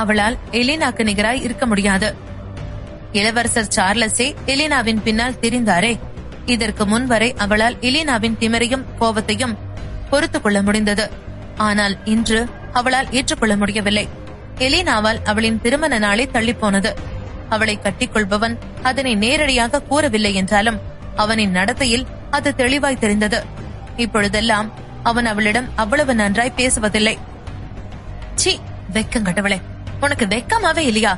அவளால் எலினாக்கு நிகராய் இருக்க முடியாது. இளவரசர் சார்லஸே எலினாவின் பின்னால் திரிந்தாரே, இதற்கு முன்வரை அவளால் எலினாவின் திமிரையும் கோபத்தையும் பொறுத்துக் கொள்ள முடிந்தது. ஆனால் இன்று அவளால் ஏற்றுக்கொள்ள முடியவில்லை. எலினாவால் அவளின் திருமண நாளை தள்ளி போனது. அவளை கட்டிக்கொள்பவன் அதனை நேரடியாக கூறவில்லை என்றாலும் அவனின் நடத்தையில் அது தெளிவாய் தெரிந்தது. இப்பொழுதெல்லாம் அவன் அவளிடம் அவ்வளவு நன்றாய் பேசுவதில்லை. சி, வெக்கம் கட்டவளே, உனக்கு வெக்கமாவே இல்லையா?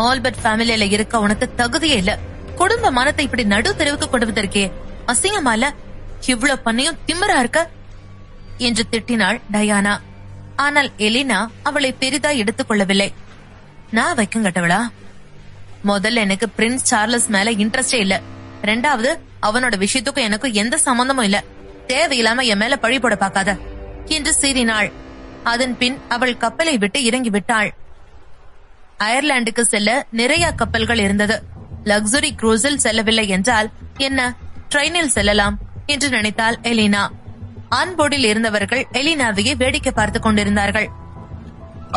ஆல்பர்ட் ஃபேமிலியில இருக்க உனக்கு தகுதியே இல்ல. குடும்ப மானத்தை இப்படி நடு தெருவுக்கு கொண்டு வந்திருக்கே, அசிங்கமால? இவ்வளவு பண்ணியும் திமிரா இருக்க என்று திட்டினாள் டயானா. ஆனால் எலினா அவளை பெரிதாய் எடுத்துக் கொள்ளவில்லை. நான் வெக்கம் கட்டவளா? முதல்ல எனக்கு பிரின்ஸ் சார்லஸ் மேல இன்ட்ரெஸ்டே இல்ல. 2வது, அவனோட விஷயத்துக்கும் எனக்கு எந்த சம்பந்தமும் இல்ல. தேவையில்லாம என் மேல பழி போட பாக்காத என்று சீறினாள். அதன் பின் அவள் கப்பலை விட்டு இறங்கி விட்டாள். அயர்லாந்துக்கு செல்ல நிறைய கப்பல்கள் இருந்தது. லக்ஸுரி குரூஸில் செல்லவில்லை என்றால் என்ன, ட்ரெயினில் செல்லலாம் என்று நினைத்தாள் எலினா. ஆன்போர்டில் இருந்தவர்கள் எலினாவையே வேடிக்கை பார்த்து கொண்டிருந்தார்கள்.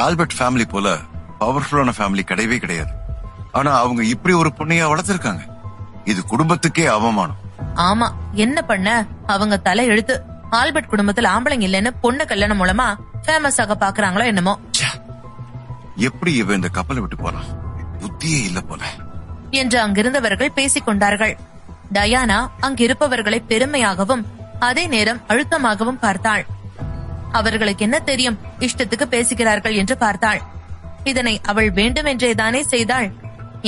ஆல்பர்ட் ஃபேமிலி போல பவர்ஃபுல்லான ஃபேமிலி கிடையவே கிடையாது. ஆனா அவங்க இப்படி ஒரு பொண்ணையா வளர்த்திருக்காங்க. இது குடும்பத்துக்கே அவமானம். ஆமா, என்ன பண்ண, அவங்க தலை எழுத்து. ஆல்பர்ட் குடும்பத்தில் ஆம்பளைங்க இல்லன்னு பொண்ணு கல்யாணம் மூலமா ஃபேமஸ் ஆக பாக்குறாங்களோ என்னமோ. எப்படி இவ இந்த கப்பலை விட்டு போலாம்? புத்தியே இல்ல போல என்று அங்கிருந்தவர்கள் பேசிக் கொண்டார்கள். டயானா அங்கிருப்பவர்களை பெருமையாகவும் அதே நேரம் அழுத்தமாகவும் பார்த்தாள். அவர்களுக்கு என்ன தெரியும், இஷ்டத்துக்கு பேசுகிறார்கள் என்று பார்த்தாள். இதனை அவள் வேண்டுமென்றேதானே செய்தாள்.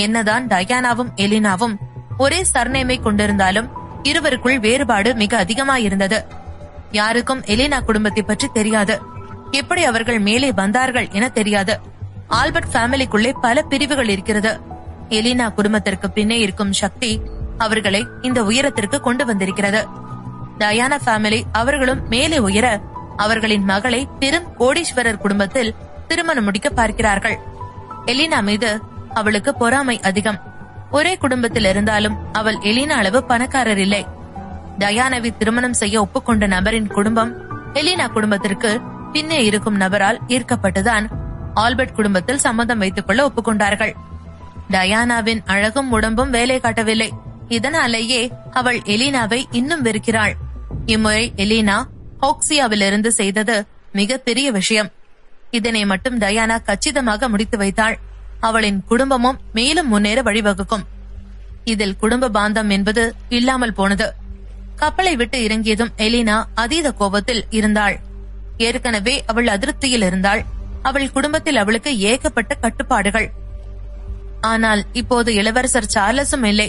என்னதான் டயானாவும் எலினாவும் ஒரே சர்நேமை கொண்டிருந்தாலும் இருவருக்குள் வேறுபாடு மிக அதிகமாயிருந்தது. யாருக்கும் எலினா குடும்பத்தை பற்றி தெரியாது. எப்படி அவர்கள் மேலே வந்தார்கள் என தெரியாது. ஆல்பர்ட் ஃபேமிலிக்குள்ளே பல பிரிவுகள் இருக்கிறது. எலினா குடும்பத்திற்கு பின்னே இருக்கும் சக்தி அவர்களை இந்த உயரத்திற்கு கொண்டு வந்திருக்கிறது. டயானா ஃபேமிலி அவர்களும் மேலே உயர அவர்களின் மகளை பெரும் கோடீஸ்வரர் குடும்பத்தில் திருமணம் முடிக்க பார்க்கிறார்கள். எலினா மீது அவளுக்கு பொறாமை அதிகம். ஒரே குடும்பத்தில் இருந்தாலும் அவள் எலினா அளவு பணக்காரர் இல்லை. டயானாவை திருமணம் செய்ய ஒப்புக்கொண்ட நபரின் குடும்பம் எலினா குடும்பத்திற்கு பின்னே இருக்கும் நபரால் ஈர்க்கப்பட்டுதான் ஆல்பர்ட் குடும்பத்தில் சம்மதம் வைத்துக் கொள்ள ஒப்புக்கொண்டார்கள். டயானாவின் அழகும் உடம்பும் வேலை காட்டவில்லை. இதனாலேயே அவள் எலினாவை இன்னும் வெறுக்கிறாள். இம்முறை எலினா ஹோக்சியாவிலிருந்து செய்தது மிக பெரிய விஷயம். இதனை மட்டும் டயானா கச்சிதமாக முடித்து வைத்தாள். அவளின் குடும்பமும் மேலும் முன்னேற வழிவகுக்கும். இதில் குடும்ப பாந்தம் என்பது இல்லாமல் போனது. கப்பலை விட்டு இறங்கியதும் எலினா அதீத கோபத்தில் இருந்தாள். ஏற்கனவே அவள் அதிருப்தியில் இருந்தாள். அவள் குடும்பத்தில் அவளுக்கு ஏகப்பட்ட கட்டுப்பாடுகள். ஆனால் இப்போது இளவரசர் சார்லஸும் இல்லை.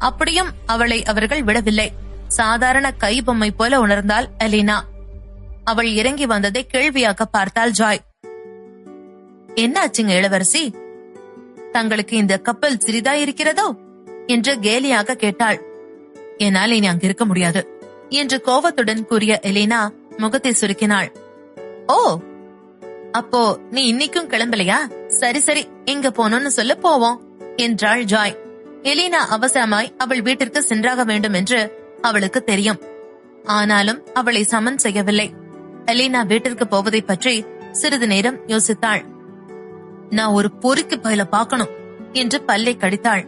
அப்படியும் அவளை அவர்கள் விடவில்லை. சாதாரண கை பொம்மை போல உணர்ந்தாள் எலினா. அவள் இறங்கி வந்ததை கேள்வியாக பார்த்தாள் ஜாய். என்ன ஆச்சுங்க இளவரசி? தங்களுக்கு இந்த கப்பல் சிறிதா இருக்கிறதோ என்று கேலியாக கேட்டாள். என்னால் இனி அங்க இருக்க முடியாது என்று கோபத்துடன் கூறிய எலினா முகத்தை சுருக்கினாள். ஓ, அப்போ நீ இன்னைக்கும் கிளம்பலையா? சரி சரி, எங்க போனோம்னு சொல்ல போவோம் என்றாள் ஜாய். எலினா அவசரமாய் அவள் வீட்டிற்கு சென்றாக வேண்டும் என்று அவளுக்கு தெரியும். ஆனாலும் அவளை சமன் செய்யவில்லை. எலினா வீட்டிற்கு போவதை பற்றி சிறிது நேரம் யோசித்தாள். நான் ஒரு பொறுக்கி பயில பாக்கணும் என்று பல்லை கடித்தாள்.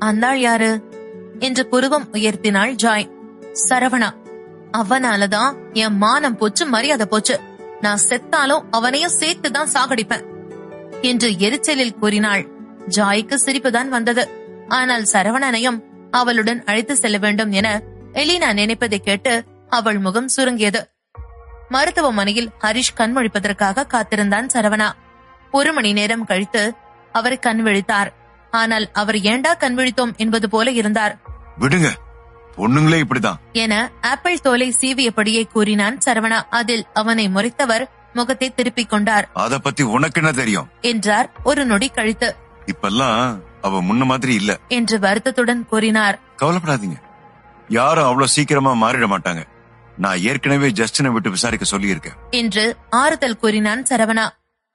அந்தாள் யாரு என்று புருவம் உயர்த்தினாள் ஜாய். சரவணா. அவனாலதான் என் மானம் போச்சு, மரியாதை போச்சு. நான் செத்தாலும் அவனையும் சேர்த்துதான் சாகடிப்பேன் என்று எரிச்சலில் கூறினாள். ஜாய்க்கு சிரிப்புதான் வந்தது. ஆனால் சரவணனையும் அவளுடன் அழைத்து செல்ல வேண்டும் என எலினா நினைப்பதை கேட்டு அவள் முகம் சுருங்கியது. மருத்துவமனையில் ஹரிஷ் கண்மொழிப்பதற்காக காத்திருந்தான் சரவணா. 1 மணி நேரம் கழித்து அவர் கண் விழித்தார். ஆனால் அவர் ஏண்டா கண் விழித்தோம் என்பது போல இருந்தார். விடுங்க, பொண்ணுங்களே இப்படிதான் என ஆப்பிள் தோலை சீவியபடியே கூறினான் சரவணா. அதில் அவனை முறைத்தவர் முகத்தை திருப்பிக் கொண்டார். அத பத்தி உனக்கு என்ன தெரியும் என்றார் ஒரு நொடி கழித்து. இப்பெல்லாம் அவ முன்ன மாதிரி இல்ல என்று வருத்தத்துடன் கூறினார். கவலைப்படாதீங்க, யாரும் அவ்வளவு சீக்கிரமா மாறிட மாட்டாங்க. நான் ஏற்கனவே ஜஸ்டினை விட்டு விசாரிக்க சொல்லியிருக்கேன் என்று ஆறுதல் கூறினான் சரவணா.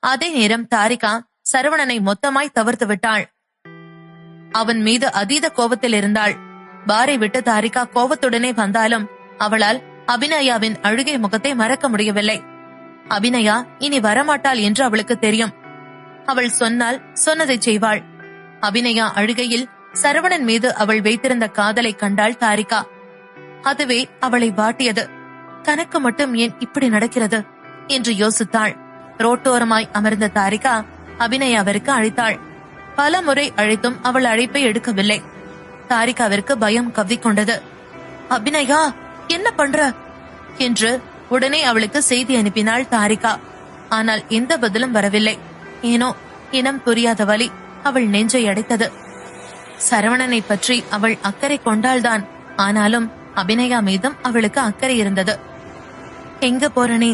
அதே நேரம் தாரிகா சரவணனை மொத்தமாய் தவிர்த்து விட்டாள். அவன் மீது அதீத கோபத்தில் இருந்தாள். பாரை விட்டு தாரிகா கோபத்துடனே வந்தாலும் அவளால் அபிநயாவின் அழுகை முகத்தை மறக்க முடியவில்லை. அபிநயா இனி வரமாட்டாள் என்று அவளுக்கு தெரியும். அவள் சொன்னால் சொன்னதை செய்வாள். அபிநயா அழுகையில் சரவணன் மீது அவள் வைத்திருந்த காதலை கண்டாள் தாரிகா. அதுவே அவளை வாட்டியது. தனக்கு மட்டும் ஏன் இப்படி நடக்கிறது என்று யோசித்தாள். ரோட்டோரமாய் அமர்ந்த தாரிகா அபிநயாவிற்கு அழைத்தாள். பல முறை அழைத்தும் அவள் அழைப்பை எடுக்கவில்லை. தாரிகாவிற்கு பயம் கவ்விக்கொண்டது. அபிநயா, என்ன பண்ற என்று உடனே அவளுக்கு செய்தி அனுப்பினாள் தாரிகா. ஆனால் எந்த பதிலும் வரவில்லை. ஏனோ இனம் புரியாத வலி அவள் நெஞ்சை அடைத்தது. சரவணனை பற்றி அவள் அக்கறை கொண்டாள்தான். ஆனாலும் அபிநயா மீதும் அவளுக்கு அக்கறை இருந்தது. எங்க போறனே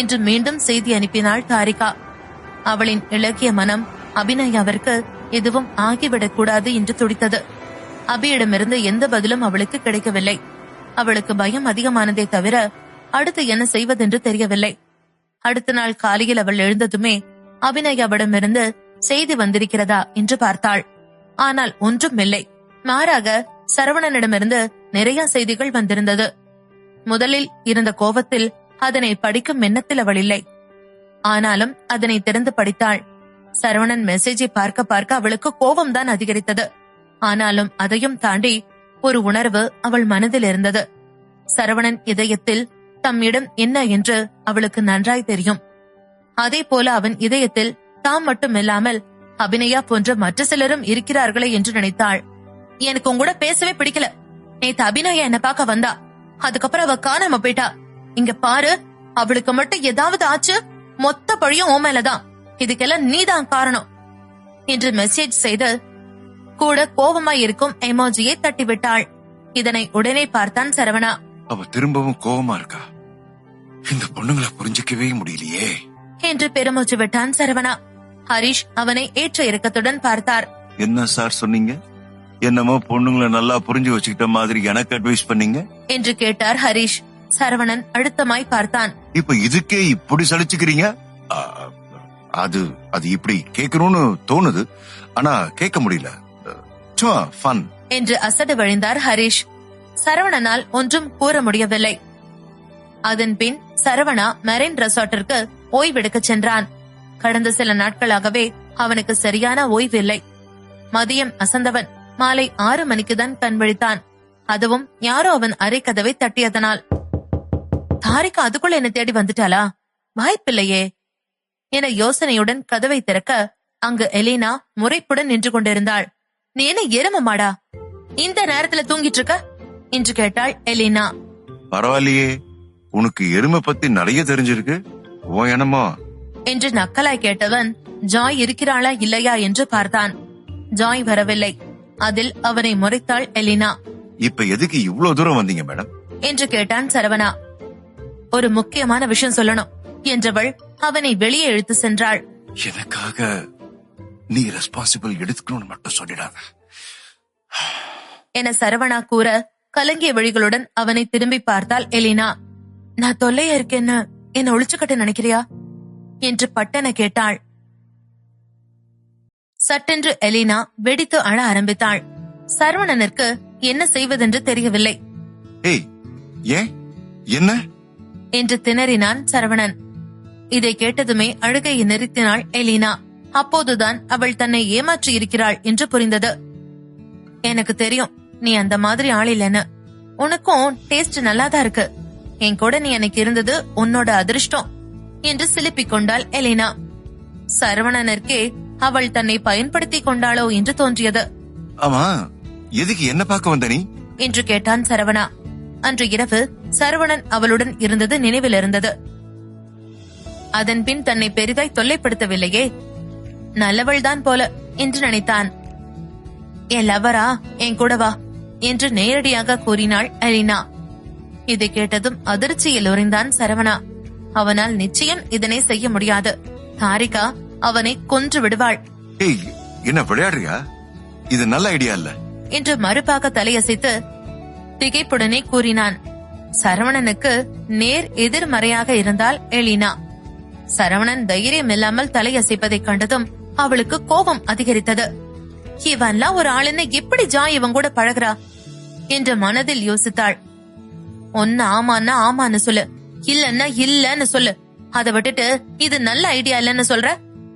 என்று மீண்டும் செய்தி அனுப்பினாள் தாரிகா. அவளின் இளகிய மனம் அபிநயாவிற்கு எதுவும் ஆகிவிடக் கூடாது என்று துடித்தது. அபியிடமிருந்து எந்த பதிலும் அவளுக்கு கிடைக்கவில்லை. அவளுக்கு பயம் அதிகமானதை தவிர அடுத்து என்ன செய்வதென்று தெரியவில்லை. அடுத்த நாள் காலையில் அவள் எழுந்ததுமே அபிநயாவிடமிருந்து செய்தி வந்திருக்கிறதா என்று பார்த்தாள். ஆனால் ஒன்றும் இல்லை. மாறாக சரவணனிடமிருந்து நிறைய செய்திகள் வந்திருந்தது. முதலில் இருந்த கோபத்தில் அதனை படிக்கும் எண்ணத்தில் அவள் இல்லை. ஆனாலும் அதனை திறந்து படித்தாள். சரவணன் மெசேஜை பார்க்க பார்க்க அவளுக்கு கோபம்தான் அதிகரித்தது. ஆனாலும் அதையும் தாண்டி ஒரு உணர்வு அவள் மனதில் இருந்தது. சரவணன் இதயத்தில் தம்மிடம் என்ன என்று அவளுக்கு நன்றாய் தெரியும். அதே போல அவன் இதயத்தில் தாம் மட்டுமில்லாமல் அபிநயா போன்ற மற்ற சிலரும் இருக்கிறார்களே என்று நினைத்தாள். எனக்கு உங்க கூட பேசவே பிடிக்கல. நேத்து அபிநயா என்ன பார்க்க வந்தா, அதுக்கப்புறம் அவ காணாம போயிட்டா. இங்க பாரு, அவளுக்கு மட்டும் ஏதாவது ஆச்சு மொத்த பழியும் உன் மேலதான். இதுக்கெல்லாம் நீதான் காரணம் என்று மெசேஜ் செய்து கூட கோபமாய் இருக்கும் எமோஜியை தட்டிவிட்டாள். இதனை உடனே பார்த்தான் சரவணா. அவ திரும்பவும் கோபமா இருக்கா? இந்த பொண்ணுங்களை புரிஞ்சிக்கவே முடியலையே என்று பெருமூச்சு விட்டான் சரவணா. ஹரிஷ் அவனை ஏற்ற இறக்கத்துடன் பார்த்தார். என்ன சார் சொன்னீங்க? என்னமோ பொண்ணுங்களை நல்லா புரிஞ்சு வச்சுக்கிட்ட மாதிரி எனக்கு அட்வைஸ் பண்ணீங்க என்று கேட்டார் ஹரிஷ். சரவணன் அழுத்தமாய் பார்த்தான். இப்ப இதுக்கே இப்படி சலிச்சுக்கிறீங்க? அது அது இப்படி கேட்கணும்னு தோணுது, ஆனா கேட்க முடியல. சும்மா ஃபன் என்று அசடு வழிந்தார் ஹரிஷ். சரவணனால் ஒன்றும் கூற முடியவில்லை. அதன் பின் சரவணா மெரைன் ரெசார்ட்டிற்கு ஓய்வெடுக்க சென்றான். கடந்த சில நாட்களாகவே அவனுக்கு சரியான ஓய்வில்லை. மதியம் அசந்தவன் மாலை 6 மணிக்குதான் கண் விழித்தான். அதுவும் யாரோ அவன் அறை கதவை தட்டியதனால். தாரிகா அதுக்குள்ள என்ன தேடி வந்துட்டாளா? வாய்ப்பில்லையே என யோசனையுடன் கதவை திறக்க அங்கு எலினா முறைப்புடன் நின்று கொண்டிருந்தாள். நீ என்ன எருமமாடா, இந்த நேரத்துல தூங்கிட்டு இருக்க என்று கேட்டாள் எலினா. பரவாயில்லையே, உனக்கு எருமை பத்தி நிறைய தெரிஞ்சிருக்கு, ஓ என்னமோ என்று நக்கலாய் கேட்டவன் ஜாய் இருக்கிறாளா இல்லையா என்று பார்த்தான். ஜாய் வரவில்லை. அதில் அவனை முறைத்தாள் எலினா. இப்ப எதுக்கு இவ்வளவு தூரம் வந்தீங்க மேடம் என்று கேட்டான் சரவணா. ஒரு முக்கியமான விஷயம் சொல்லணும் என்றவள் அவனை வெளியே இழுத்து சென்றாள். எனக்காக நீ ரெஸ்பான்சிபிள் எடுத்துக்கணும்னு மட்டும் சொல்லிடாங்க என சரவணா கூற கலங்கிய வழிகளுடன் அவனை திரும்பி பார்த்தாள் எலினா. நான் தொல்லையா இருக்கேன்னு என்ன ஒளிச்சுக்கட்ட நினைக்கிறியா என்று பட்டென கேட்டாள். சட்டென்று எலினா வெடித்து அழ ஆரம்பித்தாள். சரவணனுக்கு என்ன செய்வதென்று தெரியவில்லை. ஏய், ஏன் என்ன என்று திணறினான் சரவணன். இதை கேட்டதுமே அழுகையை நிறுத்தினாள் எலினா. அப்போதுதான் அவள் தன்னை ஏமாற்றி இருக்கிறாள் என்று புரிந்தது. எனக்கு தெரியும் நீ அந்த மாதிரி ஆள் இல்லைன்னு. உனக்கும் டேஸ்ட் நல்லாதான் இருக்கு. என் கூட நீ எனக்கு இருந்தது உன்னோட அதிர்ஷ்டம் என்று சிலிப்பிக் கொண்டாள் எலினா. சரவணனிற்கே அவள் தன்னை பயன்படுத்தி கொண்டாளோ என்று தோன்றியது. ஆமா, எதுக்கு என்ன பார்க்க வந்த நீ என்று கேட்டான் சரவணா. அன்று இரவு சரவணன் அவளுடன் இருந்தது நினைவில் இருந்தது. அதன் பின் தன்னை பெரிதாய் தொல்லைப்படுத்தவில்லையே, நல்லவள்தான் போல என்று நினைத்தான். என் லவரா, என் கூட வா என்று நேரடியாக கூறினாள் எலினா. இதை கேட்டதும் அதிர்ச்சியில் உறைந்தான் சரவணா. அவனால் நிச்சயம் இதனை செய்ய முடியாது. தாரிகா அவனை கொன்று விடுவாள். ஏய், என்ன விளையாடுறியா? இது நல்ல ஐடியா இல்ல என்று மறுபாக தலையசைத்து திகைப்புடனே கூறினான். சரவணனுக்கு நேர் எதிர்மறையாக இருந்தால் எலினா. சரவணன் தைரியம் இல்லாமல் தலையசைப்பதைக் கண்டதும் அவளுக்கு கோபம் அதிகரித்தது. இவன்லாம் ஒரு ஆளுன்னு எப்படி ஜாய் இவன் கூட பழகுறா என்று மனதில் யோசித்தாள். ஒன்னு ஆமான்னா ஆமான்னு சொல்லு, இல்லன்னா இல்லன்னு சொல்லு. அதை விட்டுட்டு இது நல்ல ஐடியா இல்லன்னு சொல்ற.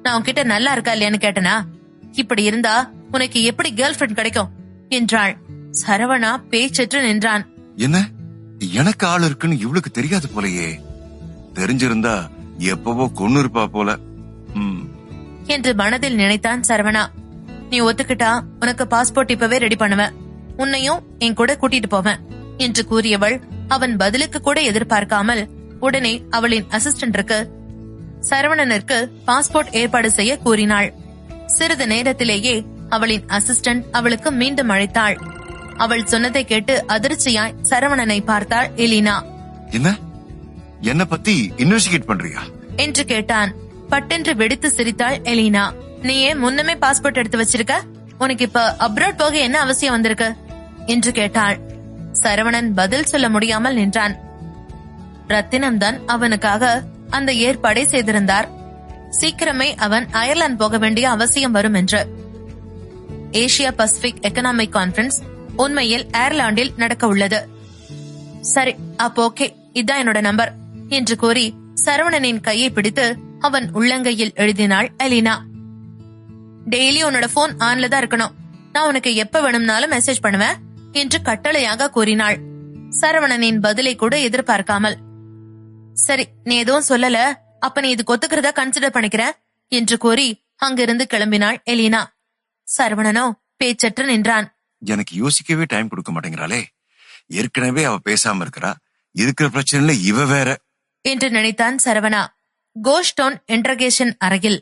நான் உன்கிட்ட நல்லா இருக்கா இல்லையான்னு கேட்டனா? இப்படி இருந்தா உனக்கு எப்படி கேர்ள் ஃபிரெண்ட் கிடைக்கும் என்றாள். சரவணா பேச்சற்று நின்றான். என்ன, எனக்கு ஆள் இருக்குன்னு இவளுக்கு தெரியாது போலயே. தெரிஞ்சிருந்தா எப்பவோ கொன்னு இருப்பா போல என்று மனதில் நினைத்தான் சரவணா. நீ ஒத்துக்கிட்டா உனக்கு பாஸ்போர்ட் இப்பவே ரெடி பண்ணுவேன், உன்னையும் என் கூட கூட்டிட்டு போவேன் என்று கூறியவள் அவன் பதிலுக்கு கூட எதிர்பார்க்காமல் உடனே அவளின் அசிஸ்டன்ட்ருக்கு சரவணனிற்கு பாஸ்போர்ட் ஏற்பாடு செய்ய கூறினாள். சிறிது நேரத்திலேயே அவளின் அசிஸ்டன்ட் அவளுக்கு மீண்டும் அழைத்தாள். அவள் சொன்னதை கேட்டு அதிர்ச்சியாய் சரவணனை பார்த்தாள் எலினா. என்ன பத்தி இன்வெஸ்டிகேட் பண்றியா என்று கேட்டான். பட்டென்று வெடித்து சிரித்தாள் எலினா. நீ ஏன் முன்னமே பாஸ்போர்ட் எடுத்து வச்சிருக்க? உனக்கு இப்ப அப்ராட் போக என்ன அவசியம் வந்திருக்கு என்று கேட்டாள். சரவணன் பதில் சொல்ல முடியாமல் நின்றான். ரத்தினம் தான் அவனுக்காக அந்த ஏற்பாடை செய்திருந்தார். சீக்கிரமே அவன் அயர்லாந்து போக வேண்டிய அவசியம் வரும் என்று. ஏசியா பசிபிக் எக்கனாமிக் கான்பரன்ஸ் உண்மையில் அயர்லாந்தில் நடக்க உள்ளது. சரி, அப்போ ஓகே, இதான் என்னோட நம்பர் என்று கூறி சரவணனின் கையை பிடித்து அவன் உள்ளங்கையில் எழுதினாள் எலினா. டெய்லி உன்னோட போன் ஆன்ல தான் இருக்கணும், நான் உனக்கு எப்ப வேணும்னாலும் மெசேஜ் பண்ணுவேன் என்று கட்டளையாக கூறினாள். சரவணனின் பதிலை கூட எதிர்பார்க்காமல். சரி, நீ எதுவும் சொல்லல, அப்ப நீ இதுக்கு ஒத்துக்கிறதா கன்சிடர் பண்ணிக்கிற என்று கூறி அங்கிருந்து கிளம்பினாள் எலினா. சரவணனோ பேச்சற்று நின்றான். எனக்கு யோசிக்கவே டைம் கொடுக்க மாட்டேங்கிறாளே. ஏற்கனவே அவ பேசாம இருக்கிறா, இருக்கிற பிரச்சனைல இவ வேற என்று நினைத்தான் சரவணா. கோஸ்டோன் இன்டர்கேஷன் அறையில்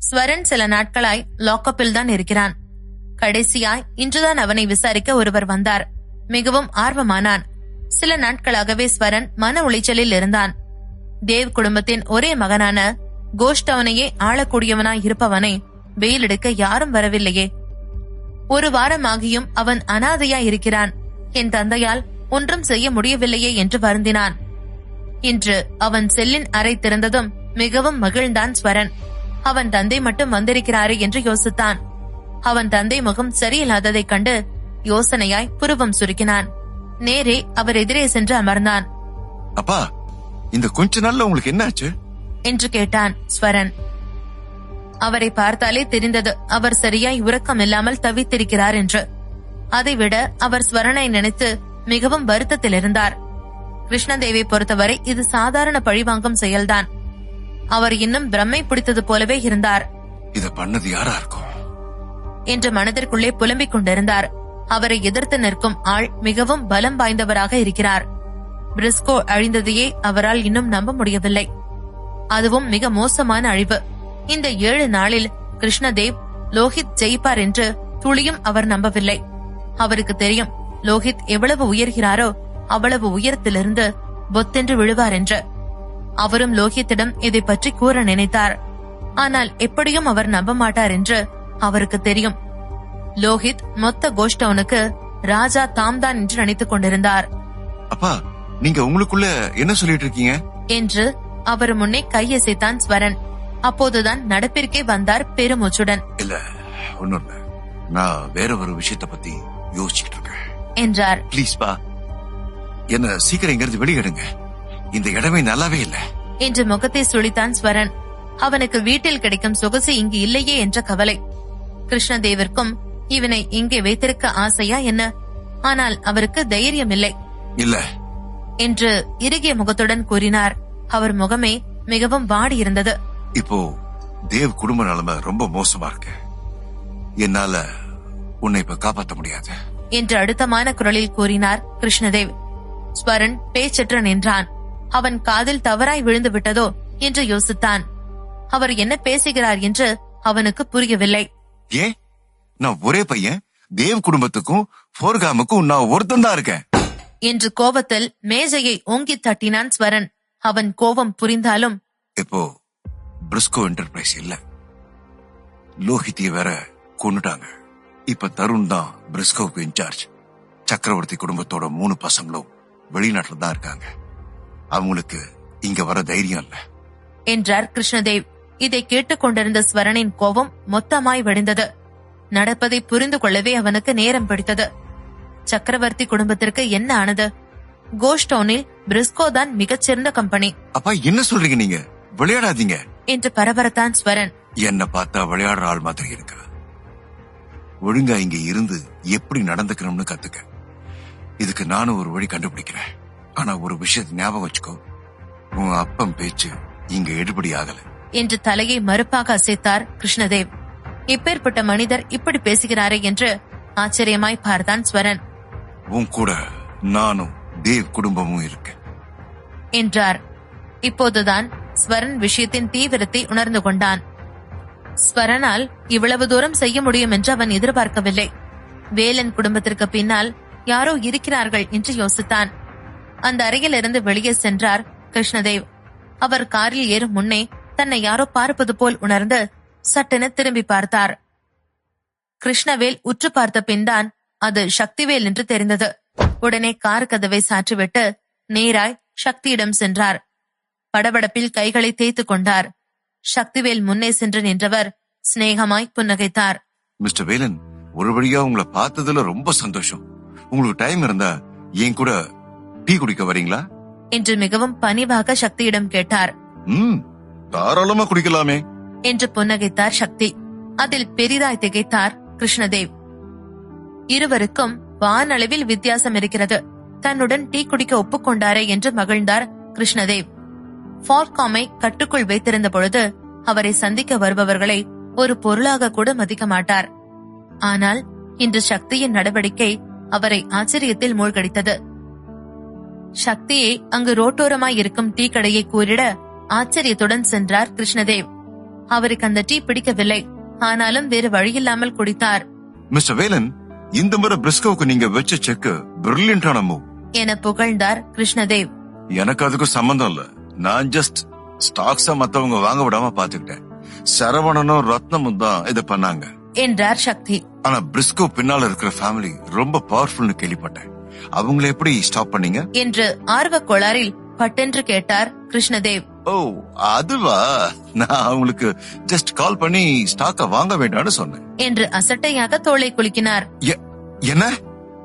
ஸ்வரன் சில நாட்களாய் லாக்அப்பில் தான் இருக்கிறான். கடைசியாய் இன்றுதான் அவனை விசாரிக்க ஒருவர் வந்தார். மிகவும் ஆர்வமானான். சில நாட்களாகவே ஸ்வரன் மன உளைச்சலில் இருந்தான். தேவ் குடும்பத்தின் ஒரே மகனான கோஷ்டவனையே ஆளக்கூடியவனாய் இருப்பவனை வெயில் எடுக்க யாரும் வரவில்லையே. ஒரு வாரமாகியும் அவன் அனாதையாய் இருக்கிறான். என் தந்தையால் ஒன்றும் செய்ய முடியவில்லையே என்று வருந்தினான். இன்று அவன் செல்லின் அறை திறந்ததும் மிகவும் மகிழ்ந்தான் ஸ்வரன். அவன் தந்தை மட்டும் வந்திருக்கிறாரே என்று யோசித்தான். அவன் தந்தை முகம் சரியில்லாததைக் கண்டு யோசனையாய் புருவம் சுருக்கினான். நேரே அவர் எதிரே சென்று அமர்ந்தான். அப்பா, இந்த கொஞ்ச நாள்ல உங்களுக்கு என்னாச்சு என்று கேட்டான் ஸ்வரன். அவரை பார்த்தாலே தெரிந்தது அவர் சரியாய் உறக்கம் இல்லாமல் தவித்திருக்கிறார் என்று. அதைவிட அவர் ஸ்வரனை நினைத்து மிகவும் வருத்தத்தில் இருந்தார். கிருஷ்ணதேவை பொறுத்தவரை இது சாதாரண பழிவாங்கும் செயல்தான். அவர் இன்னும் பிரம்மை பிடித்தது போலவே இருந்தார். இத பண்ணது யாரா இருக்கும் என்று மனதிற்குள்ளே புலம்பிக் கொண்டிருந்தார். அவரை எதிர்த்து நிற்கும் ஆள் மிகவும் பலம் வாய்ந்தவராக இருக்கிறார். பிரிஸ்கோ அழிந்ததையே அவரால் இன்னும் நம்ப முடியவில்லை. அதுவும் மிக மோசமான அழிவு. இந்த 7 நாளில் கிருஷ்ணதேவ் லோஹித் ஜெயிப்பார் என்று துளியும் அவர் நம்பவில்லை. அவருக்கு தெரியும் லோஹித் எவ்வளவு உயர்கிறாரோ அவ்வளவு உயரத்திலிருந்து பொத்தென்று விழுவார் என்று. அவரும் லோஹித்திடம் இதை பற்றி கூற நினைத்தார். ஆனால் எப்படியும் அவர் நம்ப மாட்டார் என்று அவருக்கு தெரியும். லோஹித் மொத்த கோஷ்டவுனுக்கு ராஜா தாம்தான் என்று நினைத்துக் கொண்டிருந்தார். அப்பா, நீங்க உங்களுக்குள்ள என்ன சொல்லிட்டு இருக்கீங்க என்று அவர் முன்னே கையசைத்தான் ஸ்வரன். அப்போதுதான் நடப்பிற்கே வந்தார் பெருமூச்சுடன். இல்ல, ஒண்ணும் இல்ல, நான் வேற ஒரு விஷயத்த பத்தி யோசிச்சுட்டு இருக்கேன் என்றார். பிளீஸ் பா, என்ன சீக்கிரம் இங்கிருந்து வெளியிடுங்க. இந்த இடமே நல்லாவே இல்ல என்று முகத்தை சுழித்தான் ஸ்வரன். அவனுக்கு வீட்டில் கிடைக்கும் சொகுசு இங்கு இல்லையே என்ற கவலை. கிருஷ்ணதேவிற்கும் இவனை இங்கே வைத்திருக்க ஆசையா என்ன? ஆனால் அவருக்கு தைரியம் இல்லை. இல்ல என்று இறுகிய முகத்துடன் கூறினார். அவர் முகமே மிகவும் வாடி இருந்தது. இப்போ தேவ் குடும்ப நிலைமை ரொம்ப மோசமா இருக்கு. என்னால உன்னை இப்ப காப்பாற்ற முடியாது என்று அழுத்தமான குரலில் கூறினார் கிருஷ்ணதேவ். ஸ்வரன் பேச்சற்று நின்றான். அவன் காதில் தவறாய் விழுந்து விட்டதோ என்று யோசித்தான். அவர் என்ன பேசுகிறார் என்று அவனுக்கு புரியவில்லை. ஏன், நான் ஒரே பையன், தேவ் குடும்பத்துக்கும் போர்காமுக்கும் நான் ஒருத்தன் தான் இருக்கேன் என்று கோபத்தில் மேஜையை ஓங்கி தட்டினான் ஸ்வரன். அவன் கோபம் புரிந்தாலும் இப்போ பிரிஸ்கோ என்டர்பிரைஸ் இல்ல, லோஹித்திய வேற கொன்னுட்டாங்க. இப்ப தருண் தான் பிரிஸ்கோவுக்கு இன்சார்ஜ். சக்கரவர்த்தி குடும்பத்தோட 3 பசங்களும் வெளிநாட்டுல தான் இருக்காங்க. அவங்களுக்கு இங்க வர தைரியம் இல்ல என்றார் கிருஷ்ணதேவ். இதை கேட்டுக் கொண்டிருந்த ஸ்வரனின் கோபம் மொத்தமாய் வடிந்தது. நடப்பதை புரிந்து கொள்ளவே அவனுக்கு நேரம் பிடித்தது. சக்கரவர்த்தி குடும்பத்திற்கு என்ன ஆனது? கோஷ்டவுனில் பிரிஸ்கோ தான் மிகச்சிறந்த கம்பெனி. அப்பா, என்ன சொல்றீங்க நீங்க? விளையாடாதீங்க என்று பரபரத்தான் ஸ்வரன். என்ன பார்த்தா விளையாடுற ஆள் மாதிரி இருக்கா? ஒழுங்கா இங்க இருந்து எப்படி நடந்துக்கணும்னு கத்துக்க. இதுக்கு நானும் ஒரு வழி கண்டுபிடிக்கிறேன். ஆனா ஒரு விஷயத்தை ஞாபகம் வச்சுக்கோ, உன் அப்பம் பேச்சு இங்க எடுபடி ஆகல என்று தலையை மறுப்பாக அசைத்தார் கிருஷ்ணதேவ். இப்பேற்பட்ட மனிதர் இப்படி பேசுகிறாரே என்று ஆச்சரியமாய் பார்த்தான் ஸ்வரன். உன் கூட நானும் தேவ் குடும்பமும் இருக்கு என்றார். இப்போதுதான் ஸ்வரன் விஷயத்தின் தீவிரத்தை உணர்ந்து கொண்டான். ஸ்வரனால் இவ்வளவு தூரம் செய்ய முடியும் என்று அவன் எதிர்பார்க்கவில்லை. வேலன் குடும்பத்திற்கு பின்னால் யாரோ இருக்கிறார்கள் என்று யோசித்தான். அந்த அறையிலிருந்து வெளியே சென்றார் கிருஷ்ணதேவ். அவர் காரில் ஏறும் முன்னே தன்னை யாரோ பார்ப்பது போல் உணர்ந்து சட்டென திரும்பி பார்த்தார். கிருஷ்ணவேல் உற்று பார்த்த பின்தான் அது சக்திவேல் என்று தெரிந்தது. உடனே கார் கதவை சாற்றிவிட்டு நேராய் சக்தியிடம் சென்றார். படபடப்பில் கைகளை தேய்த்துக் கொண்டார். சக்திவேல் முன்னே சென்று நின்றவர் சிநேகமாய் புன்னகைத்தார். மிஸ்டர் வேலன், ஒரு வழியா உங்களை பார்த்ததுல ரொம்ப சந்தோஷம். உங்களுக்கு டைம் இருந்தா என் கூட டீ குடிக்க வரீங்களா என்று மிகவும் பணிவாக சக்தியிடம் கேட்டார். தாராளமா குடிக்கலாமே என்று புன்னகைத்தார் சக்தி. அதில் பெரிதாய் திகைத்தார் கிருஷ்ணதேவ். இருவருக்கும் வானளவில் வித்தியாசம் இருக்கிறது. தன்னுடன் டீ குடிக்க ஒப்புக்கொண்டாரே என்று மகிழ்ந்தார் கிருஷ்ணதேவ். ஃபால்காமை கட்டுக்குள் வைத்திருந்த பொழுது அவரை சந்திக்க வருபவர்களை ஒரு பொருளாக கூட மதிக்க மாட்டார். ஆனால் இன்று சக்தியின் நடவடிக்கை அவரை ஆச்சரியத்தில் மூழ்கடித்தது. சக்தியை அங்கு ரோட்டோரமாய் இருக்கும் டீ கடையை கூறிட ஆச்சரியத்துடன் சென்றார் கிருஷ்ணதேவ். அவருக்கு அந்த டீ பிடிக்கவில்லை. ஆனாலும் வேறு வழியில்லாமல் குடித்தார். மிஸ்டர் வேலன், இந்த முறை பிரிஸ்கோவுக்கு நீங்க வச்ச செக் பிரில்லியன்டான மூவ் என புகழ்ந்தார் கிருஷ்ணதேவ். எனக்கு அதுக்கு சம்பந்தம் இல்ல. நான் ஜஸ்ட் ஸ்டாக்ஸ மத்தவங்க வாங்க விடாம பாத்துக்கிட்டேன். சரவணனும் ரத்னமும் தான் இதை பண்ணாங்க என்றார் சக்தி. ஆனா பிரிஸ்கோ பின்னால இருக்கிற ஃபேமிலி ரொம்ப பவர்ஃபுல்னு கேள்விப்பட்டேன். அவங்களை எப்படி ஸ்டாப் பண்ணீங்க என்று ஆர்வ கோளாறில் பட்டென்று கேட்டார் கிருஷ்ணதேவ். ஓ, அதுவா? நான் அவங்களுக்கு ஜஸ்ட் கால் பண்ணி ஸ்டாக்க வாங்க வேண்டாம்னு சொன்னேன் என்று அசட்டையாக தோளை குலுக்கினார். என்ன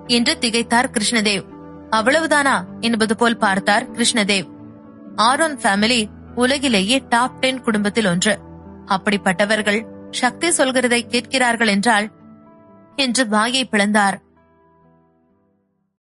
என்று திகைத்தார் கிருஷ்ணதேவ். அவ்வளவுதானா என்பது போல் பார்த்தார் கிருஷ்ணதேவ். ஆரோன் ஃபேமிலி உலகிலேயே டாப் 10 குடும்பத்தில் ஒன்று. அப்படிப்பட்டவர்கள் சக்தி சொல்கிறதை கேட்கிறார்கள் என்றால் என்று வாயை பிளந்தார்.